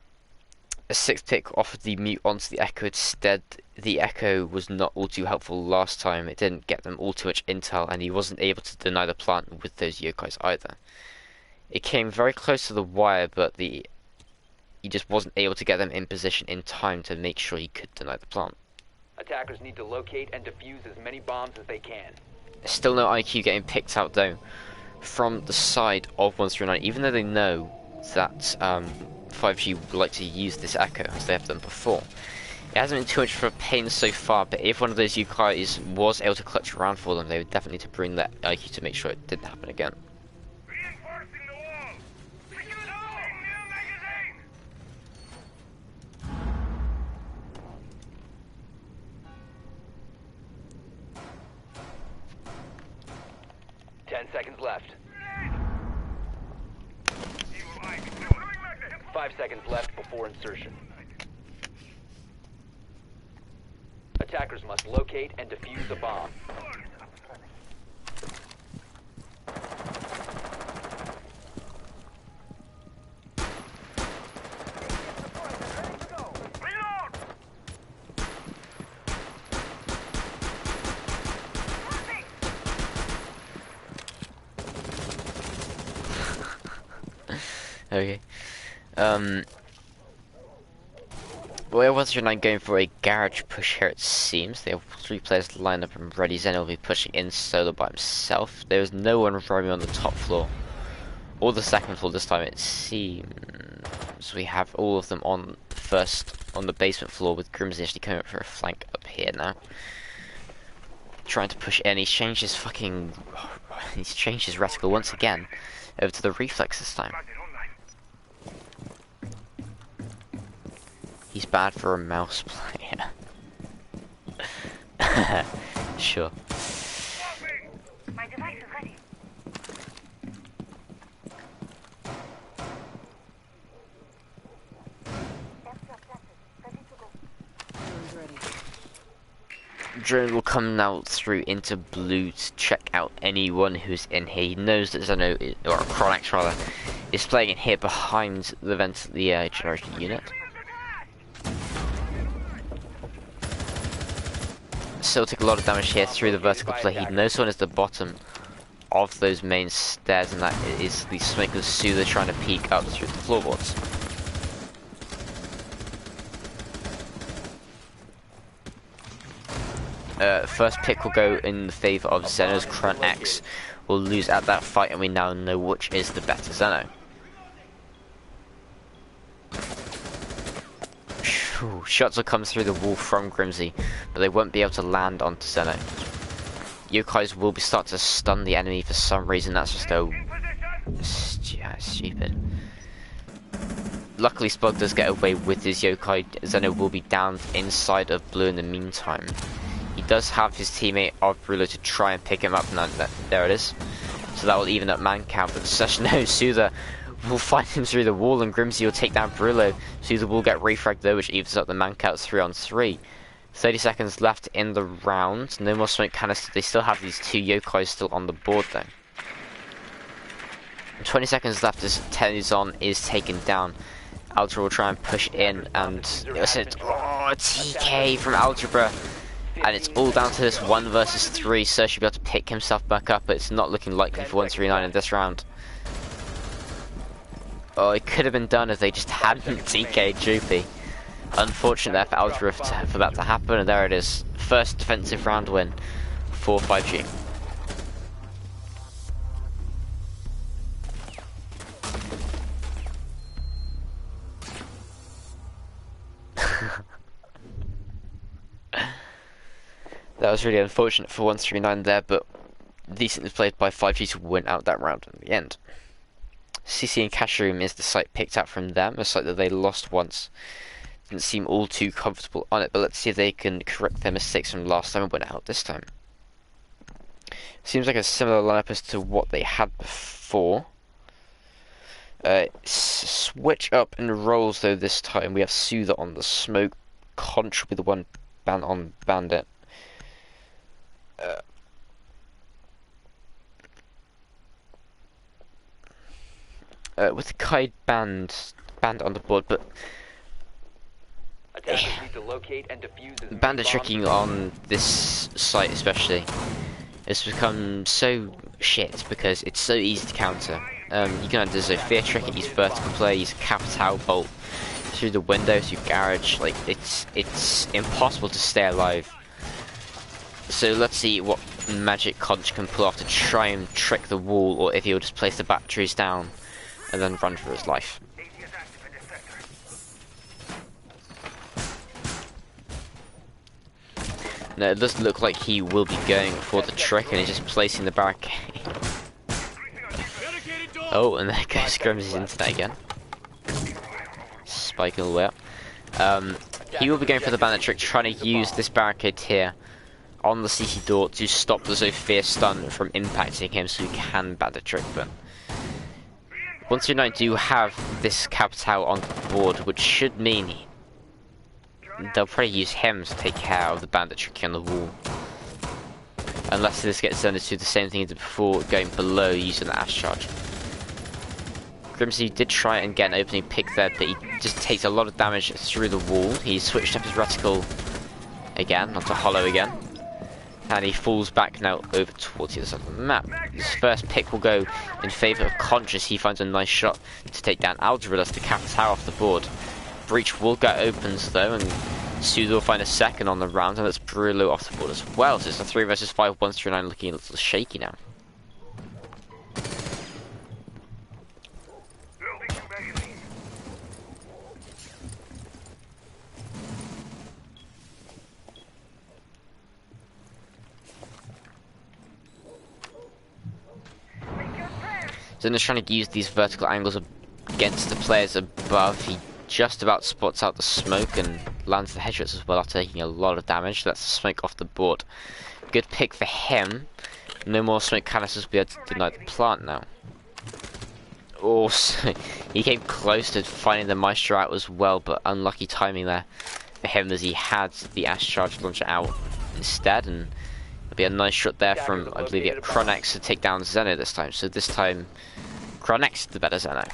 6th pick offered the mute onto the Echo instead. The Echo was not all too helpful last time. It didn't get them all too much intel, and he wasn't able to deny the plant with those Yokais either. It came very close to the wire, but he just wasn't able to get them in position in time to make sure he could deny the plant. Attackers need to locate and defuse as many bombs as they can. Still no IQ getting picked out though from the side of 139, even though they know that 5G would like to use this Echo as they have done before. It hasn't been too much for a pain so far, but if one of those Yukais was able to clutch around for them, they would definitely need to bring that IQ to make sure it didn't happen again. Reinforcing the wall. Securing new magazine. 10 seconds left. 5 seconds left before insertion. Attackers must locate and defuse a bomb. Okay. Well, 139 going for a garage push here, it seems. They have 3 players lined up and ready. Zen will be pushing in solo by himself. There is no one roaming on the top floor or the second floor this time, it seems. We have all of them on the basement floor, with Grimsy actually coming up for a flank up here now. Trying to push in. He's changed his reticle once again over to the reflex this time. He's bad for a mouse player. Sure. My device is ready. Drone will come now through into blue to check out anyone who's in here. He knows that Zeno, or Chronax rather, is playing in here behind the generation unit. Still take a lot of damage here through the vertical play. He knows someone is the bottom of those main stairs, and that is the Smokeless Soother trying to peek up through the floorboards. First pick will go in the favour of Zeno's. Chronax will lose at that fight, and we now know which is the better Zeno. Shots will come through the wall from Grimsy, but they won't be able to land onto Zeno. Yokais will be start to stun the enemy for some reason. That's just stupid. Luckily, Splug does get away with his Yokai. Zeno will be down inside of blue in the meantime. He does have his teammate of Brulo to try and pick him up, and there it is. So that will even up man count, but Seshno Soother will find him through the wall, and Grimsy will take down Brillo. Suda will get refragged though, which evens up the man counts 3-on-3. 30 seconds left in the round. No more smoke canister. They still have these 2 yokais still on the board though. 20 seconds left as Tenzon is taken down. Algebra will try and push in, and it's TK from Algebra. And it's all down to this 1 versus 3. Sir should be able to pick himself back up, but it's not looking likely for 139 in this round. Oh, it could have been done if they just hadn't TK'd Joopy. Unfortunate there for Algebra for that to happen, and there it is. First defensive round win for 5G. That was really unfortunate for 139 there, but decently played by 5G to win out that round in the end. CC and Cash Room is the site picked out from them, a site that they lost once. Didn't seem all too comfortable on it, but let's see if they can correct their mistakes from last time and win it out this time. Seems like a similar lineup as to what they had before. Switch up in roles though this time. We have Soother on the smoke, Contra with the one ban on Bandit. With the Kai band on the board, but Bandit tricking on this site especially has become so shit because it's so easy to counter. You can either Zofia trick it, use vertical play, use Capital Bolt through the window, through Garage. Like it's impossible to stay alive. So let's see what magic Conch can pull off to try and trick the wall, or if he'll just place the batteries down and then run for his life. No, it doesn't look like he will be going for the trick, and he's just placing the barricade. Oh, and there goes Grimsy's internet again. Spiking all the way up. He will be going for the bandit trick, trying to use this barricade here on the CC door to stop the Zofia stun from impacting him so he can bandit trick, but 129 do have this Capital on the board, which should mean they'll probably use him to take care of the bandit trick on the wall. Unless this gets done to the same thing he did before, going below using the Ash Charge. Grimsy did try and get an opening pick there, but he just takes a lot of damage through the wall. He switched up his reticle again, onto Hollow again. And he falls back now over towards the other side of the map. His first pick will go in favour of Conscious. He finds a nice shot to take down Algebra. That's the Capital off the board. Breach will get opens though, and Sudo will find a second on the round, and that's Brillo off the board as well. So it's a 3 versus 5, 139 looking a little shaky now. Zone is trying to use these vertical angles against the players above. He just about spots out the smoke and lands the headshots as well after taking a lot of damage. That's the smoke off the board. Good pick for him. No more smoke canisters will be able to deny the plant now. Also, he came close to finding the Maestro out as well, but unlucky timing there for him as he had the Ash Charge launcher out instead, and there'll be a nice shot there from, I believe, Chronex to take down Zeno this time. So this time, Chronex the better Zeno.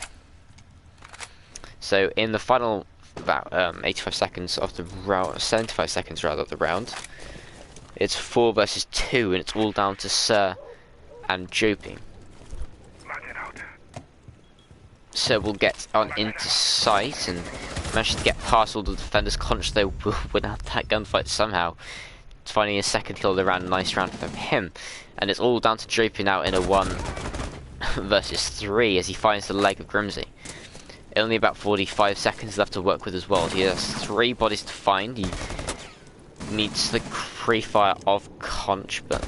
So in the final about 85 seconds of the round, 75 seconds rather of the round, it's 4 versus 2, and it's all down to Sir and Joopy. So we'll get on into sight and manage to get past all the defenders. Conscious they will win out that gunfight somehow. Finding a second kill of the round, nice round for him. And it's all down to Joopy now in a 1 versus 3 as he finds the leg of Grimsy. Only about 45 seconds left to work with as well. He has 3 bodies to find. He needs the pre-fire of Conch, but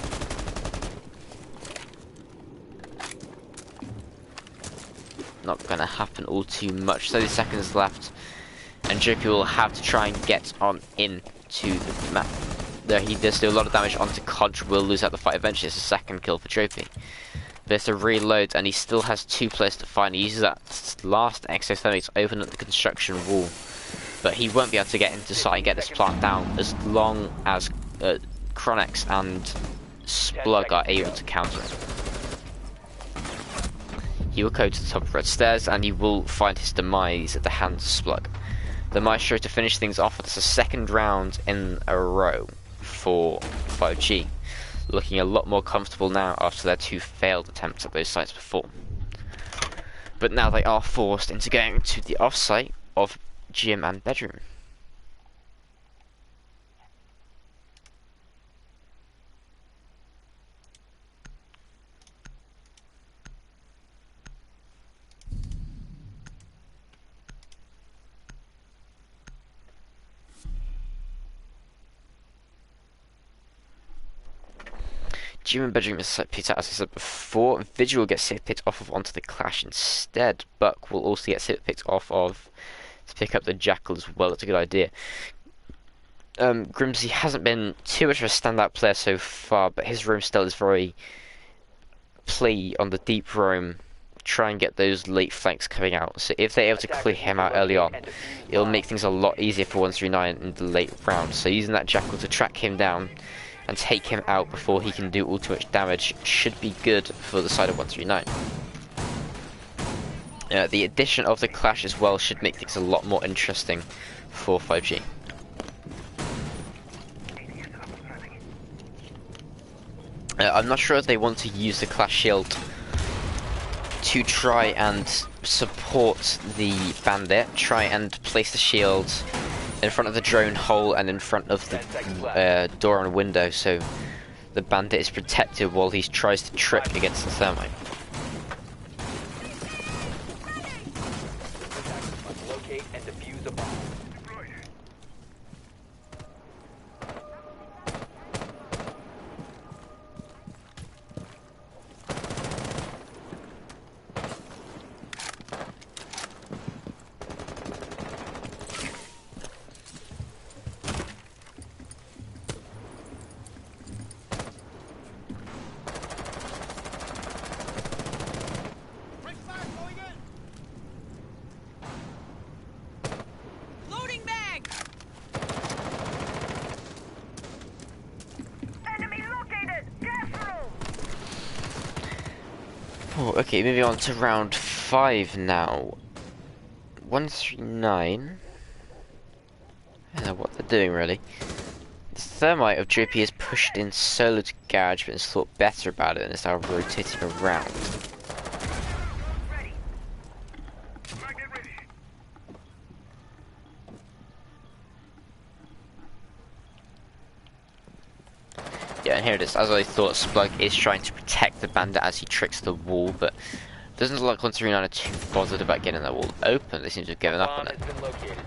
not going to happen all too much. 30 seconds left, and Joopy will have to try and get on into the map. There he does do a lot of damage onto Conch, will lose out the fight eventually. It's a second kill for Joopy. There's a reload, and he still has 2 players to find. He uses that last exothermic to open up the construction wall, but he won't be able to get into site and get this plant down as long as Chronex and Splug are able to counter it. He will go to the top of red stairs, and he will find his demise at the hands of Splug. The Maestro to finish things off. It's a second round in a row for 5G. Looking a lot more comfortable now after their 2 failed attempts at those sites before. But now they are forced into going to the off-site of gym and bedroom. Gym and bedroom is picked out, as I said before. Vigil will get safe picked off of onto the Clash instead. Buck will also get safe picked off of to pick up the Jackal as well. That's a good idea. Grimsy hasn't been too much of a standout player so far, but his roam still is very play on the deep roam. Try and get those late flanks coming out. So if they're able to clear him out early on, it'll make things a lot easier for 139 in the late round. So using that Jackal to track him down and take him out before he can do all too much damage should be good for the side of 139. The addition of the Clash as well should make things a lot more interesting for 5G. I'm not sure if they want to use the Clash Shield to try and support the Bandit, try and place the shield in front of the drone hole and in front of the door and window, so the Bandit is protected while he tries to trick against the thermite. Locate and defuse a bomb. Break fire going in. Loading mag. Enemy located! Gas room! Oh, okay, moving on to round 5 now. 139. I don't know what they're doing really. The Thermite of JP is pushed in solo to garage, but has thought better about it and is now rotating around. Magnet ready. Yeah, and here it is. As I thought, Splug is trying to protect the Bandit as he tricks the wall, but doesn't look like 139 are too bothered about getting that wall open. They seem to have given up on Bomb it. has been located.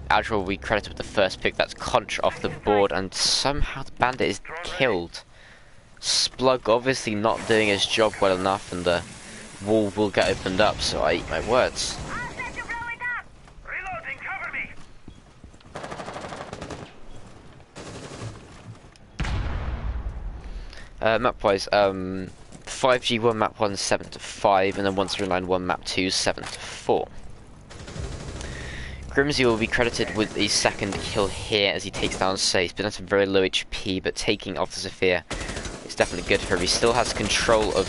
Algebra will be credited with the first pick. That's Conch off the board, and somehow the Bandit is killed. Splug obviously not doing his job well enough, and the wall will get opened up, so I eat my words. I'll set you blowing up! Reloading, cover me. Map wise, 5G won map 1 7 to 5, and then 139 won map 2 7 to 4. Grimsy will be credited with a second kill here as he takes down Say. He's been at a very low HP, but taking off the Zephyr is definitely good for him. He still has control of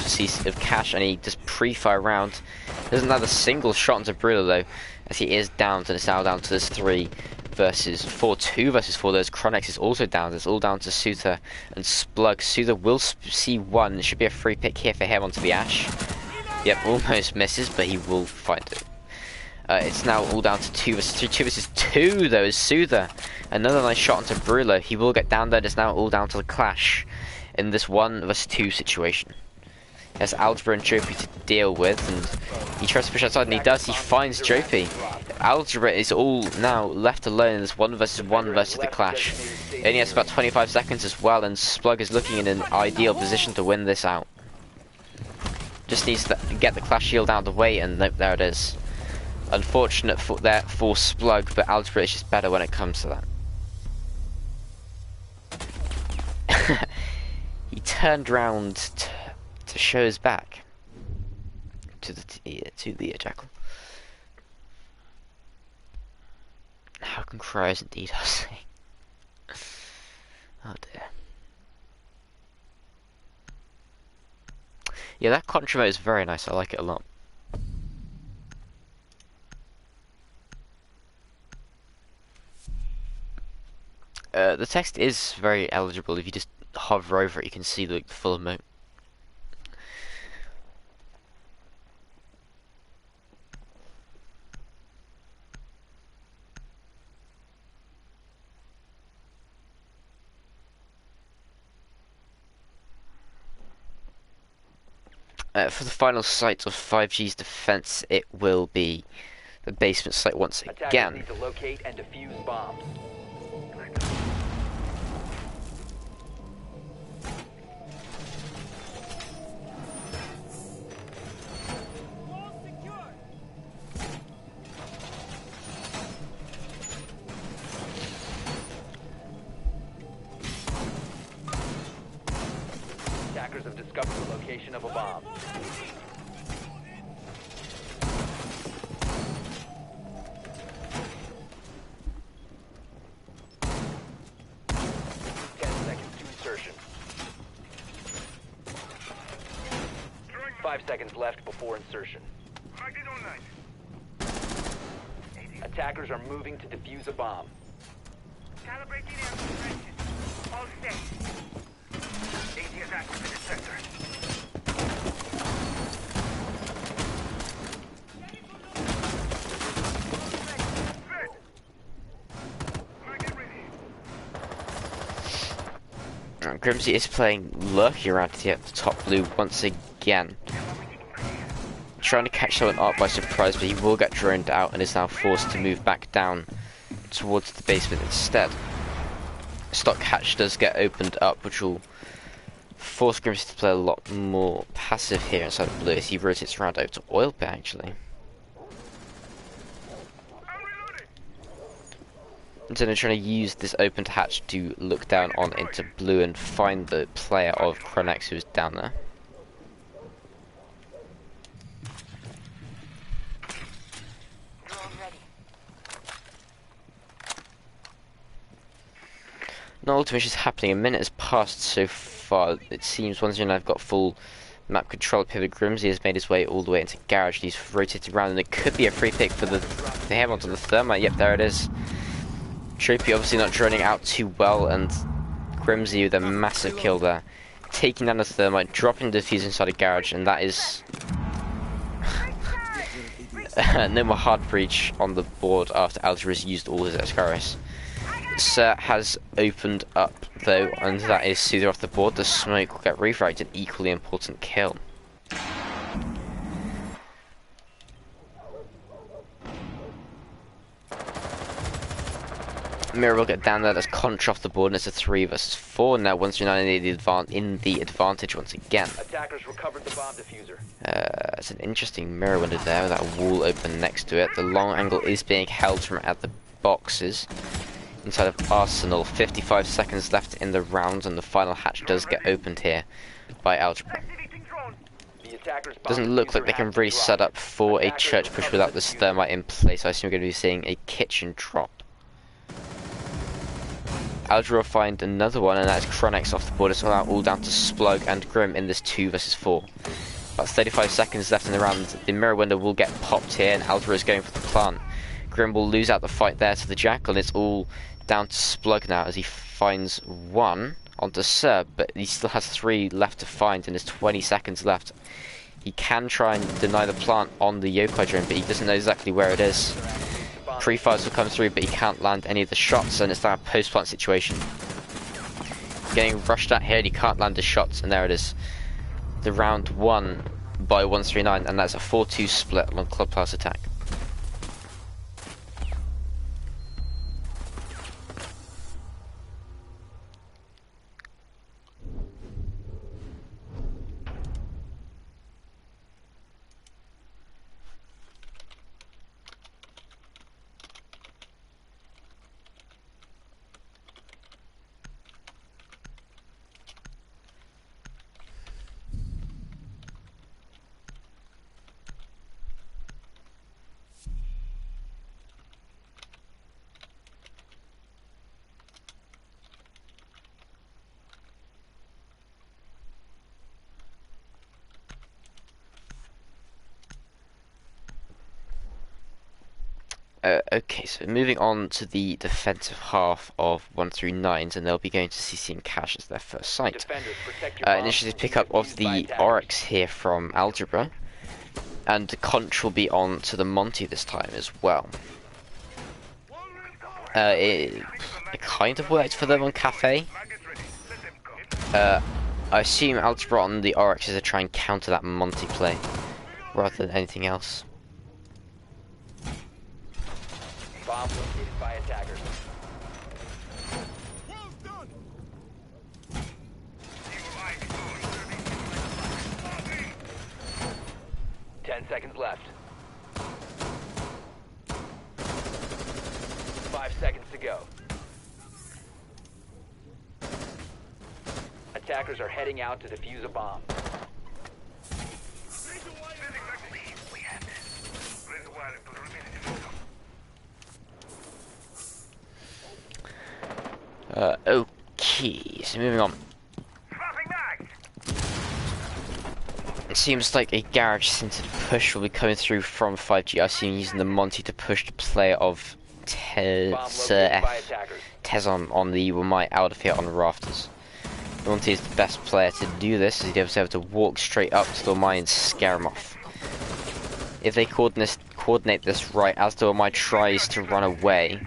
Cash, and he does pre-fire round. Doesn't have a single shot into Brula though, as he is downed, and it's now down to this 3 versus 4, 2 versus 4. Those Chronex is also down. It's all down to Suter and Splug. Suter will see 1. It should be a free pick here for him onto the Ash. Yep, almost misses, but he will find it. It's now all down to 2 versus 3. 2 versus 2 though is Soother. Another nice shot onto Brulo. He will get down there. It's now all down to the Clash in this 1 versus 2 situation. He has Algebra and Jopie to deal with, and he tries to push outside, and he does. He finds Jopie. Algebra is all now left alone in this 1 versus 1 versus the Clash. He only has about 25 seconds as well, and Splug is looking in an ideal position to win this out. Just needs to get the Clash shield out of the way, and nope, there it is. Unfortunate for Splug, but Algebra is just better when it comes to that. He turned round to show his back. to the Jackal. How can cries indeed are saying? Oh dear. Yeah, that contra mode is very nice. I like it a lot. The text is very eligible. If you just hover over it, you can see the full emote. For the final site of 5G's defense, it will be the basement site once Attackers again. need to locate and defuse bombs. Wall secured. Attackers have discovered the location of a bomb. Insertion. 5 seconds left before insertion. Magnet online. Attackers are moving to defuse a bomb. Calibrating air suppression. All set. AT is active in the sector. Red. Magnet ready. Grimsy is playing lurky around here at the top blue once again. Trying to catch someone up by surprise, but he will get droned out and is now forced to move back down towards the basement instead. Stock hatch does get opened up, which will force Grimsy to play a lot more passive here inside of blue as he rotates around over to oil bay actually. I'm reloading. Instead of trying to use this opened hatch to look down on into blue and find the player of Chronex who's down there. Drone ready. No ultimate is happening. A minute has passed so far. It seems once again I've got full map control. Pivot Grimsy has made his way all the way into garage. He's rotated around, and it could be a free pick for the him onto the thermite. Yep, there it is. Trippy obviously not droning out too well, and Grimsy with a massive kill there, taking down the thermite, dropping the defuse inside a garage, and that is no more hard breach on the board after Alter has used all his Escaris. Sir has opened up though, and that is Soother off the board. The smoke will get redirected, equally important kill. Mirror will get down there. That's Contra off the board, and it's a 3 versus 4 now. 139 in the advantage once again. Attackers recovered the bomb diffuser. It's an interesting mirror window there with that wall open next to it. The long angle is being held from at the boxes inside of Arsenal. 55 seconds left in the round, and the final hatch does get opened here by Algebra. Activating drone. The attackers bomb Doesn't look like diffuser they can has been really set dropped. up for a Attackers church push recovered without the this diffuser. thermite in place. I assume we're going to be seeing a kitchen drop. Algebra will find another one, and that's Chronex off the board. It's all down to Splug and Grim in this 2 versus 4. About 35 seconds left in the round. The mirror window will get popped here, and Algebra is going for the plant. Grim will lose out the fight there to the Jackal, and it's all down to Splug now as he finds one onto Sir, but he still has 3 left to find, and there's 20 seconds left. He can try and deny the plant on the Yokai drone, but he doesn't know exactly where it is. Pre-fires will come through, but he can't land any of the shots, and it's now a post-plant situation. Getting rushed at here, and he can't land the shots, and there it is. The round won by 139, and that's a 4-2 split on Club Class Attack. Okay, so moving on to the defensive half of 139s, and they'll be going to CC and Cash as their first site. Defenders, protect your bombs Initiative from being pickup of defused by the attackers. Oryx here from Algebra, and the Conch will be on to the Monty this time as well. It kind of worked for them on Cafe. I assume Algebra on the Oryx is to try and counter that Monty play, rather than anything else. Bomb located by attackers. Well done. 10 seconds left. 5 seconds to go. Attackers are heading out to defuse a bomb. Okay, so moving on. It seems like a garage-centered push will be coming through from 5G. I see using the Monty to push the player of Bomb located by attackers. Tez on the Wamai out of here on the rafters. Monty is the best player to do this, as he's able to walk straight up to the Wamai and scare him off. If they coordinate this right, as the Wamai tries to run away,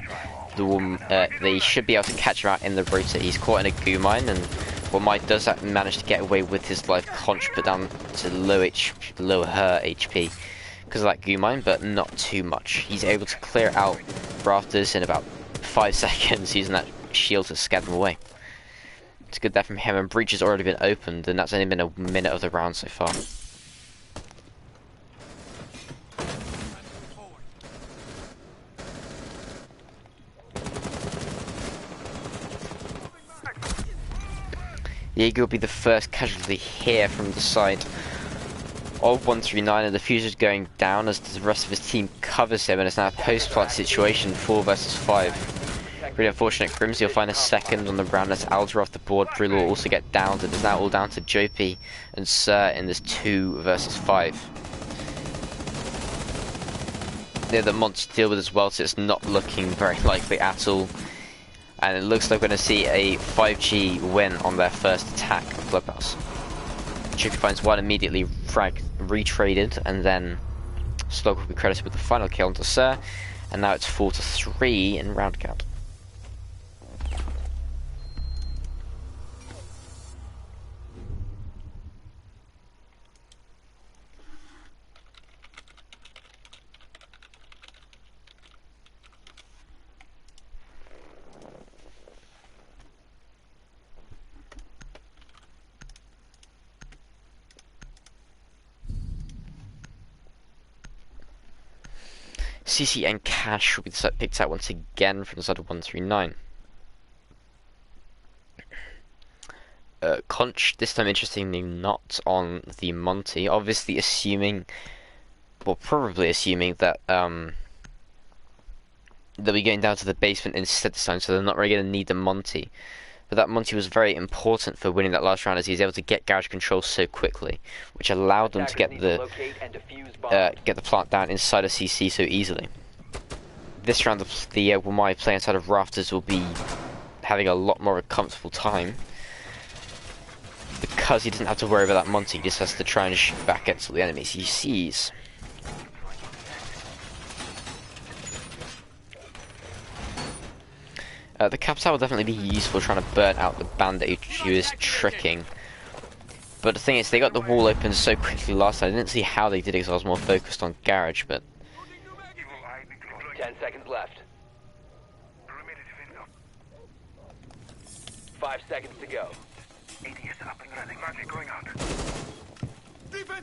they should be able to catch him out in the rotor. He's caught in a goo mine, and Wamai does that and manage to get away with his life conch put down to lower her HP because of that goo mine, but not too much. He's able to clear out rafters in about 5 seconds using that shield to scare them away. It's good there from him, and breach has already been opened, and that's only been a minute of the round so far. Jaeger will be the first casualty here from the side of 139, and the fuser's going down as the rest of his team covers him, and it's now a post-plant situation, 4 versus 5. Really unfortunate. Grimsy will find a second on the round as Alger off the board. Drill will also get downed, and it's now all down to Jopie and Sir in this 2 versus 5. They're the monster to deal with as well, so it's not looking very likely at all. And it looks like we're going to see a 5G win on their first attack of Clubhouse. Jopie finds one immediately retraded, and then Slog will be credited with the final kill onto Sir, and now it's 4-3 in round count. CC and Cash will be picked out once again from the side of 139. Conch, this time interestingly not on the Monty, obviously assuming, well probably assuming that they'll be going down to the basement instead this time, so they're not really going to need the Monty. But that Monty was very important for winning that last round, as he was able to get garage control so quickly, which allowed them to get the plant down inside of CC so easily. This round, the Wamai play inside of rafters will be having a lot more of a comfortable time, because he doesn't have to worry about that Monty. He just has to try and shoot back against all the enemies he sees. The Capital will definitely be useful trying to burn out the bandit who is tricking. But the thing is, they got the wall open so quickly last time. I didn't see how they did it because I was more focused on garage, but... 10 seconds left. 5 seconds to go.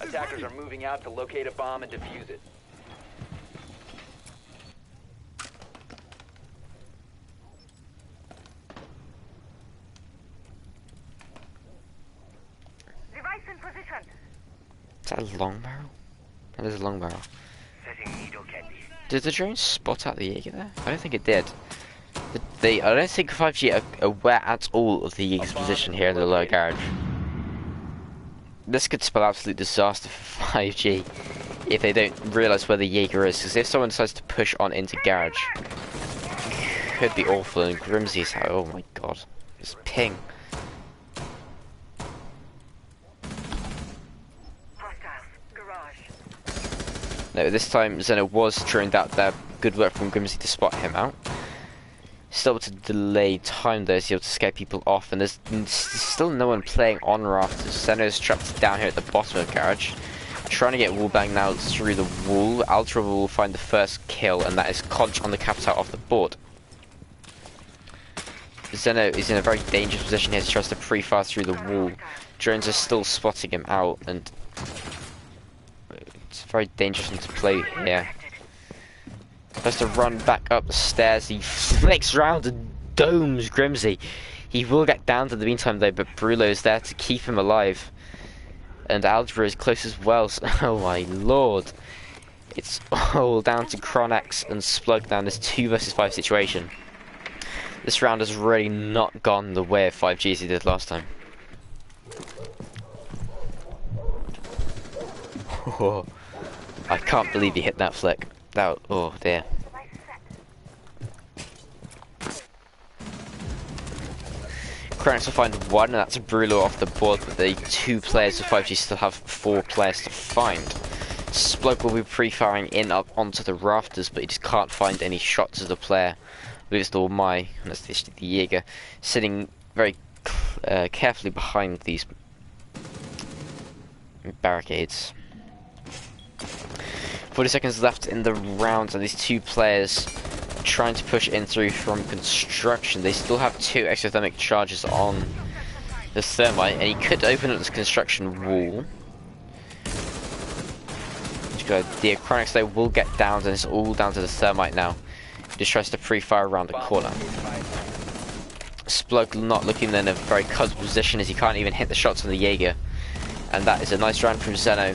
Attackers are moving out to locate a bomb and defuse it. Device in position. Is that a long barrel? That is a long barrel. Did the drone spot out the Jaeger there? I don't think it did. I don't think 5G are aware at all of the Jaeger's position here in the lower garage. This could spell absolute disaster for 5G if they don't realise where the Jaeger is, because if someone decides to push on into garage, could be awful. And Grimsey's how, oh my god, this ping. Hostiles. Garage. No, this time Zeno was turned out there. Good work from Grimsey to spot him out. Still able to delay time though, so able to scare people off, and there's still no one playing on rafters. Zeno's trapped down here at the bottom of the garage, trying to get wallbang now through the wall. Ultra will find the first kill, and that is Conch on the capital off the board. Zeno is in a very dangerous position here. He tries to pre-fire through the wall. Drones are still spotting him out, and it's very dangerous to play here. Tries to run back up the stairs. He flicks round and domes Grimsey. He will get down in the meantime though, but Brulo is there to keep him alive. And Algebra is close as well. So, oh my lord. It's all down to Chronax and Splug down this 2 versus 5 situation. This round has really not gone the way of 5G as he did last time. Oh, I can't believe he hit that flick. That, oh dear. Chronax will find one, and that's a Brulo off the board, but the 2 players of 5G still have 4 players to find. Splug will be pre-firing in up onto the rafters, but he just can't find any shots of the player. I believe it's the Mai, and that's the Jaeger, sitting very carefully behind these barricades. 40 seconds left in the round, and these 2 players trying to push in through from construction. They still have 2 exothermic charges on the thermite, and he could open up this construction wall. Good idea. Chronax though will get down, and it's all down to the thermite now. He just tries to pre-fire around the corner. Splug not looking in a very comfortable position as he can't even hit the shots on the Jaeger. And that is a nice round from Zeno.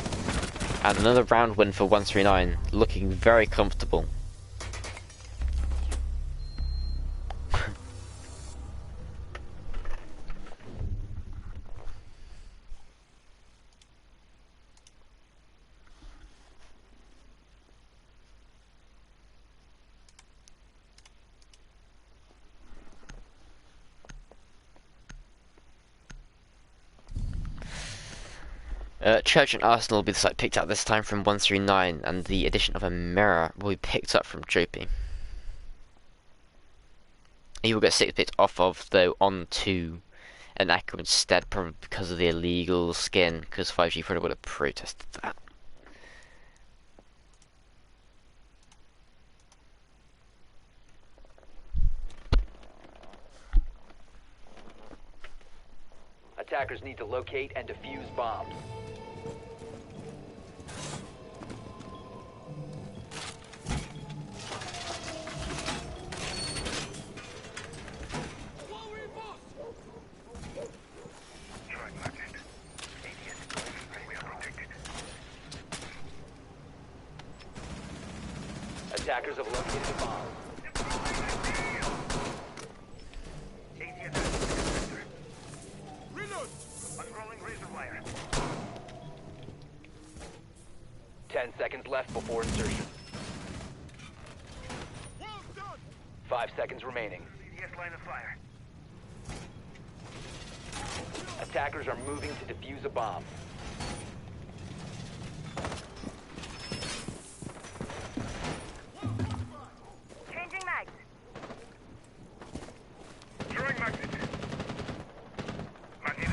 And another round win for 139, looking very comfortable. Church and Arsenal will be the site picked up this time from 139, and the addition of a mirror will be picked up from Jopie. He will get 6 picked off of, though, onto an Echo instead, probably because of the illegal skin, because 5G probably would have protested that. Attackers need to locate and defuse bombs. Attackers have located the bomb. Unrolling razor wire. 10 seconds left before insertion. 5 seconds remaining. CDS line of fire. Attackers are moving to defuse a bomb. Changing mags. Throwing magnet. Magnet.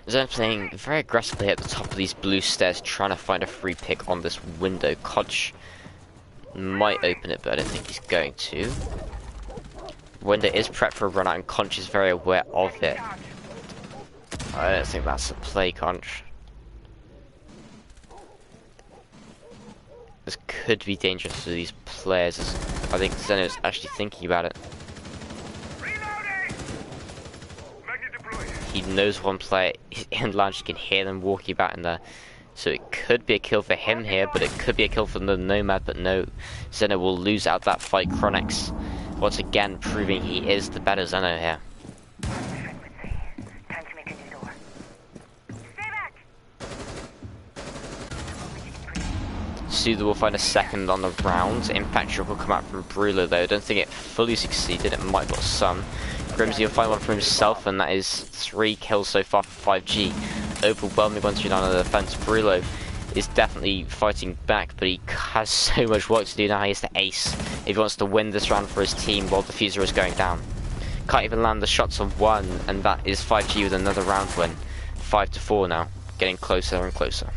Zen playing very aggressively at the top of these blue stairs, trying to find a free pick on this window. Kodge might open it, but I don't think he's going to. Window is prepped for a run out, and Conch is very aware of it. I don't think that's a play, Conch. This could be dangerous for these players. I think Zeno's actually thinking about it. Reloading. Magnet deployed. He knows one player is in lounge, he can hear them walking about in there. So it could be a kill for him here, but it could be a kill for the Nomad, but no. Zeno will lose out that fight. Chronax, once again, proving he is the better Zeno here. Time to make a new door. Stay back. Soother will find a second on the round. Impact shot will come out from Brulo though. I don't think it fully succeeded, it might have got some. Grimsy will find one for himself, and that is 3 kills so far for 5G. Overwhelming 1-3 on the defense. Brulo is definitely fighting back, but he has so much work to do now. He has to ace if he wants to win this round for his team while Diffuser is going down. Can't even land the shots of 1, and that is 5G with another round win. 5-4 now, getting closer and closer.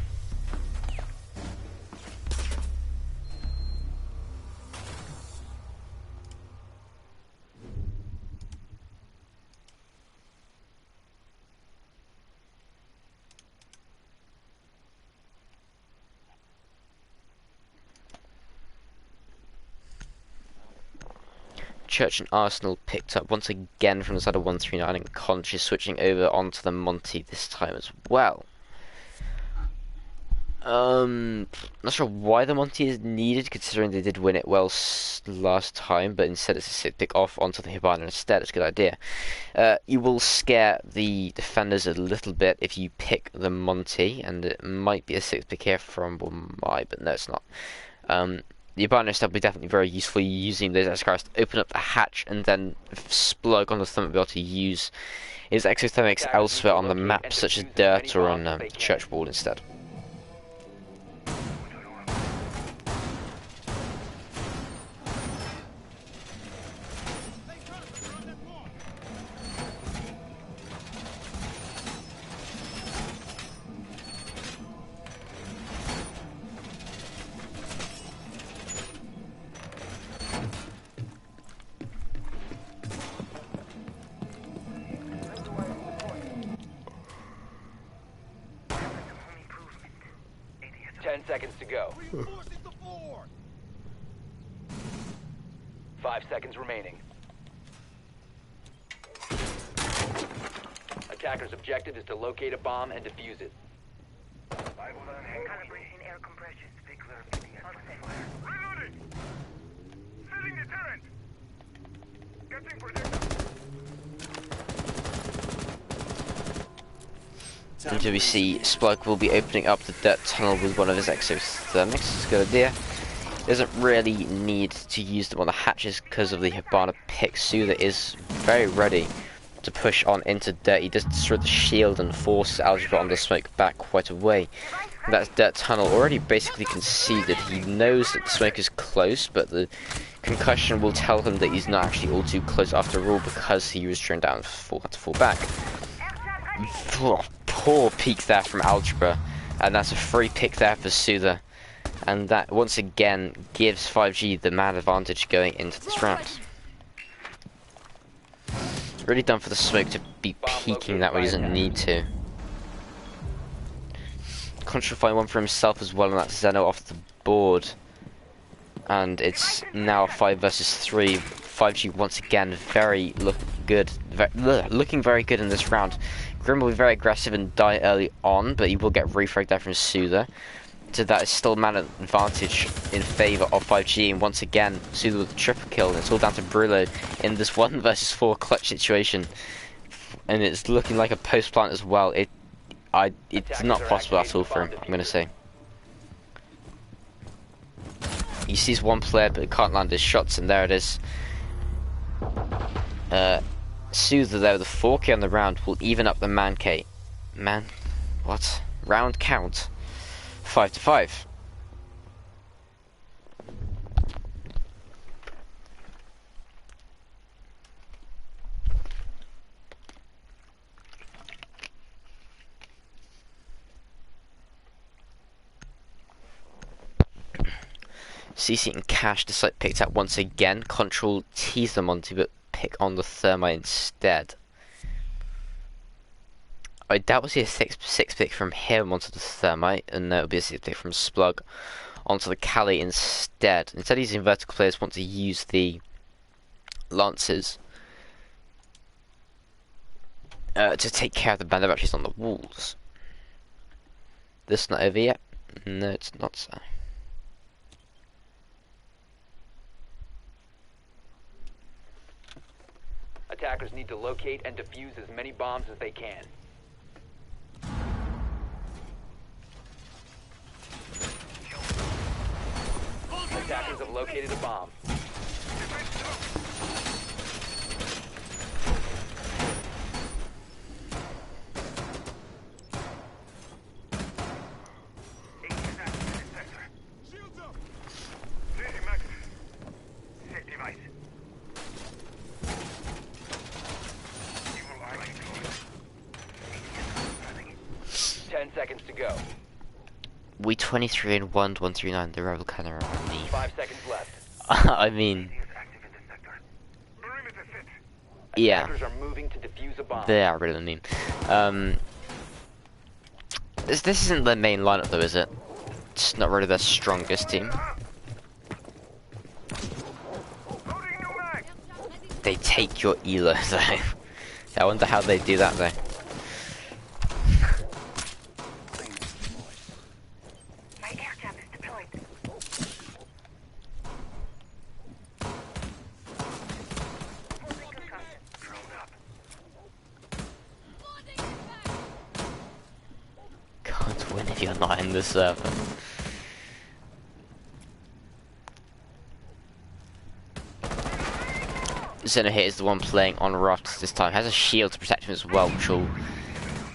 Church and Arsenal picked up once again from the side of 139, and Conch is switching over onto the Monty this time as well. Not sure why the Monty is needed, considering they did win it well last time, but instead it's a sit pick off onto the Hibana instead. It's a good idea. You will scare the defenders a little bit if you pick the Monty, and it might be a 6 pick here from my, but no, it's not. The Hibana stuff will be definitely very useful using those Escaros to open up the hatch, and then Splug on the Thermite will be able to use his exothermics elsewhere on the map, such as Dirt or on Church Wall instead. 10 seconds to go. 5 seconds remaining. Attacker's objective is to locate a bomb and defuse it. Calibration air compression. Stay clear of the Reloading! Setting the turret! Getting projectile. And do we see Splug will be opening up the dirt tunnel with one of his exothermics. It's a good idea. Doesn't really need to use them on the hatches because of the Hibana pick. Soother is very ready to push on into dirt. He does destroy the shield and force Algebra on the smoke back quite a way. That's dirt tunnel already basically conceded. He knows that the smoke is close, but the concussion will tell him that he's not actually all too close after all, because he was turned down and had to fall back. Poor peek there from Algebra, and that's a free pick there for Soother, and that once again gives 5G the man advantage going into this round. Really done for the smoke to be peeking that way, he doesn't need to. Contra will find one for himself as well, and that's Zeno off the board. And it's now 5 versus 3. 5G once again looking very good in this round. Grim will be very aggressive and die early on, but he will get refragged there from Soother. So that is still man advantage in favour of 5G, and once again Soother with a triple kill, and it's all down to Brulo in this 1 versus 4 clutch situation. And it's looking like a post plant as well. It's not possible at all for him, I'm gonna say. He sees one player but he can't land his shots, and there it is. Soother there with a 4K on the round will even up the round count 5-5. CC and Cash, the site picked out once again. Control tease them onto, but pick on the Thermite instead. I doubt we'll see a 6 pick from him onto the Thermite, and it'll be a 6 pick from Splug onto the Kali instead. Instead of using vertical players, want to use the Lancers to take care of the band of batteries on the walls. This not over yet? No, it's not, so. Attackers need to locate and defuse as many bombs as they can. located a bomb. Shields up. Changing mag. Set device. Evil eye control. 10 seconds to go. We 23 and 139. The rebel cannon around me. 5 seconds left. I mean, Is active in the sector. Perimeter set. yeah. Attackers are moving to defuse a bomb. They are really mean. This isn't the main lineup though, is it? It's not really their strongest team. Loading new mag. They take your elo though. I wonder how they do that though. My air trap is deployed. Holding concussion. Drone up. Can't win if you're not in the server. Zeno here is the one playing on Rafts this time. Has a shield to protect him as well,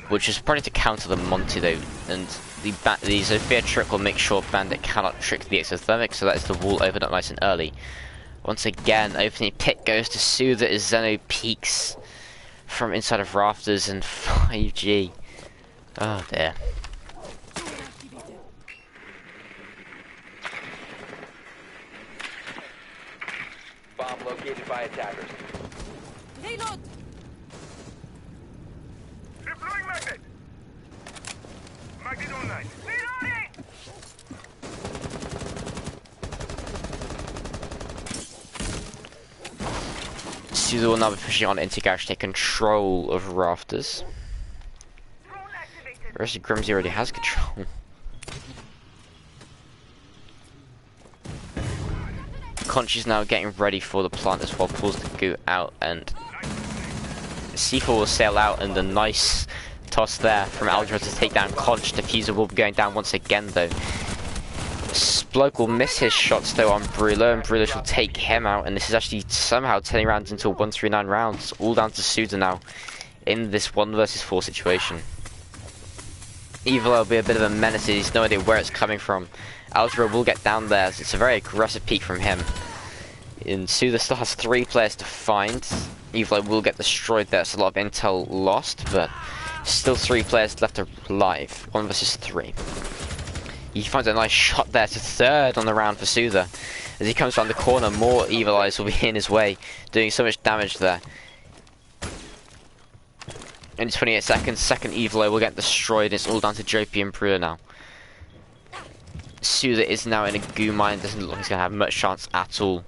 which is probably to counter the Monty though. And the Zofia trick will make sure Bandit cannot trick the exothermic, so that is the wall opened up nice and early. Once again, opening pick goes to Soother as Zeno peeks from inside of rafters and 5G. Oh dear. Bomb located by attackers. Reload. Deploying magnet. Magnet online. Reloading. Soother will now be pushing on into Garage to take control of rafters. Drone activated. The rest of Grimsy already has control. Conch is now getting ready for the plant as well, pulls the goo out, and C4 will sail out, and a nice toss there from Aldra to take down Conch. Diffuser will be going down once again though. Sploke will miss his shots though on Brûleur, and Brûleur will take him out, and this is actually somehow turning rounds into 139 rounds, all down to Suda now in this 1 versus 4 situation. Evil will be a bit of a menace, he's no idea where it's coming from. Aldra will get down there, so it's a very aggressive peek from him. And Soother still has 3 players to find. Evil will get destroyed there, it's a lot of intel lost, but still 3 players left alive. 1 versus 3. He finds a nice shot there to 3rd on the round for Soother. As he comes around the corner, more Evil Eyes will be in his way, doing so much damage there. In 28 seconds, second Evil Eye will get destroyed. It's all down to JP and Brûleur now. Soother is now in a goo mine, doesn't look like he's going to have much chance at all.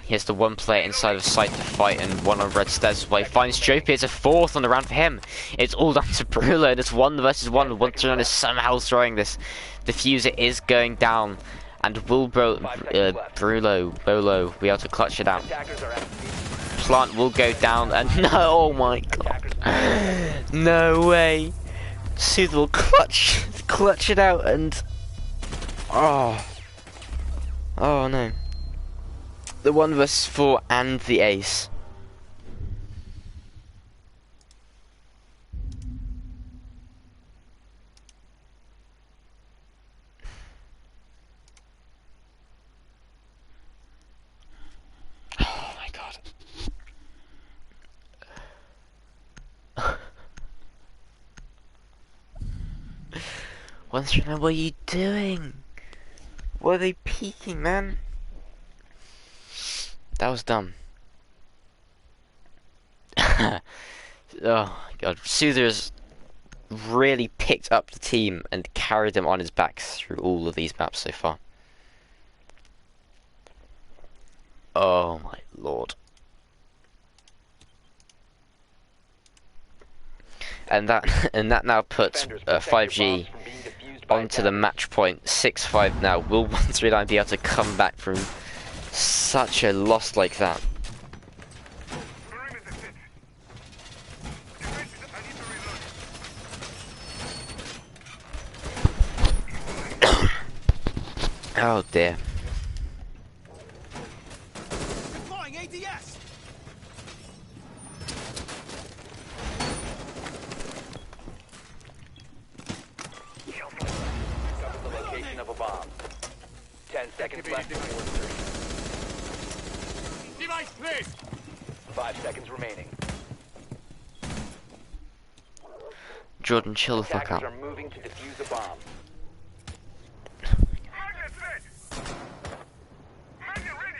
He has the 1 player inside of sight to fight and 1 on red stairs away. Finds JP, it's a 4th on the round for him. It's all down to Brûleur, and it's 1 versus 1. 1-1 is somehow throwing this. Diffuser is going down, and will Brûleur, Bolo be able to clutch it out. Attackers are at Plant will go down, and no, oh my god. No way. Soother will clutch it out, and oh no. The 1 versus 4 and the ace. Oh my god. What are you doing? What are they peeking, man? That was dumb. Oh god, Soother's really picked up the team and carried them on his back through all of these maps so far. Oh my lord. And that now puts 5G onto the match point. 6-5 now. Will 139 be able to come back from such a loss like that? Perimeter set. Defenses, I need to reload. Oh dear. ADS! Discover the location of a bomb. 10 seconds left before insertion. Device placed! 5 seconds remaining. Jordan, chill the fuck Attackers out. are moving to defuse a bomb. Magnet set! Magnet ready!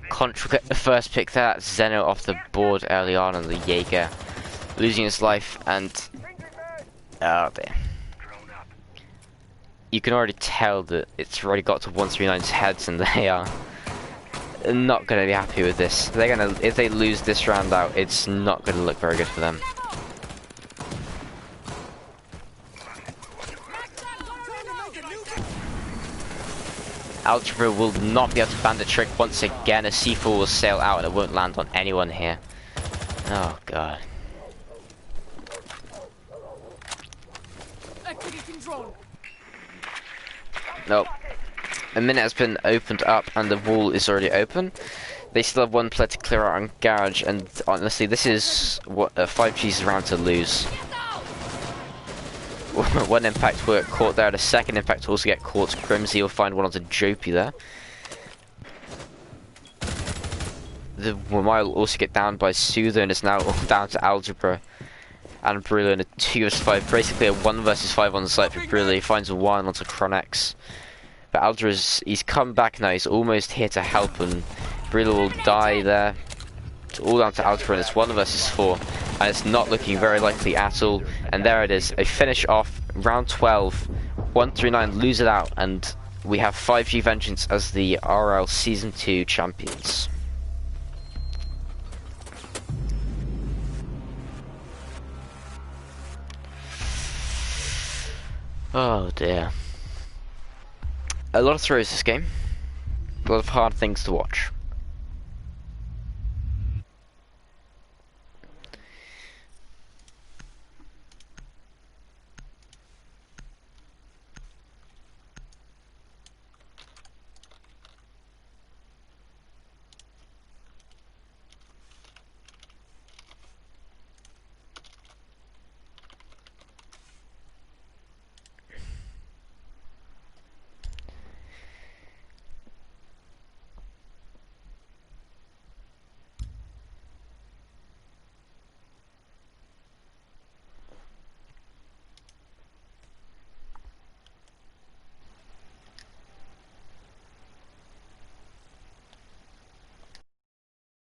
Contra get the first pick there. Zeno off the board early on, and the Jaeger losing his life, and oh dear. You can already tell that it's already got to 139's heads, and they are not going to be happy with this. They're gonna, if they lose this round out, it's not going to look very good for them. Algebra will not be able to ban the trick once again. A C4 will sail out and it won't land on anyone here. Oh god. Activating drone. Nope. A minute has been opened up and the wall is already open. They still have one player to clear out on garage, and honestly this is what 5G's round to lose. One impact will get caught there, the second impact will also get caught. Grimsy will find one onto Jopie there. The Wamai will also get down by Soother, and it's now down to Algebra and Brula in a 2 vs 5, basically a 1 vs 5 on the site for Brula. He finds a 1 onto Chronex. But Algebra's, he's come back now, he's almost here to help, and Brula will die there. It's all down to Algebra, and it's 1 vs 4. And it's not looking very likely at all. And there it is, a finish off, round 12. 139 lose it out, and we have 5G Vengeance as the RL Season 2 champions. Oh dear. A lot of throws this game. A lot of hard things to watch.